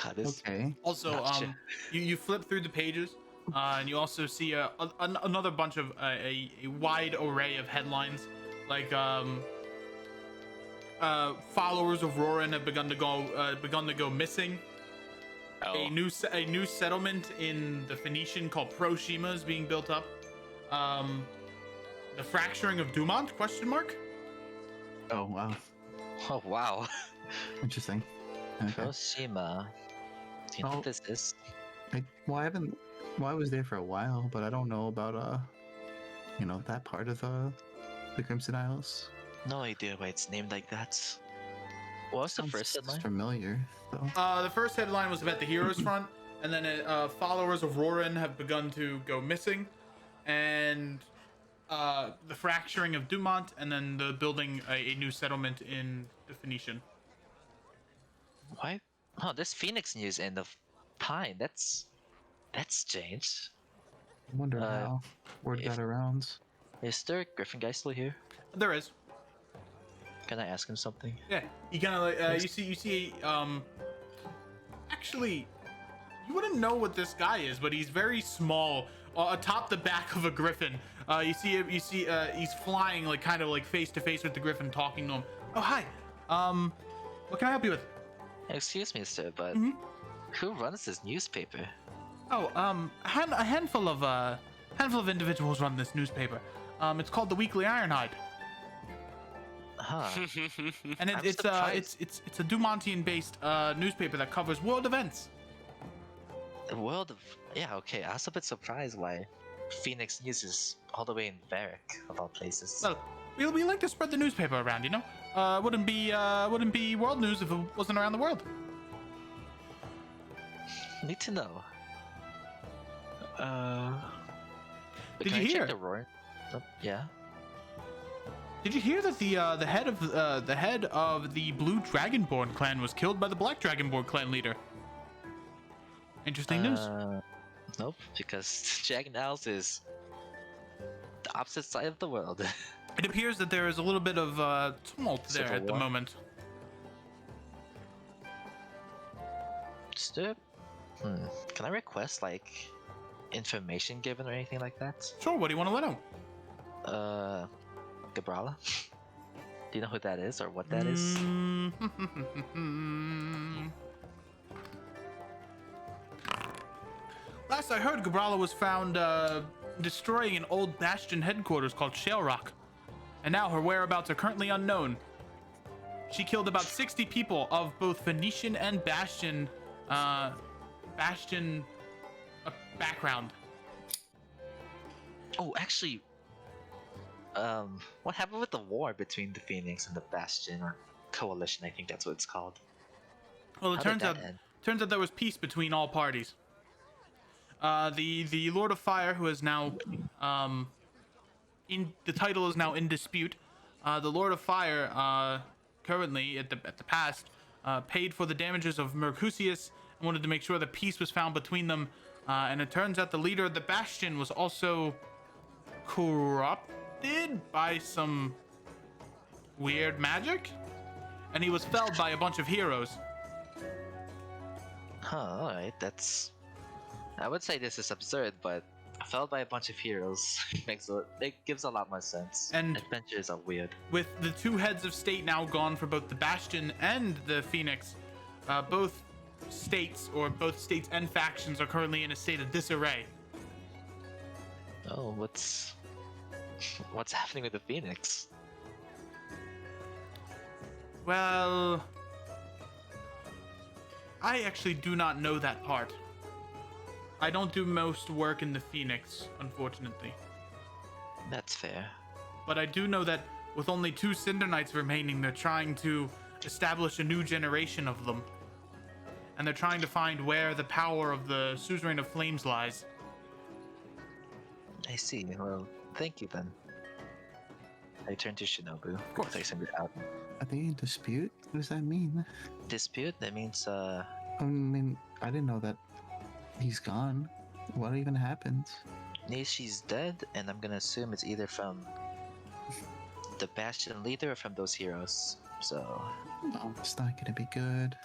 God, this okay. Also, Gotcha. you flip through the pages, and you also see another bunch of a wide array of headlines, like followers of Roran have begun to go missing. Oh, A new settlement in the Phoenician called Proshima is being built up. The fracturing of Dumont? Question mark. Oh, wow. Oh wow, Interesting. Okay. Hiroshima. Do you know Oh. what this is? I was there for a while, but I don't know about, that part of, the Crimson Isles. No idea why it's named like that. What was the first Sounds headline? familiar, though. The first headline was about the Heroes Front, and then followers of Roran have begun to go missing, and the fracturing of Dumont, and then the building a new settlement in the Phoenician. Why? Oh, this Phoenix news in the Pine. That's strange. I wonder Uh, how word if- got around. Is there Griffin guy still here? There is. Can I ask him something? Yeah, you kind of like you see actually you wouldn't know what this guy is, but he's very small atop the back of a griffin. You see he's flying like kind of like face to face with the griffin, talking to him. Oh, hi. What can I help you with? Excuse me, sir, but who runs this newspaper? Oh, a handful of individuals run this newspaper. It's called the Weekly Ironhide, Huh. and I'm it's surprised. it's a Dumontian-based newspaper that covers world events. The world of okay. I was a bit surprised why Phoenix News is all the way in Varric of all places. Well, we like to spread the newspaper around, you know. Wouldn't be world news if it wasn't around the world. Need to know. Did can you I check hear? the roar? Yeah. Did you hear that the head of the Blue Dragonborn clan was killed by the Black Dragonborn clan leader? Interesting news. Nope, because Dragon Isles is the opposite side of the world. It appears that there is a little bit of tumult there Civil at the war? moment. Step. Can I request like information given or anything like that? Sure. What do you want to let know? Gabrala? Do you know who that is or what that is? Last I heard, Gabrala was found destroying an old Bastion headquarters called Shale Rock, and now her whereabouts are currently unknown. She killed about 60 people of both Phoenician and Bastion background. Oh, actually, what happened with the war between the Phoenix and the Bastion, or coalition? I think that's what it's called. Well, it How did turns that out end? there was peace between all parties. The Lord of Fire, who is now the title is now in dispute. The Lord of Fire, currently at the past, paid for the damages of Mercutius and wanted to make sure that peace was found between them. And it turns out the leader of the Bastion was also corrupted by some weird magic, and he was felled by a bunch of heroes. Huh, alright, I would say this is absurd, but felled by a bunch of heroes it gives a lot more sense. And adventures are weird. with the two heads of state now gone for both the Bastion and the Phoenix, both states and factions are currently in a state of disarray. Oh, what's happening with the Phoenix? Well, I actually do not know that part. I don't do most work in the Phoenix, unfortunately. That's fair. But I do know that with only 2 Cinder Knights remaining, they're trying to establish a new generation of them. And they're trying to find where the power of the Suzerain of Flames lies. I see. Well, thank you then. I turn to Shinobu. Of course. I send it out. Are they in dispute? What does that mean? Dispute? That means I mean, I didn't know that he's gone. What even happened? Nishi's dead, and I'm gonna assume it's either from the Bastion leader or from those heroes. So, No, it's not gonna be good.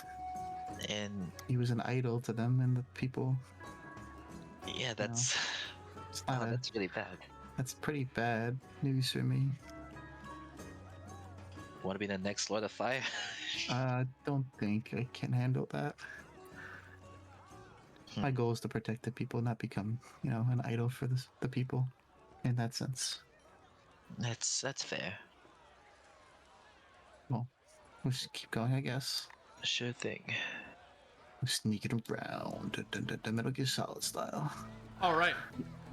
and He was an idol to them and the people. yeah, that's It's not a, that's really bad. that's pretty bad news for me. Want to be the next Lord of Fire? I don't think I can handle that. My goal is to protect the people, not become, an idol for the people. In that sense, That's fair. we'll just keep going, I guess. Sure thing. We're sneaking around, the Metal Gear Solid style. All right.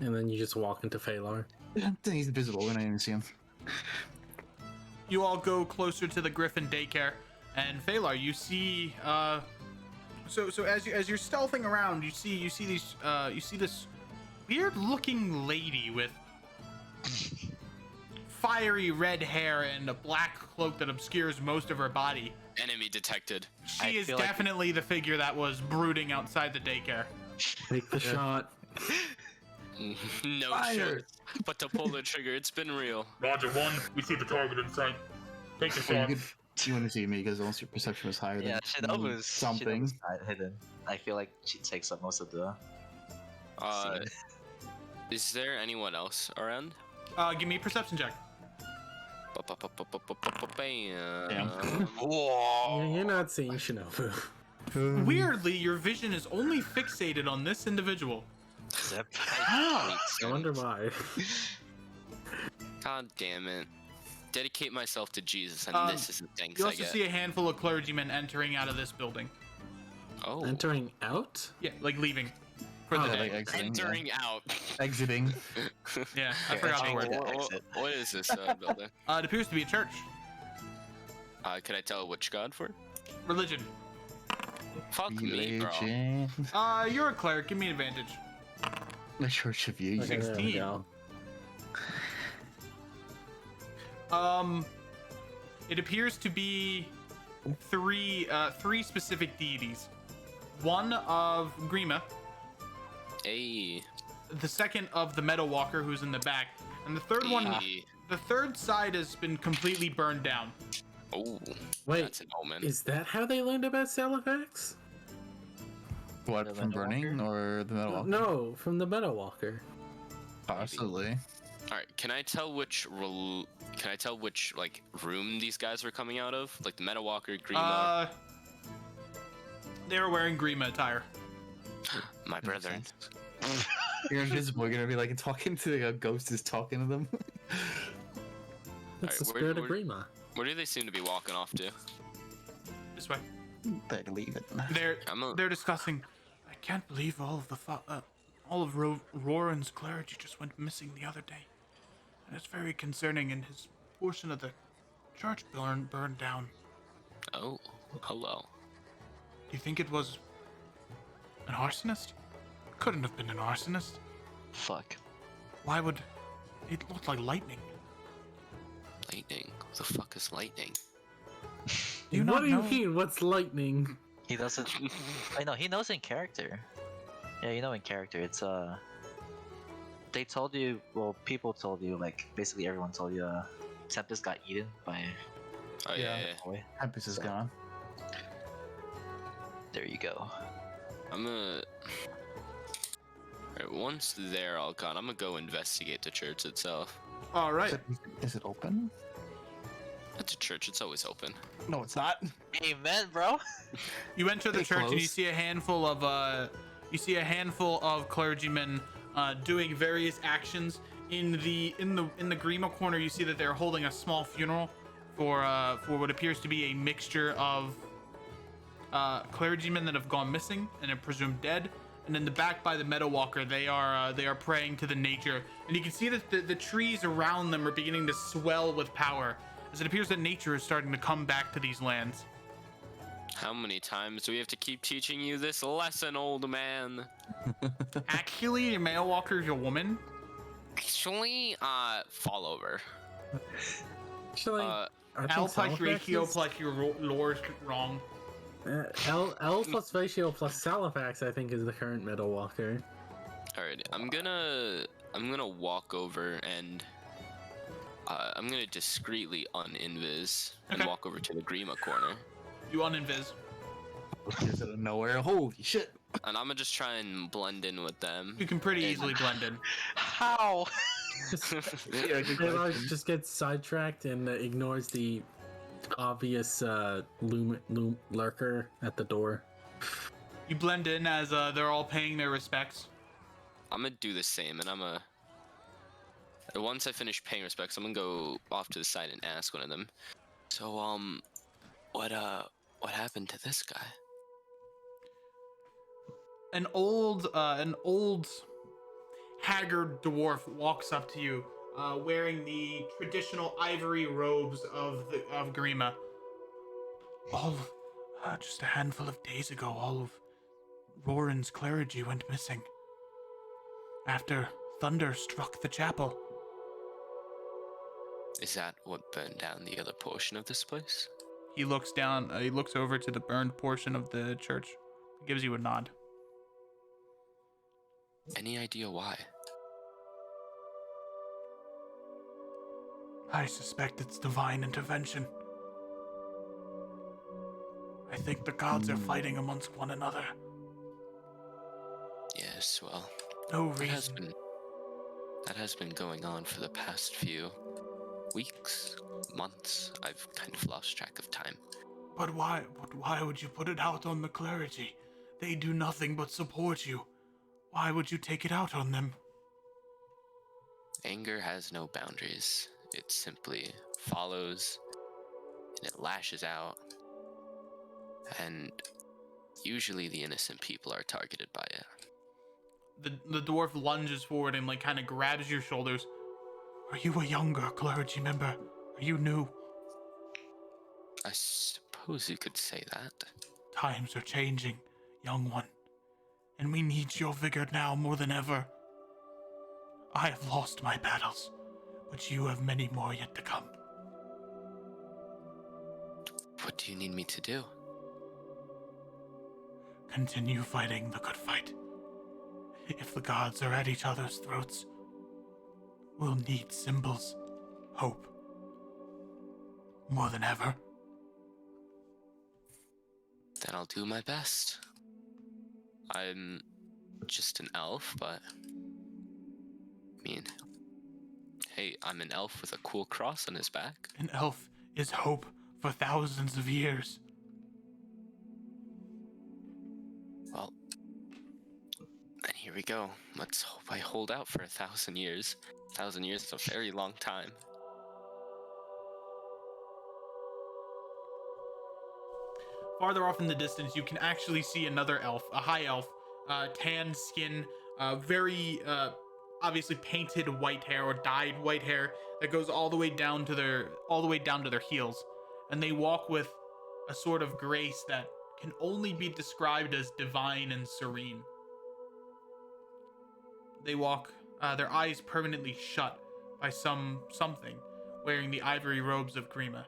And then you just walk into Phalar. He's invisible. We're not even see him. You all go closer to the Griffin daycare, and Phalar, you see, so as you're stealthing around, you see this weird-looking lady with fiery red hair and a black cloak that obscures most of her body. Enemy detected. I She is feel like- definitely the figure that was brooding outside the daycare. Take the shot. No Fire. shit. But to pull the trigger, it's been real. Roger 1, we see the target in sight. Take the Well, you want to see me because unless your perception was higher Yeah, than Shinobu's something. Shinobu's not hidden. I feel like she takes up most of the Uh, scene. is there anyone else around? Give me a perception check. Bam. Whoa! You're not seeing Shinobu. Weirdly, your vision is only fixated on this individual. Zip. I wonder why. God damn it. Dedicate myself to Jesus, and Um, this is the thanks You I also get. see a handful of clergymen entering out of this building. Oh. Entering out? Yeah, like leaving for the Oh, day. like exiting. Entering out. Exiting. Yeah, I Here, forgot the change word. it. Wha- exit. what is this building? It appears to be a church. Can I tell which god for? Religion. Fuck me, bro. Religion. You're a cleric. Give me an advantage. The Church of You. Okay, there we 16. go. It appears to be three specific deities. One of Grima, Hey. the second of the Meadow Walker, who's in the back, and the third one. Hey. The third side has been completely burned down. Oh. Wait, That's an omen. is that how they learned about Salafax? What, The from Metal burning or the Metal Walker? No, from the Meadow Walker. Possibly. All right. Can I tell which like room these guys were coming out of? Like the Meadow Walker, Grima, They were wearing Grima attire. my Makes brethren. sense. You're invisible. You're gonna be like talking to a ghost is talking to them. It's the Alright, spirit of Grima. Where do they seem to be walking off to? This way. They're leaving. They're discussing. I can't believe all of Roran's clergy just went missing the other day, and it's very concerning. And his portion of the church burned down. Oh, hello. Do you think it was an arsonist? Couldn't have been an arsonist. Fuck. Why would it look like lightning? Lightning? What the fuck is lightning? Do you What not do you know? mean? What's lightning? He doesn't. I know he knows in character. Yeah, you know in character. It's They told you. Well, people told you. Like basically everyone told you. Tempest got eaten by. Oh yeah. Boy. Tempest is So- gone. There you go. I'm gonna. Alright, once they're all gone, I'm gonna go investigate the church itself. All right. Is it open? It's a church. It's always open. No, it's not. Amen, bro. You enter the Stay church and you close. see a handful of clergymen doing various actions. In the Grima corner, you see that they're holding a small funeral for what appears to be a mixture of clergymen that have gone missing and are presumed dead. And in the back by the Meadowwalker, they are praying to the nature, and you can see that the trees around them are beginning to swell with power, as it appears that nature is starting to come back to these lands. How many times do we have to keep teaching you this lesson, old man? Actually, a Meadowwalker is a woman. Actually, fall over. Actually, Uh, I think L plus Salifax ratio is- plus your lore is wrong. L plus ratio plus Salifax, I think, is the current Middle Walker. Alright, I'm gonna walk over and I'm gonna discreetly uninvis and Okay. walk over to the Grima corner. You uninvis. Appears out of nowhere. Holy shit! And I'm gonna just try and blend in with them. You can pretty easily blend in. How? Just, Yeah, good Daylight question. just gets sidetracked and ignores the obvious lurker at the door. You blend in as they're all paying their respects. I'm gonna do the same, and once I finish paying respects, I'm gonna go off to the side and ask one of them. So, what happened to this guy? An old haggard dwarf walks up to you, wearing the traditional ivory robes of Grima. Just a handful of days ago, all of Roran's clergy went missing after thunder struck the chapel. Is that what burned down the other portion of this place? He looks down. He looks over to the burned portion of the church. He gives you a nod. Any idea why? I suspect it's divine intervention. I think the gods are fighting amongst one another. Yes, well, No that has reason. been going on for the past few weeks, months. I've kind of lost track of time. But why? But why would you put it out on the clergy? They do nothing but support you. Why would you take it out on them? Anger has no boundaries. It simply follows and it lashes out. And usually the innocent people are targeted by it. The dwarf lunges forward and kind of grabs your shoulders. Are you a younger clergy member? Are you new? I suppose you could say that. Times are changing, young one, and we need your vigor now more than ever. I have lost my battles, but you have many more yet to come. What do you need me to do? Continue fighting the good fight. If the gods are at each other's throats, we'll need symbols, hope, more than ever. Then I'll do my best. I'm just an elf, but I mean, hey, I'm an elf with a cool cross on his back. An elf is hope for thousands of years. Well, then here we go. Let's hope I hold out for 1,000 years. 1,000 years is a very long time. Farther off in the distance, you can actually see another elf, a high elf, tan skin, very obviously painted white hair or dyed white hair that goes all the way down to their heels, and they walk with a sort of grace that can only be described as divine and serene. They walk, their eyes permanently shut by something, wearing the ivory robes of Grima.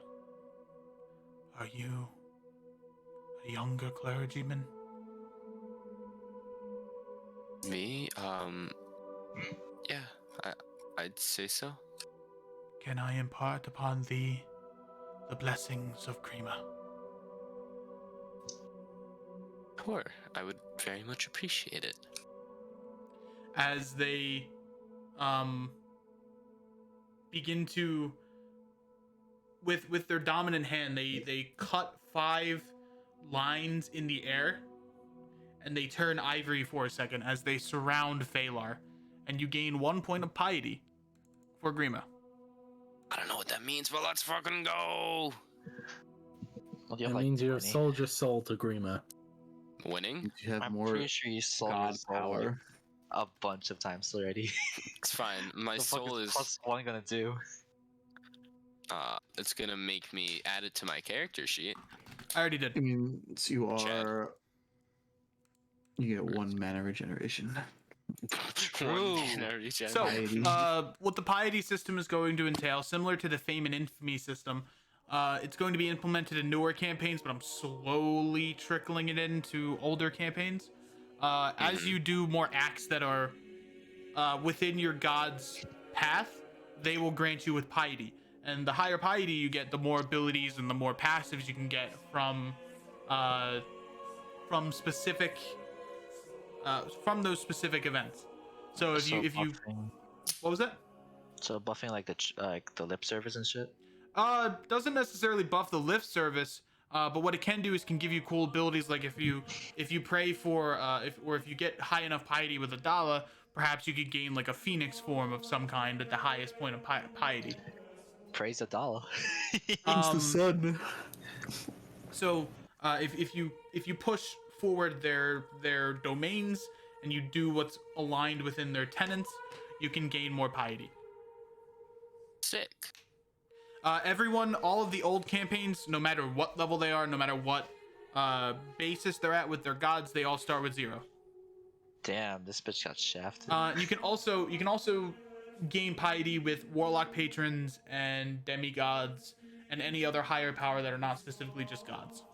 Are you a younger clergyman? Me? Yeah, I'd say so. Can I impart upon thee the blessings of Grima? Sure, I would very much appreciate it. As they begin to, with their dominant hand, they cut 5 lines in the air, and they turn ivory for a second as they surround Phalar, and you gain 1 point of piety for Grima. I don't know what that means, but let's fucking go! Don't you That have, like, means you have 20? sold your soul to Grima. Winning? You have I'm more pretty sure you sold your god soul like, power. a bunch of times already. It's fine. My the fuck soul is is +1 gonna do? it's gonna make me add it to my character sheet. I already did. I mean, so you Chad. are. You get 1 mana regeneration. True. One mana regen. So, Piety. what the piety system is going to entail, similar to the Fame and Infamy system, it's going to be implemented in newer campaigns, but I'm slowly trickling it into older campaigns. As you do more acts that are within your god's path, they will grant you with piety. And the higher piety you get, the more abilities and the more passives you can get from specific from those specific events. So if you buffing, what was that? so buffing like the lip service and shit. Doesn't necessarily buff the lift service, but what it can do is can give you cool abilities. Like if you pray for if you get high enough piety with a Dala, perhaps you could gain like a phoenix form of some kind at the highest point of piety. Praise the dollar. It's the sun. So if you push forward their domains and you do what's aligned within their tenets, you can gain more piety. Sick. Everyone, all of the old campaigns, no matter what level they are, no matter what basis they're at with their gods, they all start with 0. Damn, this bitch got shafted. You can also gain piety with warlock patrons and demigods and any other higher power that are not specifically just gods.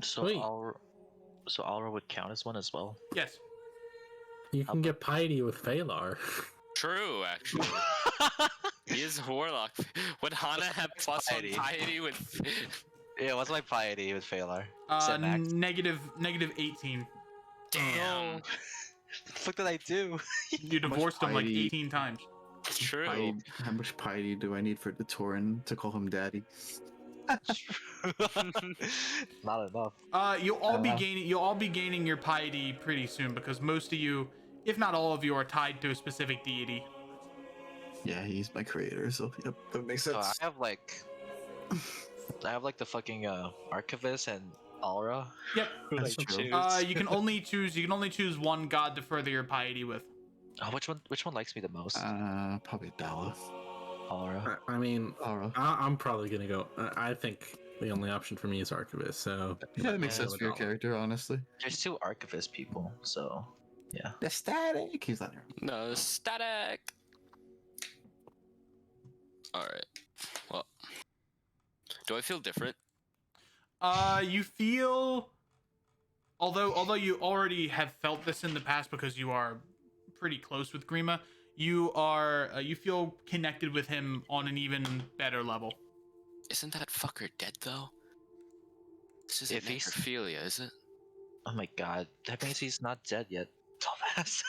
So Wait. Aura would count as one as well. Yes. You can get piety with Phalar. True, actually. He is a warlock. Would Hana have +1 Piety. piety with? Yeah, what's my piety with Phalar? Negative 18. Damn. The fuck did I do? You divorced him like piety- 18 times. True. How much piety do I need for the Tauren to call him daddy? Not enough. You'll all be gaining your piety pretty soon because most of you, if not all of you, are tied to a specific deity. Yeah, he's my creator, so yep, that makes So sense. I have like the fucking Archivist and Aura. Yep. Who That's like true. choose? You can only choose one god to further your piety with. Oh, which one likes me the most? Probably Dala. Aura. I mean, Aura. I'm probably gonna go. I think the only option for me is Archivist. So Yeah, that makes Yeah, sense with for your Dala. character, honestly. There's 2 Archivist people, so yeah. The static. He's not here. No static. All right. Well, do I feel different? You feel, although you already have felt this in the past because you are pretty close with Grima, you feel connected with him on an even better level. Isn't that fucker dead though? This isn't If he's- necrophilia, is it? Oh my god, that means he's not dead yet. Dumbass.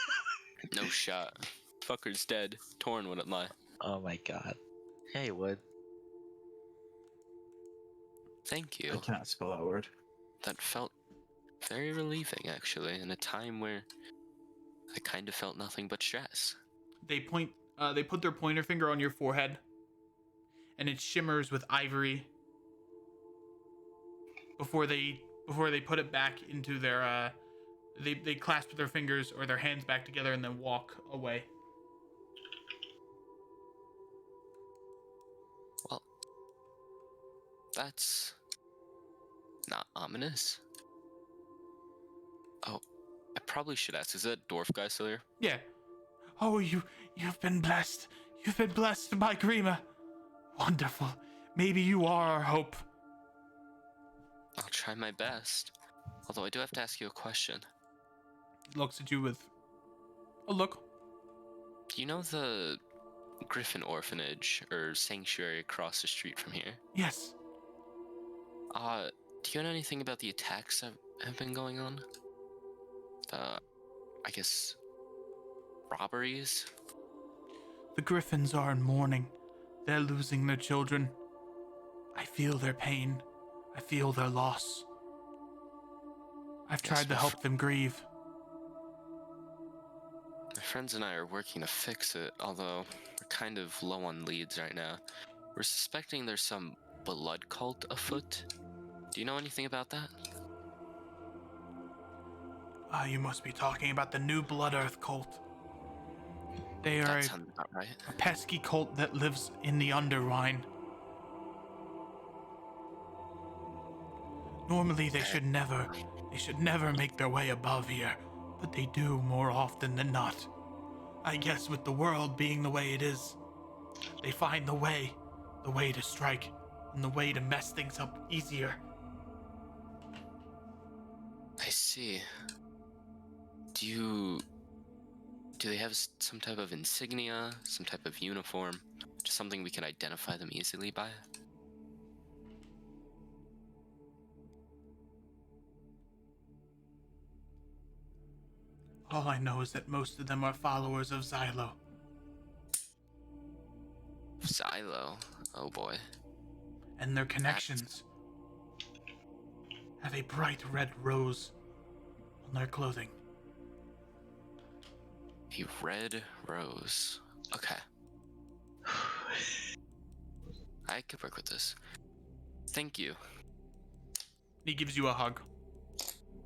No shot. Fucker's dead. Torn wouldn't lie. Oh my god. Yeah, he would. Thank I you. cannot spell that word. That felt very relieving, actually, in a time where I kind of felt nothing but stress. They point. They put their pointer finger on your forehead, and it shimmers with ivory. Before they put it back into their they clasp their fingers or their hands back together and then walk away. Well, that's not ominous. Oh, I probably should ask, is that dwarf guy still here? Yeah. Oh, you've been blessed. You've been blessed by Grima. Wonderful. Maybe you are our hope. I'll try my best. Although I do have to ask you a question. He looks at you with a look. Do you know the Griffin Orphanage or Sanctuary across the street from here? Yes. Do you know anything about the attacks that have been going on? I guess, robberies? The Griffins are in mourning. They're losing their children. I feel their pain. I feel their loss. I've tried to help them grieve. My friends and I are working to fix it, although we're kind of low on leads right now. We're suspecting there's some blood cult afoot. Do you know anything about that? You must be talking about the New Blood Earth cult. They are That sounds about right. a pesky cult that lives in the Underrhine. Normally they should never make their way above here, but they do more often than not. I guess with the world being the way it is, they find the way to strike, and the way to mess things up easier. I see. Do they have some type of insignia, some type of uniform? Just something we can identify them easily by? All I know is that most of them are followers of Xylo. Xylo? Oh boy. And their connections have a bright red rose on their clothing. A red rose. Okay. I could work with this. Thank you. He gives you a hug.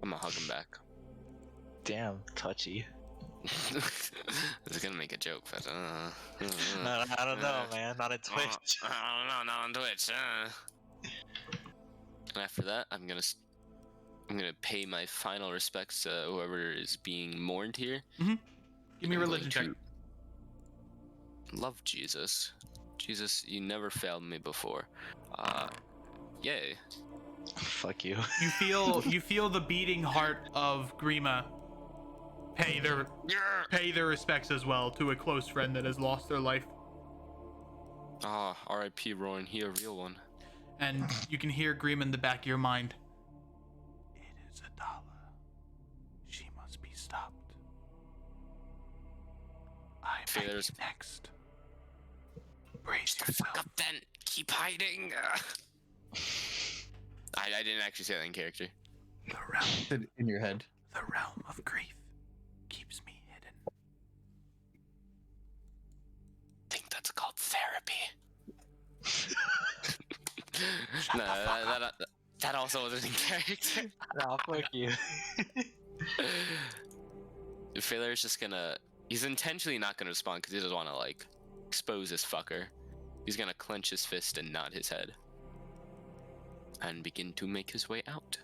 I'm gonna hug him back. Damn, touchy. I was gonna make a joke, but I don't know, man. Not at Twitch. I don't know, not on Twitch. And after that, I'm gonna pay my final respects to whoever is being mourned here. Mm-hmm. Give me a I'm religion check. going to love Jesus. Jesus, you never failed me before. Yay. Fuck you. You feel the beating heart of Grima pay their respects as well to a close friend that has lost their life. R.I.P. Rowan, he a real one. And you can hear Grima in the back of your mind. It is $1. She must be stopped. I may be next. Brace yourself. Fuck up then. Keep hiding. I didn't actually say that in character. The realm, In your head. the realm of grief keeps me hidden. I think that's called therapy. Shut the fuck up. That also wasn't in character. Nah, fuck you. Failer's just gonna... He's intentionally not gonna respond because he doesn't want to, like, expose this fucker. He's gonna clench his fist and nod his head. And begin to make his way out.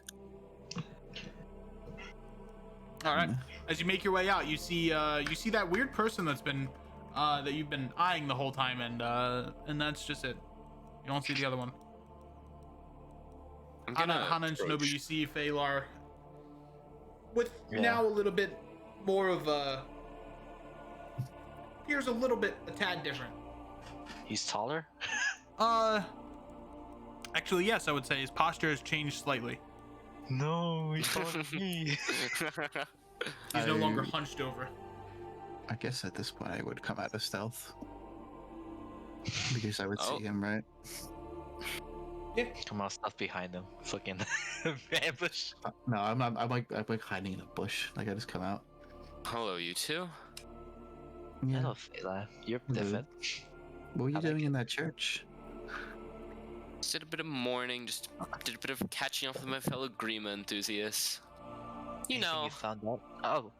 Alright. As you make your way out, you see that weird person that's been that you've been eyeing the whole time, and that's just it. You don't see the other one. Hana and Shinobu, you see Phalar with now a little bit more of a... Appears a tad different. He's taller? Actually, yes, I would say his posture has changed slightly. No, he's taller than me. He's no longer hunched over. I guess at this point I would come out of stealth. Because I would see him, right? Yeah. Come on, stuff behind him. Fucking ambush. No, I'm like hiding in a bush. Like I just come out. Hello, you two. Yeah. Hello, Fela. You're Hello. different. What were you I like doing it. in that church? Just did a bit of mourning, just did a bit of catching up with my fellow Grima enthusiasts. You Anything know, you found out? Oh.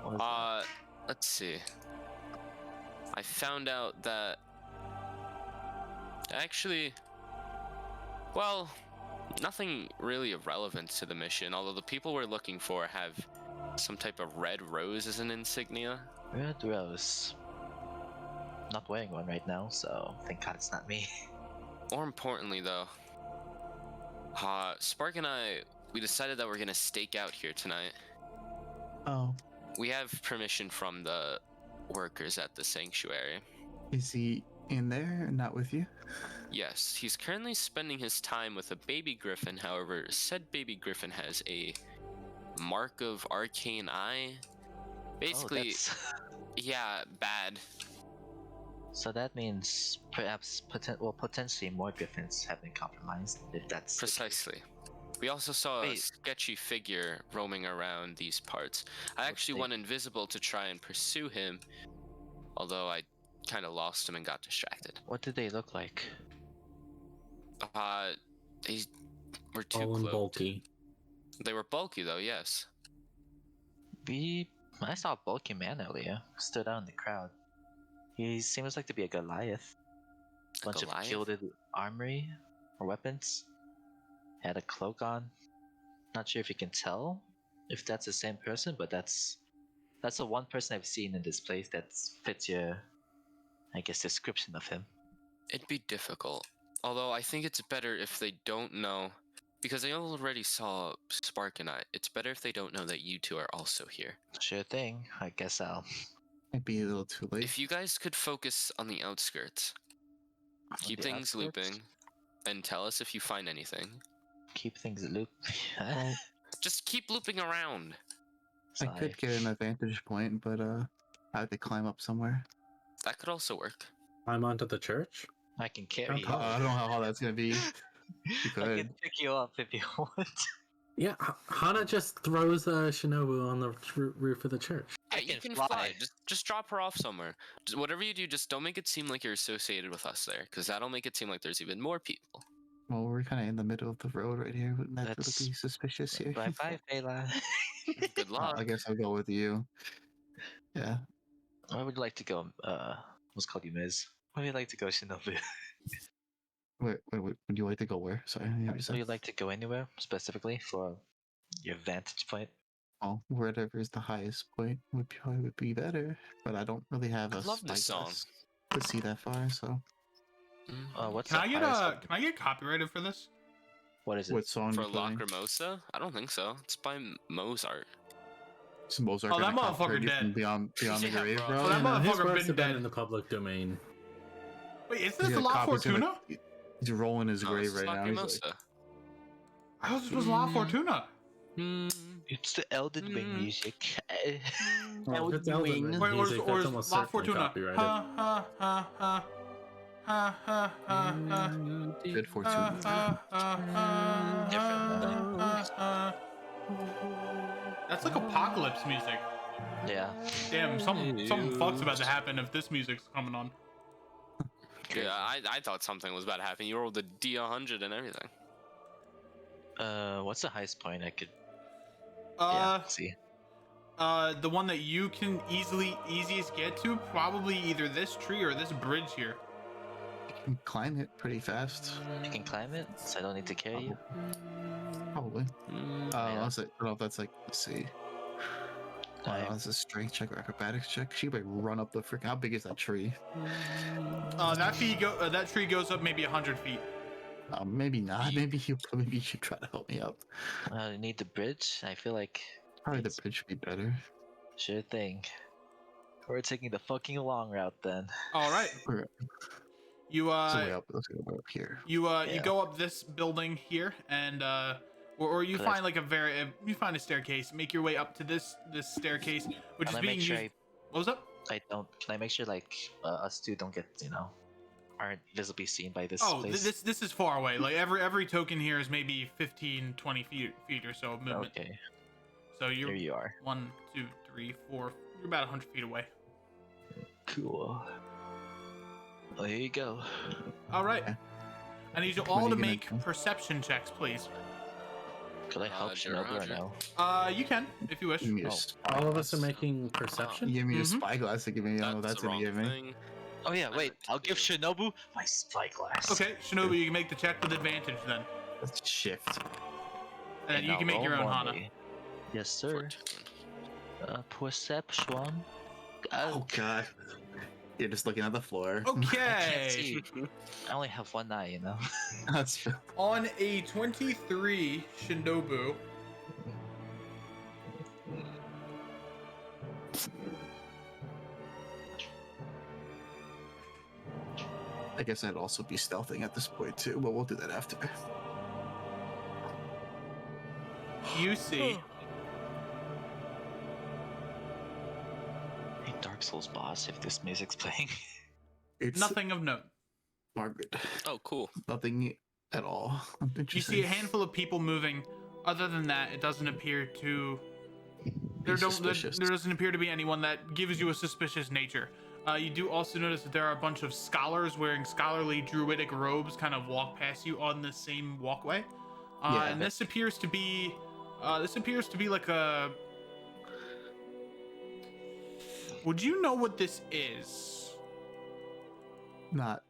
What was that? let's see. I found out that actually, well, nothing really of relevance to the mission, although the people we're looking for have some type of red rose as an insignia. Red Rose. Not wearing one right now, so thank God it's not me. More importantly, though, Spark and I, we decided that we're gonna stake out here tonight. Oh, We have permission from the workers at the sanctuary. is he in there and not with you? Yes, he's currently spending his time with a baby griffin. However, said baby griffin has a mark of arcane eye. Basically, yeah, bad. So that means perhaps potentially more griffins have been compromised, if that's the case. Precisely. We also saw a Wait. sketchy figure roaming around these parts. I actually went invisible to try and pursue him, although I kind of lost him and got distracted. What did they look like? They were too Tall and cloaked. bulky. They were bulky though, yes. I saw a bulky man earlier, stood out in the crowd. He seems like to be a Goliath. Bunch of Goliath? gilded armory or weapons. Had a cloak on. Not sure if you can tell if that's the same person, but that's the one person I've seen in this place that fits your, I guess, description of him. It'd be difficult. Although I think it's better if they don't know, because they already saw Spark and I. It's better if they don't know that you two are also here. Sure thing. I guess I'll. Might be a little too late. If you guys could focus on the outskirts, keep the things outskirts? looping, and tell us if you find anything. Keep things loop. Well, Just keep looping around. I could get an advantage point, but I have to climb up somewhere. That could also work. I'm onto the church. I can carry you. I don't know how that's gonna be. You I could. can pick you up if you want. Yeah, Hana just throws Shinobu on the roof of the church. Yeah, I you can can fly. fly. Just drop her off somewhere. Just, whatever you do, just don't make it seem like you're associated with us there, because that'll make it seem like there's even more people. Well, we're kind of in the middle of the road right here. Wouldn't that That's- really be suspicious here? Bye bye, Fela. Good luck. I guess I'll go with you. Yeah. Where would you like to go? Let's call you Miz. Where would you like to go, Shinobu? Wait, would you like to go where? Sorry, Would you like to go anywhere specifically for your vantage point? Oh, wherever is the highest point would probably be better. But I don't really have a I love this song. spyglass to see that far. So, What's Can the I get highest- can I get copyrighted for this? What is it? what song For you playing? Lacrimosa? I don't think so. It's by Mozart. Is Mozart Oh, that gonna motherfucker copyright you dead. from beyond the Yeah, grave, bro. bro? Well, that Yeah, no, his motherfucker works been have been dead. in the public domain. Wait, is this He's the got La copies in the- Fortuna? He's rolling his No, grave this is right now. He's like, Lacrimosa. I thought this was La Fortuna. It's the Elden Ring music. Well, if it's Elden Ring Wait, music, or that's is almost La certainly Fortuna? copyrighted. Ha ha ha ha. Ha ha ha ha. Good fortune. That's like apocalypse music. Yeah. Damn, something fuck's about to happen if this music's coming on. Yeah, I thought something was about to happen. You rolled the D100 and everything. What's the highest point I could? See. The one that you can easiest get to, probably either this tree or this bridge here. You can climb it pretty fast. You can climb it, so I don't need to carry you. Probably. Yeah. I don't know if that's like, let's see. That's a strength check or acrobatics check. She might run up the freaking. How big is that tree? That tree goes up maybe 100 feet. Maybe not. Maybe you should try to help me up. You need the bridge. I feel like Probably the bridge would be better. sure thing. We're taking the fucking long route then. All right. We're- You Let's go way up. Let's go way up here. you Yeah. go up this building here, and or you Correct. find like you find a staircase. Make your way up to this staircase, which Can is I being make sure used. What was up? Can I make sure like us two don't get aren't visibly seen by this Oh, place? this is far away. Like every token here is maybe 15, 20 feet or so of movement. Okay, So here you're you are. 1, 2, 3, 4. You're about 100 feet away. Cool. Well, here you go. All right. Okay. I need you What all are to you gonna make do? perception checks, please. Could I help Roger, Shinobu or roger. no? You can, if you wish. Give me your Oh, spyglass. All of us are making perception. Give me your Mhm. spyglass to give me. I don't know what That's that's the gonna wrong give me. thing. Oh yeah, I wait. meant to I'll give do- Shinobu my spyglass. Okay, Shinobu, you can make the check with advantage then. That's shift. And then you I'll can make roll your own Hana. normally. Yes, sir. 14. Perception. Oh god. You're just looking at the floor. I can't Okay. see. I only have one eye, you know. That's On a 23, Shinobu, I guess I'd also be stealthing at this point too, but we'll do that after. you see Hey, Dark Souls boss, if this music's playing. It's nothing of note. Margaret. Oh, cool. Nothing at all. You see a handful of people moving. Other than that, it doesn't appear to. There suspicious. doesn't appear to be anyone that gives you a suspicious nature. You do also notice that there are a bunch of scholars wearing scholarly druidic robes kind of walk past you on the same walkway. Yeah. And this appears to be like a. Would you know what this is? Not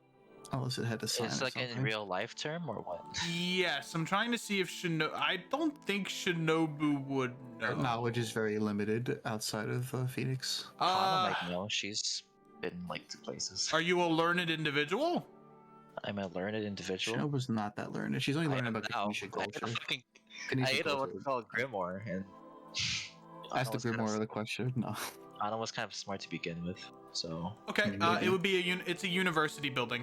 unless it had a sign. It's or like in something. real life term or what? Yes, I'm trying to see if Shinobu. I don't think Shinobu would know. Her knowledge is very limited outside of Phoenix. Hana might know. She's been like to places. Are you a learned individual? I'm a learned individual. Shinobu's not that learned. She's only I learning am about now. Phoenician I ate a culture. fucking. I Phoenician ate a what's culture. called grimoire, and Ask the was kind Grimoire of- the question. No. Anna was kind of smart to begin with, so Okay, Maybe. it would be it's a university building.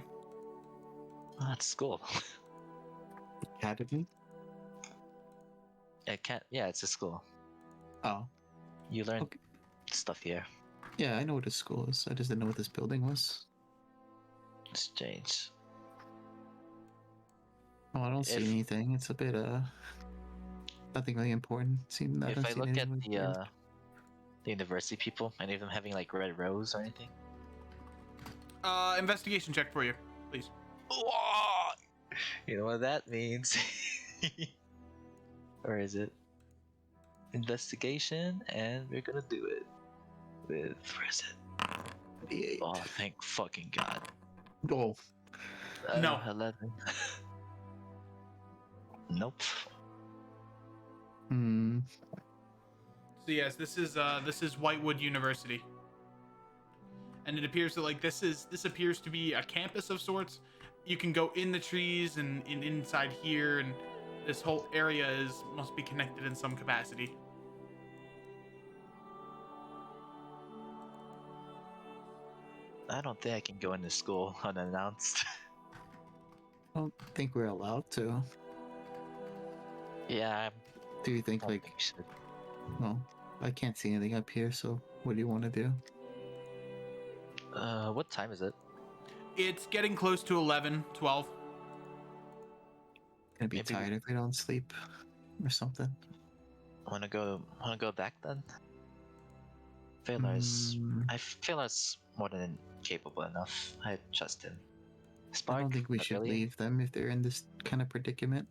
that's cool. Academy? It can't. Yeah, it's a school. Oh. You learn Okay. stuff here. Yeah, I know what a school is. I just didn't know what this building was. It's strange. Oh, I don't see If- anything. It's a bit nothing really important. If I look at the university people, any of them having like red rose or anything? Investigation check for you, please. You know what that means? Or is it investigation? And we're gonna do it with where is it? 88. Oh, thank fucking god. Oh, No. 11. Nope. hmm. So yes, this is Whitewood University, and it appears that like this appears to be a campus of sorts. You can go in the trees and inside here, and this whole area must be connected in some capacity. I don't think I can go into school unannounced. I don't think we're allowed to. Yeah, Do you think, I like, think we should. well, I can't see anything up here, so what do you want to do? What time is it? It's getting close to 11, 12. Gonna be Maybe- tired if we don't sleep or something. Wanna go back then? Failer's Mm, I feel it's more than capable enough. I trust him. I Spark, don't think we not should really. leave them if they're in this kind of predicament.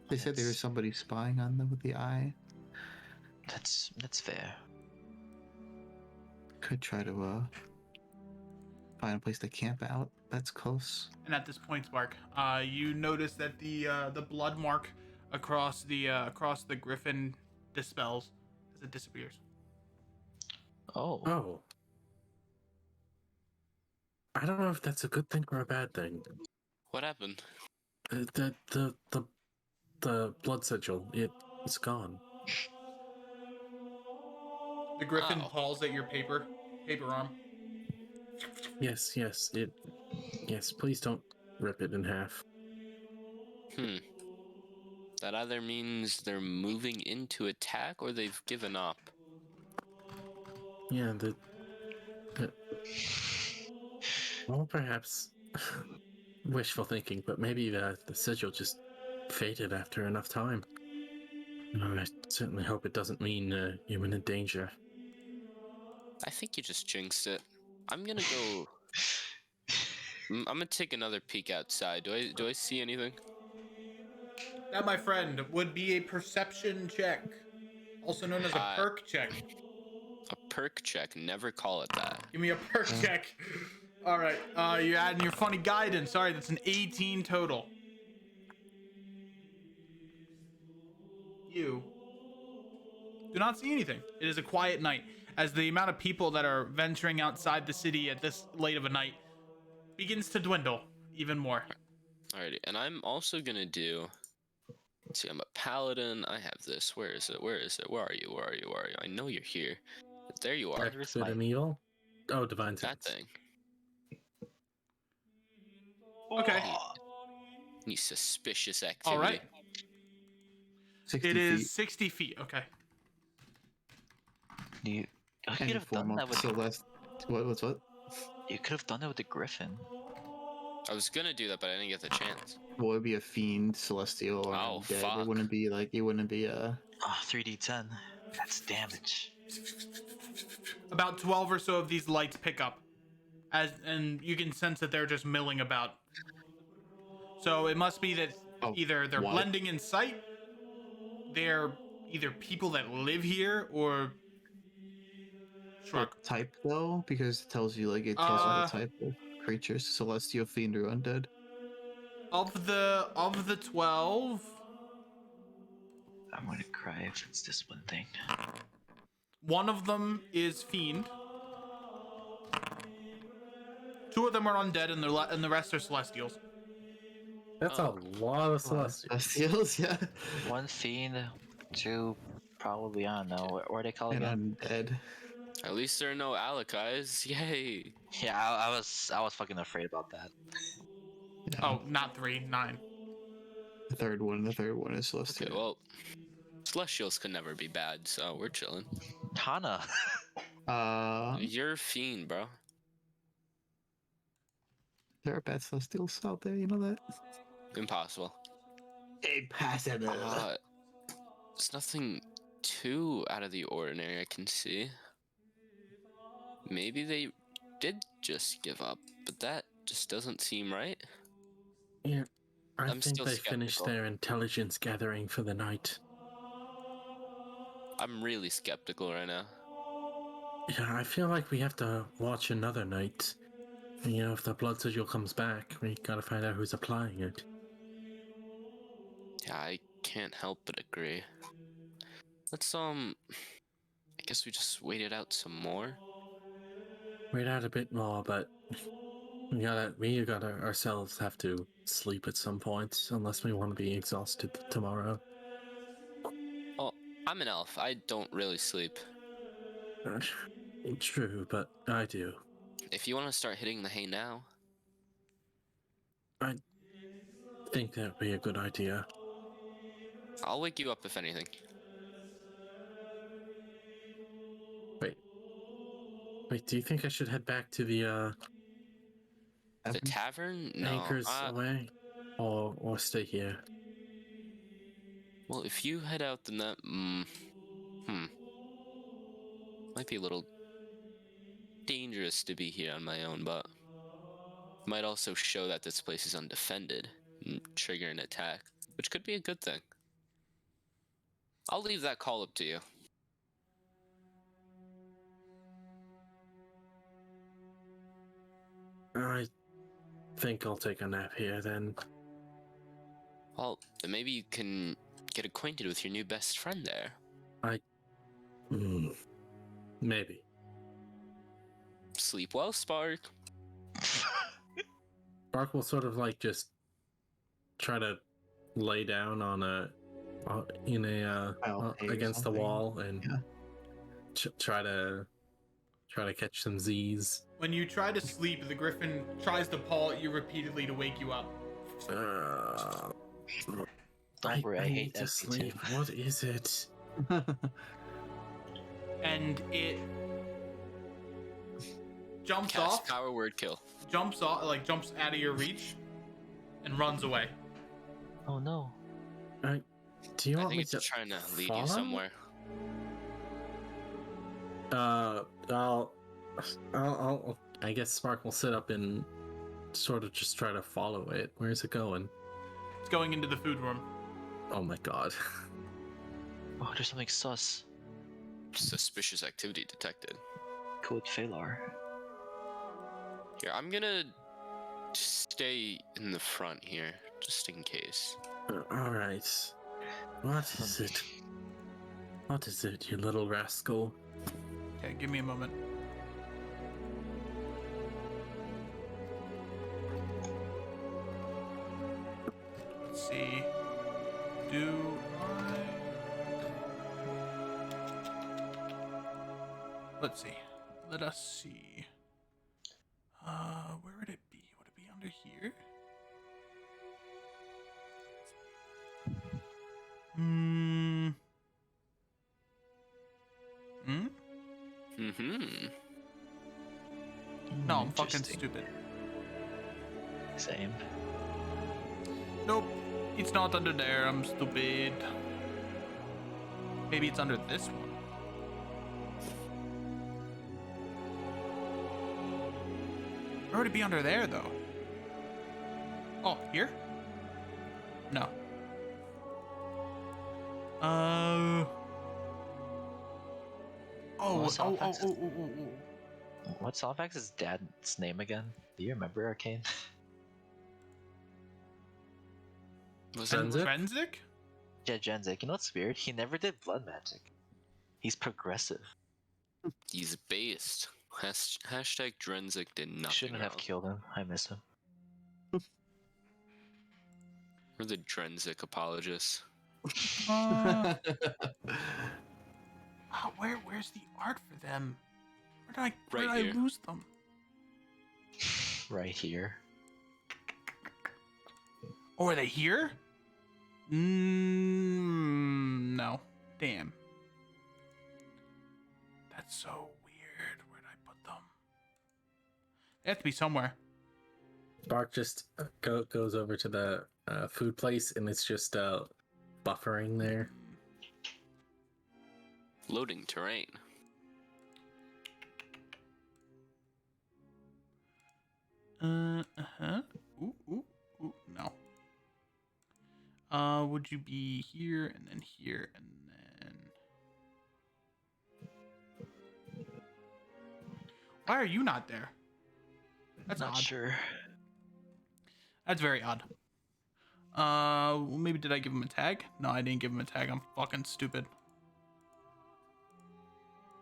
They said there was That's- somebody spying on them with the eye. That's fair. Could try to find a place to camp out. That's close. And at this point, Spark, you notice that the blood mark across the griffin dispels as it disappears. Oh, Oh. I don't know if that's a good thing or a bad thing. What happened? The blood sigil, it's gone. The griffin Ow. paws at your paper arm. Yes, yes, please don't rip it in half. That either means they're moving into attack or they've given up. Yeah, well, perhaps wishful thinking, but maybe the sigil just faded after enough time. I certainly hope it doesn't mean human in danger. I think you just jinxed it. I'm gonna go. I'm gonna take another peek outside. Do I see anything? That, my friend, would be a perception check, also known as a Uh, perk check. A perk check. Never call it that. Give me a perk check. All right. You're adding your funny guidance. Sorry, that's an 18 total. You do not see anything. It is a quiet night, as the amount of people that are venturing outside the city at this late of a night begins to dwindle even more. Alrighty, and I'm also gonna do. Let's see, I'm a paladin. I have this. Where is it? Where is it? Where are you? Where are you? Where are you? I know you're here. But there you are. Where's Good my- and evil. Oh, divine That sense. thing. Okay. Any suspicious All activity? right. 60 It feet. is 60 feet. Okay. You could Any have form done that of with. Celeste. What? You could have done that with the griffin. I was gonna do that, but I didn't get the chance. Well, it'd be a fiend, celestial, or Oh, undead. fuck. It wouldn't be like, it wouldn't be a. Oh, 3d10. That's damage. About 12 or so of these lights pick up, and you can sense that they're just milling about. So it must be that Oh, either they're what? blending in sight, they're either people that live here, or shrug. What type though? Because it tells you like it tells you the Uh, type of creatures: celestial, fiend, or undead. Of the 12, I'm gonna cry if it's this one thing. one of them is fiend. Two of them are undead, and the rest are celestials. That's a lot of celestials. Celestials, yeah. One fiend, two probably, I don't know. What are they called And again? undead. At least there are no Alakais. Yay! Yeah, I was fucking afraid about that. Yeah. Oh, not 3, 9. The third one is celestial. Okay, well, Celestials can never be bad, so we're chilling. Hana. You're a fiend, bro. There are bad celestials out there, you know that? Impossible. Impossible. There's nothing too out of the ordinary I can see. Maybe they did just give up, but that just doesn't seem right. Yeah, I I'm think still they finished skeptical. their intelligence gathering for the night. I'm really skeptical right now. Yeah, I feel like we have to watch another night. You know, if the blood sigil comes back, we gotta find out who's applying it. Yeah, I can't help but agree. Let's I guess we just wait it out some more. Wait out a bit more, but we gotta ourselves have to sleep at some point, unless we want to be exhausted tomorrow. Well, I'm an elf. I don't really sleep. True, but I do. If you want to start hitting the hay now, I think that'd be a good idea. I'll wake you up if anything. Wait, do you think I should head back to the The tavern? No. anchors away, or stay here? Well, if you head out, then that might be a little dangerous to be here on my own, but might also show that this place is undefended and trigger an attack, which could be a good thing. I'll leave that call up to you. I think I'll take a nap here then. Well, then maybe you can get acquainted with your new best friend there. Maybe. Sleep well, Spark. Bark will sort of like just try to lay down on against the something. wall and Yeah. try to catch some Z's. When you try to sleep, the griffin tries to paw at you repeatedly to wake you up. Don't worry, I need hate to FP2. sleep. What is it? And it jumps Cast off, power word kill. jumps out of your reach, and runs away. Oh no. Do you I want think me it's to trying to lead follow? you somewhere. I guess Spark will sit up and sort of just try to follow it. Where's it going? It's going into the food room. Oh my god. Oh, there's something sus. Suspicious activity detected. Code Phalar. Here, I'm gonna stay in the front here, just in case. Alright. What is it? What is it, you little rascal? Okay, give me a moment. Let's see. Do I... Let's see. Let us see. Where would it be? Would it be under here? Hmm. Hmm? Mm-hmm. No, I'm fucking Interesting. stupid. Same. Nope. It's not under there. I'm stupid. Maybe it's under this one. Where would it be under there, though? Oh, here? No. Oh, What's oh, oh, Alphax's- oh, oh, oh, oh. What's Alphax's dad's name again? Do you remember, Arcane? Was it? Drenzic? Drenzic? Yeah, Genzik. You know what's weird? He never did blood magic. He's progressive. He's based. Hashtag Drenzic did nothing Shouldn't have else. killed him. I miss him. We're the Drenzic apologists. Where's the art for them? Where Right did here. I lose them? Right here. Oh, are they here? No. Damn. That's so weird. Where'd I put them? They have to be somewhere. Spark just goes over to the food place and it's just buffering there. Loading terrain. Uh-huh. Ooh, no. Would you be here and then here and then... Why are you not there? That's Not odd. sure. That's very odd. Well, maybe did I give him a tag? No, I didn't give him a tag. I'm fucking stupid.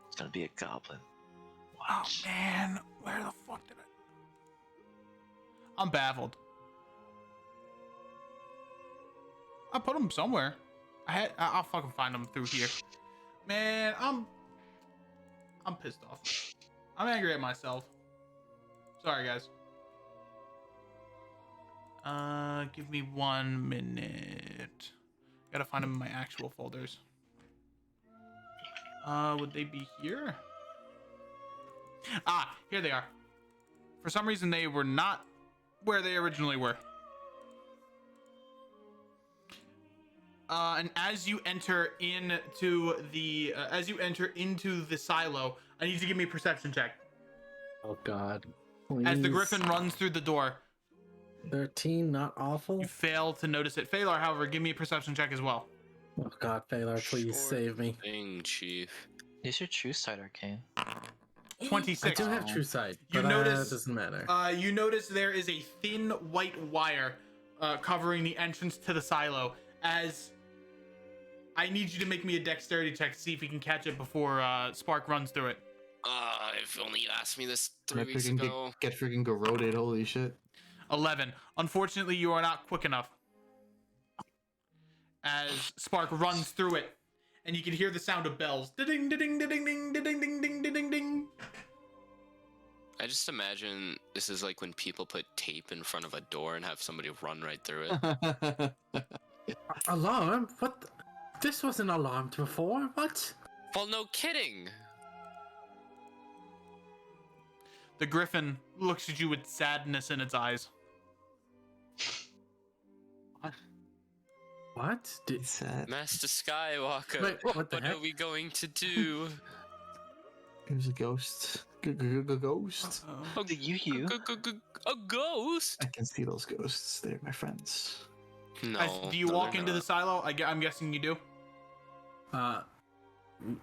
It's gonna be a goblin. Oh Watch. man, where the fuck did I'm baffled. I put him somewhere. I'll fucking find him through here. Man, I'm pissed off. I'm angry at myself. Sorry, guys. Give me 1 minute. Gotta find them in my actual folders. Would they be here? Ah, here they are. For some reason, they were not where they originally were. And as you enter into the silo, I need you to give me a perception check. Oh god. As the Please. griffin runs through the door, 13, not awful. you fail to notice it. Phalar, however, give me a perception check as well. Oh god, Phalar, please Sure save me. thing, Chief. Use your true sight, Arcane. 26. I do have true sight, You but notice- that doesn't matter. You notice there is a thin white wire covering the entrance to the silo. As I need you to make me a dexterity check to see if you can catch it before Spark runs through it. If only you asked me this I 3 weeks freaking ago. get freaking corroded. Holy shit. 11. Unfortunately, you are not quick enough. As Spark runs through it, and you can hear the sound of bells. Ding, ding, ding, ding, ding, ding, ding, ding, ding, ding. I just imagine this is like when people put tape in front of a door and have somebody run right through it. Alarm? What? This wasn't alarmed before. What? Well, no kidding. The griffin looks at you with sadness in its eyes. What? Did... Sad. Master Skywalker, Wait, what the what heck? are we going to do? It was a ghost. Ghost. Uh-oh. You. A ghost? I can see those ghosts. They're my friends. No. Do you no, walk they're into the not. silo? I'm guessing you do.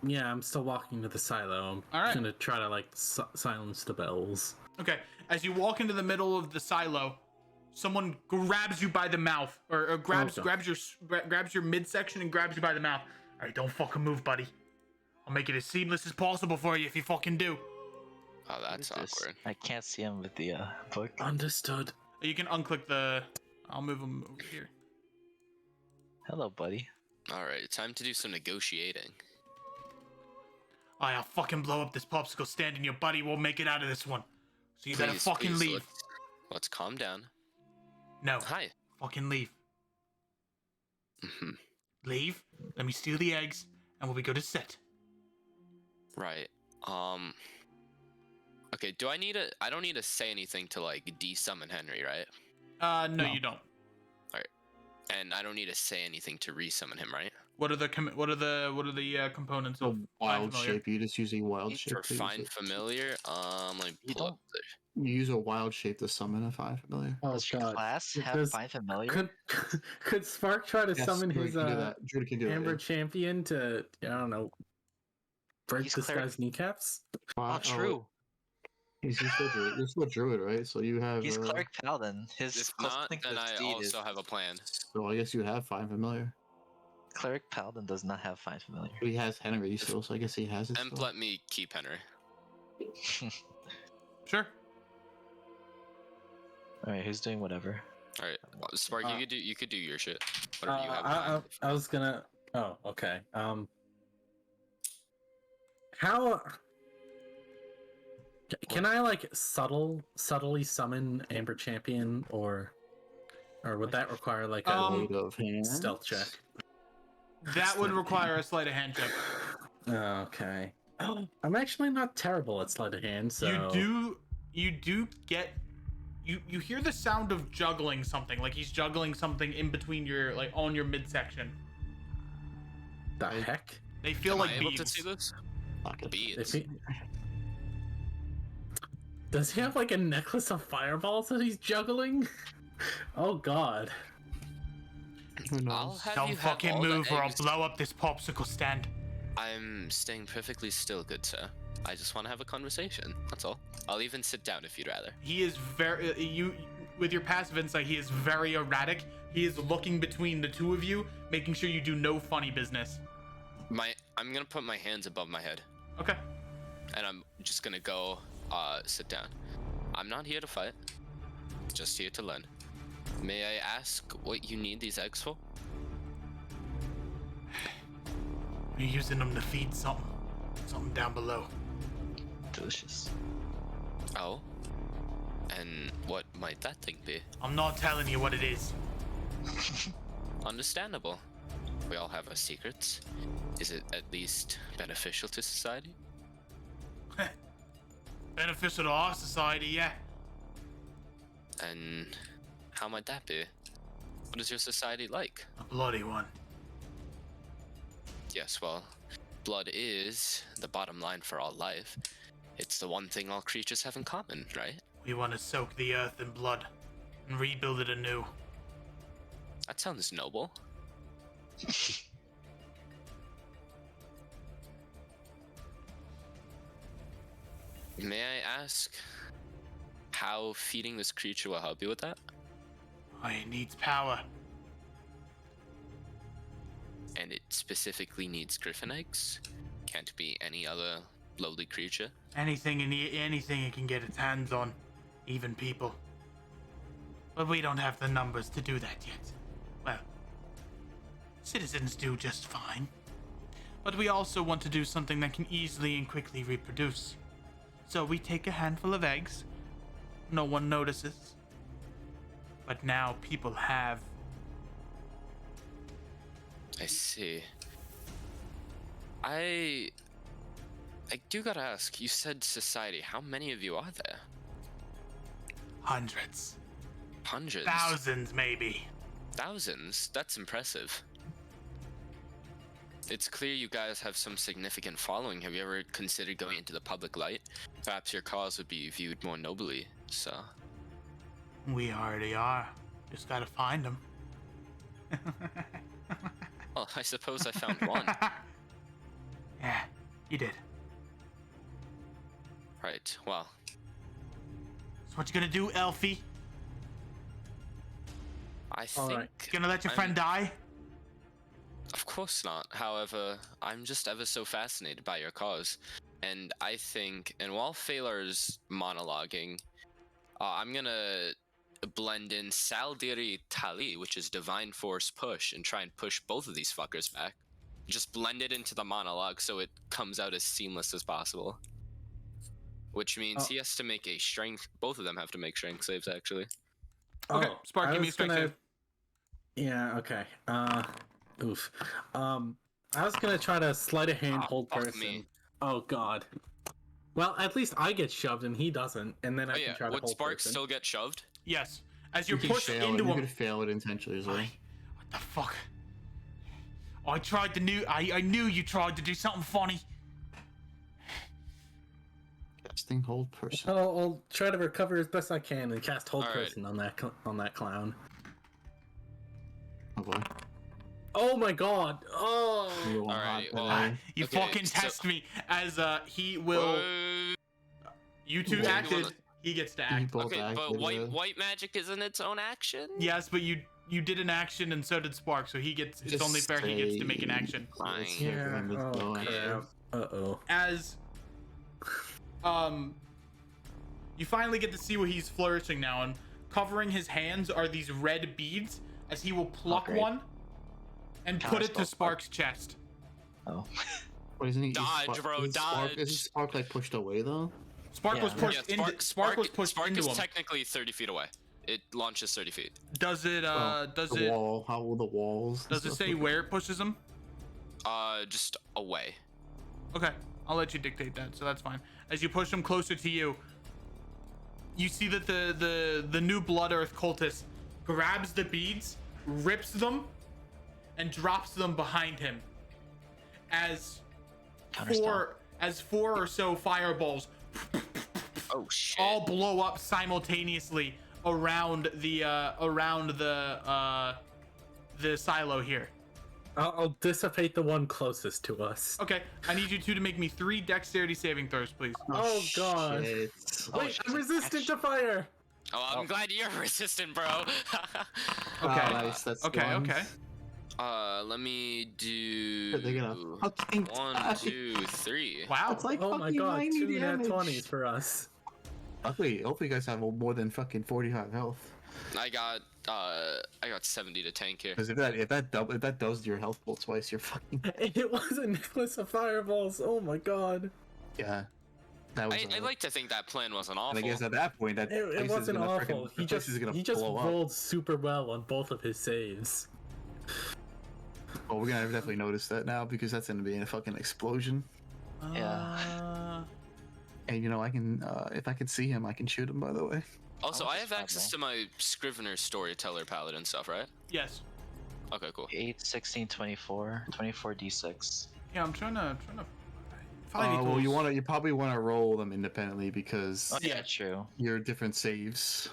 Yeah, I'm still walking to the silo. I'm All right. gonna try to like silence the bells. Okay. As you walk into the middle of the silo, someone grabs you by the mouth, or grabs Okay. grabs your midsection and grabs you by the mouth. All right, don't fucking move, buddy. I'll make it as seamless as possible for you if you fucking do. Oh, Who that's is this? awkward. I can't see him with the book. Understood. You can unclick the. I'll move him over here. Hello, buddy. Alright, time to do some negotiating. I'll fucking blow up this popsicle stand and your buddy won't make it out of this one. So you better Please, fucking please, leave. Let's calm down. No, Hi. fucking leave. Mhm. Leave. Let me steal the eggs, and we'll go to set. Right. Okay, do I need to... I don't need to say anything to, like, de-summon Henry, right? No, No. you don't. And I don't need to say anything to re-summon him, right? What are the components A of wild familiar? shape. You just use a wild shape. For to use Find it. Familiar, let me You pull up don't- the... You use a wild shape to summon a Find Familiar. Oh Does your class have Does- Find Familiar? Could Spark try to Yes, summon Druid his can do that. Druid can do that, Amber yeah. champion to I don't know break He's this cleric. guy's kneecaps? Oh, true. You're still Druid. You're still Druid, right? So you have. He's cleric paladin. His If plus not, link then to I steed is also have a plan. So I guess you have Find Familiar. cleric paladin does not have Find Familiar. But he has Henry still, so I guess he has it. And Still. let me keep Henry. Sure. All right, who's doing whatever? Alright, Spark, Uh, you could do your shit. Whatever you have in I mind. was gonna. Oh, okay. How can I like subtly summon Amber champion, or would that require like a Load of hands. stealth check? That would require a sleight of hand check. Okay. I'm actually not terrible at sleight of hand, so You do get. You hear the sound of juggling something, like he's juggling something in between your like on your midsection. the heck? They feel Am like I able beads. to see this? Fuck it. Beads. Does he have like a necklace of fireballs that he's juggling? Oh god. Who I'll knows? have Don't you have fucking all the move, or I'll eggs. blow up this popsicle stand. I'm staying perfectly still, good sir. I just want to have a conversation. That's all. I'll even sit down if you'd rather. He is very with your passive insight. He is very erratic. He is looking between the two of you, making sure you do no funny business. I'm gonna put my hands above my head, Okay. and I'm just gonna go sit down. I'm not here to fight. Just here to learn. May I ask what you need these eggs for? We're using them to feed something down below. Delicious. Oh. And what might that thing be? I'm not telling you what it is. Understandable. We all have our secrets. Is it at least beneficial to society? Beneficial to our society, yeah. And how might that be? What is your society like? A bloody one. Yes, well, blood is the bottom line for all life. It's the one thing all creatures have in common, right? We want to soak the earth in blood and rebuild it anew. That sounds noble. May I ask how feeding this creature will help you with that? It needs power. And it specifically needs griffin eggs? Can't be any other lowly creature? Anything it can get its hands on, even people. But we don't have the numbers to do that yet. Well, citizens do just fine. But we also want to do something that can easily and quickly reproduce. So we take a handful of eggs. No one notices. But now people have. I see. I do gotta ask, you said society. How many of you are there? Hundreds. Hundreds? Thousands, maybe. Thousands? That's impressive. it's clear you guys have some significant following. Have you ever considered going into the public light? Perhaps your cause would be viewed more nobly. So. We already are. Just gotta find them. Well, I suppose I found one. Yeah, you did. Right. Well. So what you gonna do, Elfie? I All think. right. Gonna let your friend die? Of course not. However, I'm just ever so fascinated by your cause. And I think, and while Phalar's monologuing, I'm gonna blend in Saldiri Tali, which is Divine Force Push, and try and push both of these fuckers back. Just blend it into the monologue so it comes out as seamless as possible. Which means he has to make a strength, both of them have to make strength saves, actually. Okay, Spark, I give me a was strength gonna- save. Yeah, okay. Oof. I was gonna try to sleight of hand hold fuck person. me. Oh god. Well, at least I get shoved and he doesn't, and then Oh I yeah, can try to would hold Spark person. still get shoved? Yes. As You you're can pushed fail into it. You him. could fail it intentionally as well. What the fuck? I tried to knew I knew you tried to do something funny. Casting hold person. I'll try to recover as best I can and cast hold All right. person on that clown. Oh boy. Oh my god! Oh! You want Alright, hot well, today? You Okay, fucking so- test me as he will. You two Yeah, acted. wanna- He gets to You act. both Okay, but acted, white magic isn't its own action? Yes, but you did an action and so did Spark, so he gets. It's Just only fair he gets to make an say- action. Fine. Yeah. Oh Yeah. crap. Uh-oh. As you finally get to see what he's flourishing now, and covering his hands are these red beads. As he will pluck great. one and put it to Counterspell Spark's chest. Oh. What isn't he? Dodge, bro, Isn't Spark, dodge. isn't Spark like pushed away though? Spark Yeah. was pushed Yeah, into. Spark was pushed Spark into is him. technically 30 feet away. It launches 30 feet. Does it? Does the it? wall? How will the walls? and Does it stuff say look? where it pushes him? Just away. Okay, I'll let you dictate that, so that's fine. As you push him closer to you, you see that the new Blood Earth cultist grabs the beads, rips them, and drops them behind him. As Counterspell. four or so fireballs Oh shit. all blow up simultaneously around the silo here. I'll dissipate the one closest to us. Okay, I need you two to make me 3 dexterity saving throws, please. Oh god. Shit. Wait, I'm resistant to fire! Oh, I'm glad you're resistant, bro. Oh, Okay. nice. That's Okay, the ones. okay. Let me do They're gonna fucking 1, die. 2, 3. Wow. It's like Oh my fucking god, 90 2 nat damage. 20s for us. Luckily, hopefully you guys have more than fucking 45 health. I got 70 to tank here. Because if that does your health pool twice, you're fucking It was a necklace of fireballs. Oh my god. yeah. That was. I like to think that plan wasn't awful. And I guess at that point, that It place wasn't is gonna awful. Frickin', the place is gonna He just blow up. rolled super well on both of his saves. Well, we're gonna definitely notice that now because that's gonna be a fucking explosion. Uh, And you know, I can if I can see him, I can shoot him. By the way. Also, I'll I just have find access that. to my Scrivener storyteller paladin stuff, right? yes. Okay, cool. 8, 16, 24. 24 d6. Yeah, I'm trying to. Well, you probably wanna roll them independently because Oh, yeah, true. you're different saves.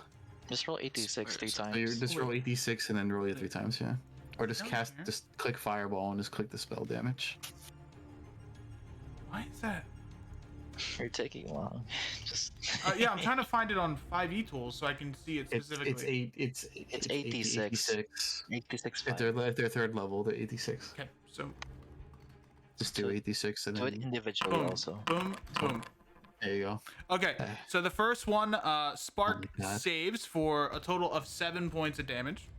Just roll 8d6 3 So you're times. just roll 8d6 and then roll it 3 times, yeah. Or just Down here. just click fireball and just click the spell damage. Why is that? You're taking long. Just. Yeah, I'm trying to find it on 5e tools so I can see it specifically. It's 8d6. 8d6 If they're third level, they're 86. Okay, so Just do So 8d6 and Do it then individually boom, also. boom, boom. there you go. Okay, so the first one, Spark Oh my God. saves for a total of 7 points of damage.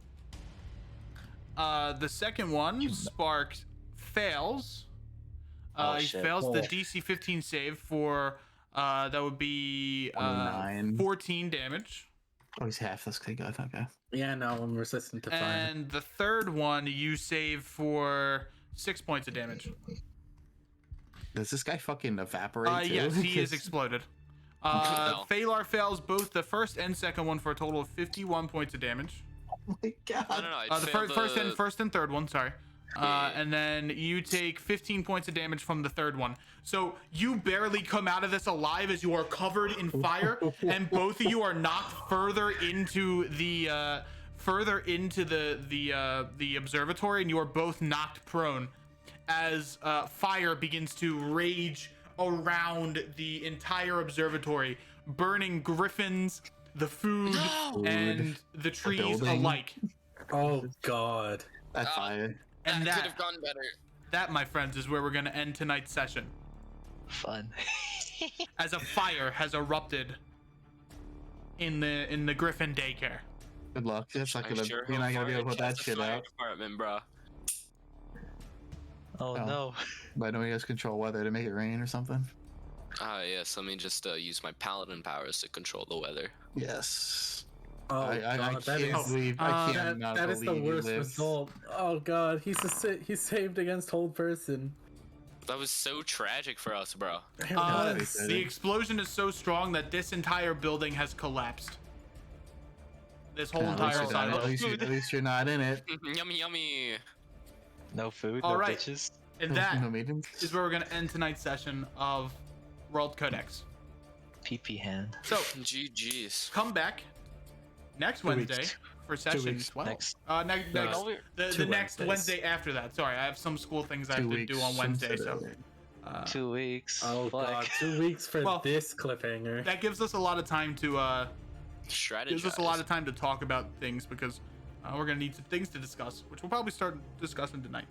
The second one, Spark fails. Oh, He shit. fails the Oh. DC 15 save for that would be 29. 14 damage. Oh, he's half. That's okay, God. Okay. Yeah, no, I'm resistant to fire. And the third one, you save for 6 points of damage. Does this guy fucking evaporate? Too? Yes, he is exploded. No. Phalar fails both the first and second one for a total of 51 points of damage. Oh my God. No, no, no. I The failed first and third one, sorry. And then you take 15 points of damage from the third one. So you barely come out of this alive as you are covered in fire, and both of you are knocked further into the observatory, and you are both knocked prone as fire begins to rage around the entire observatory, burning griffins, the food, and the trees building. alike. Oh God. That fire. And that could have gone better. That, my friends, is where we're going to end tonight's session. Fun. As a fire has erupted in the Griffin daycare. Good luck. That's not I gonna. sure You're not hope gonna be able to put Fire that has a shit fire out. Department, bro. Oh Oh. no. But I know you guys control weather to make it rain or something. Yes, let me just use my paladin powers to control the weather. Yes. Oh I God, that can't is believe. I can't not that is the believe you worst lived. result. Oh God, he's saved against hold person. That was so tragic for us, bro. It Uh, was. the explosion is so strong that this entire building has collapsed. This whole At least entire you're side. not- at least you're not in it. Yummy, yummy. No food, All no right. bitches. And No- that no meetings. is where we're going to end tonight's session of World Codex. PP hand. So, GG's. come back next 2 weeks. Wednesday for session weeks. 12. Next. Next, No, next, the 2 next Wednesdays. Wednesday after that. Sorry, I have some school things I 2 have to weeks do on from Wednesday, so today. 2 weeks. Oh Fuck. God, 2 weeks for Well, this cliffhanger. that gives us a lot of time to Strategize. gives us a lot of time to talk about things because we're gonna need some things to discuss, which we'll probably start discussing tonight.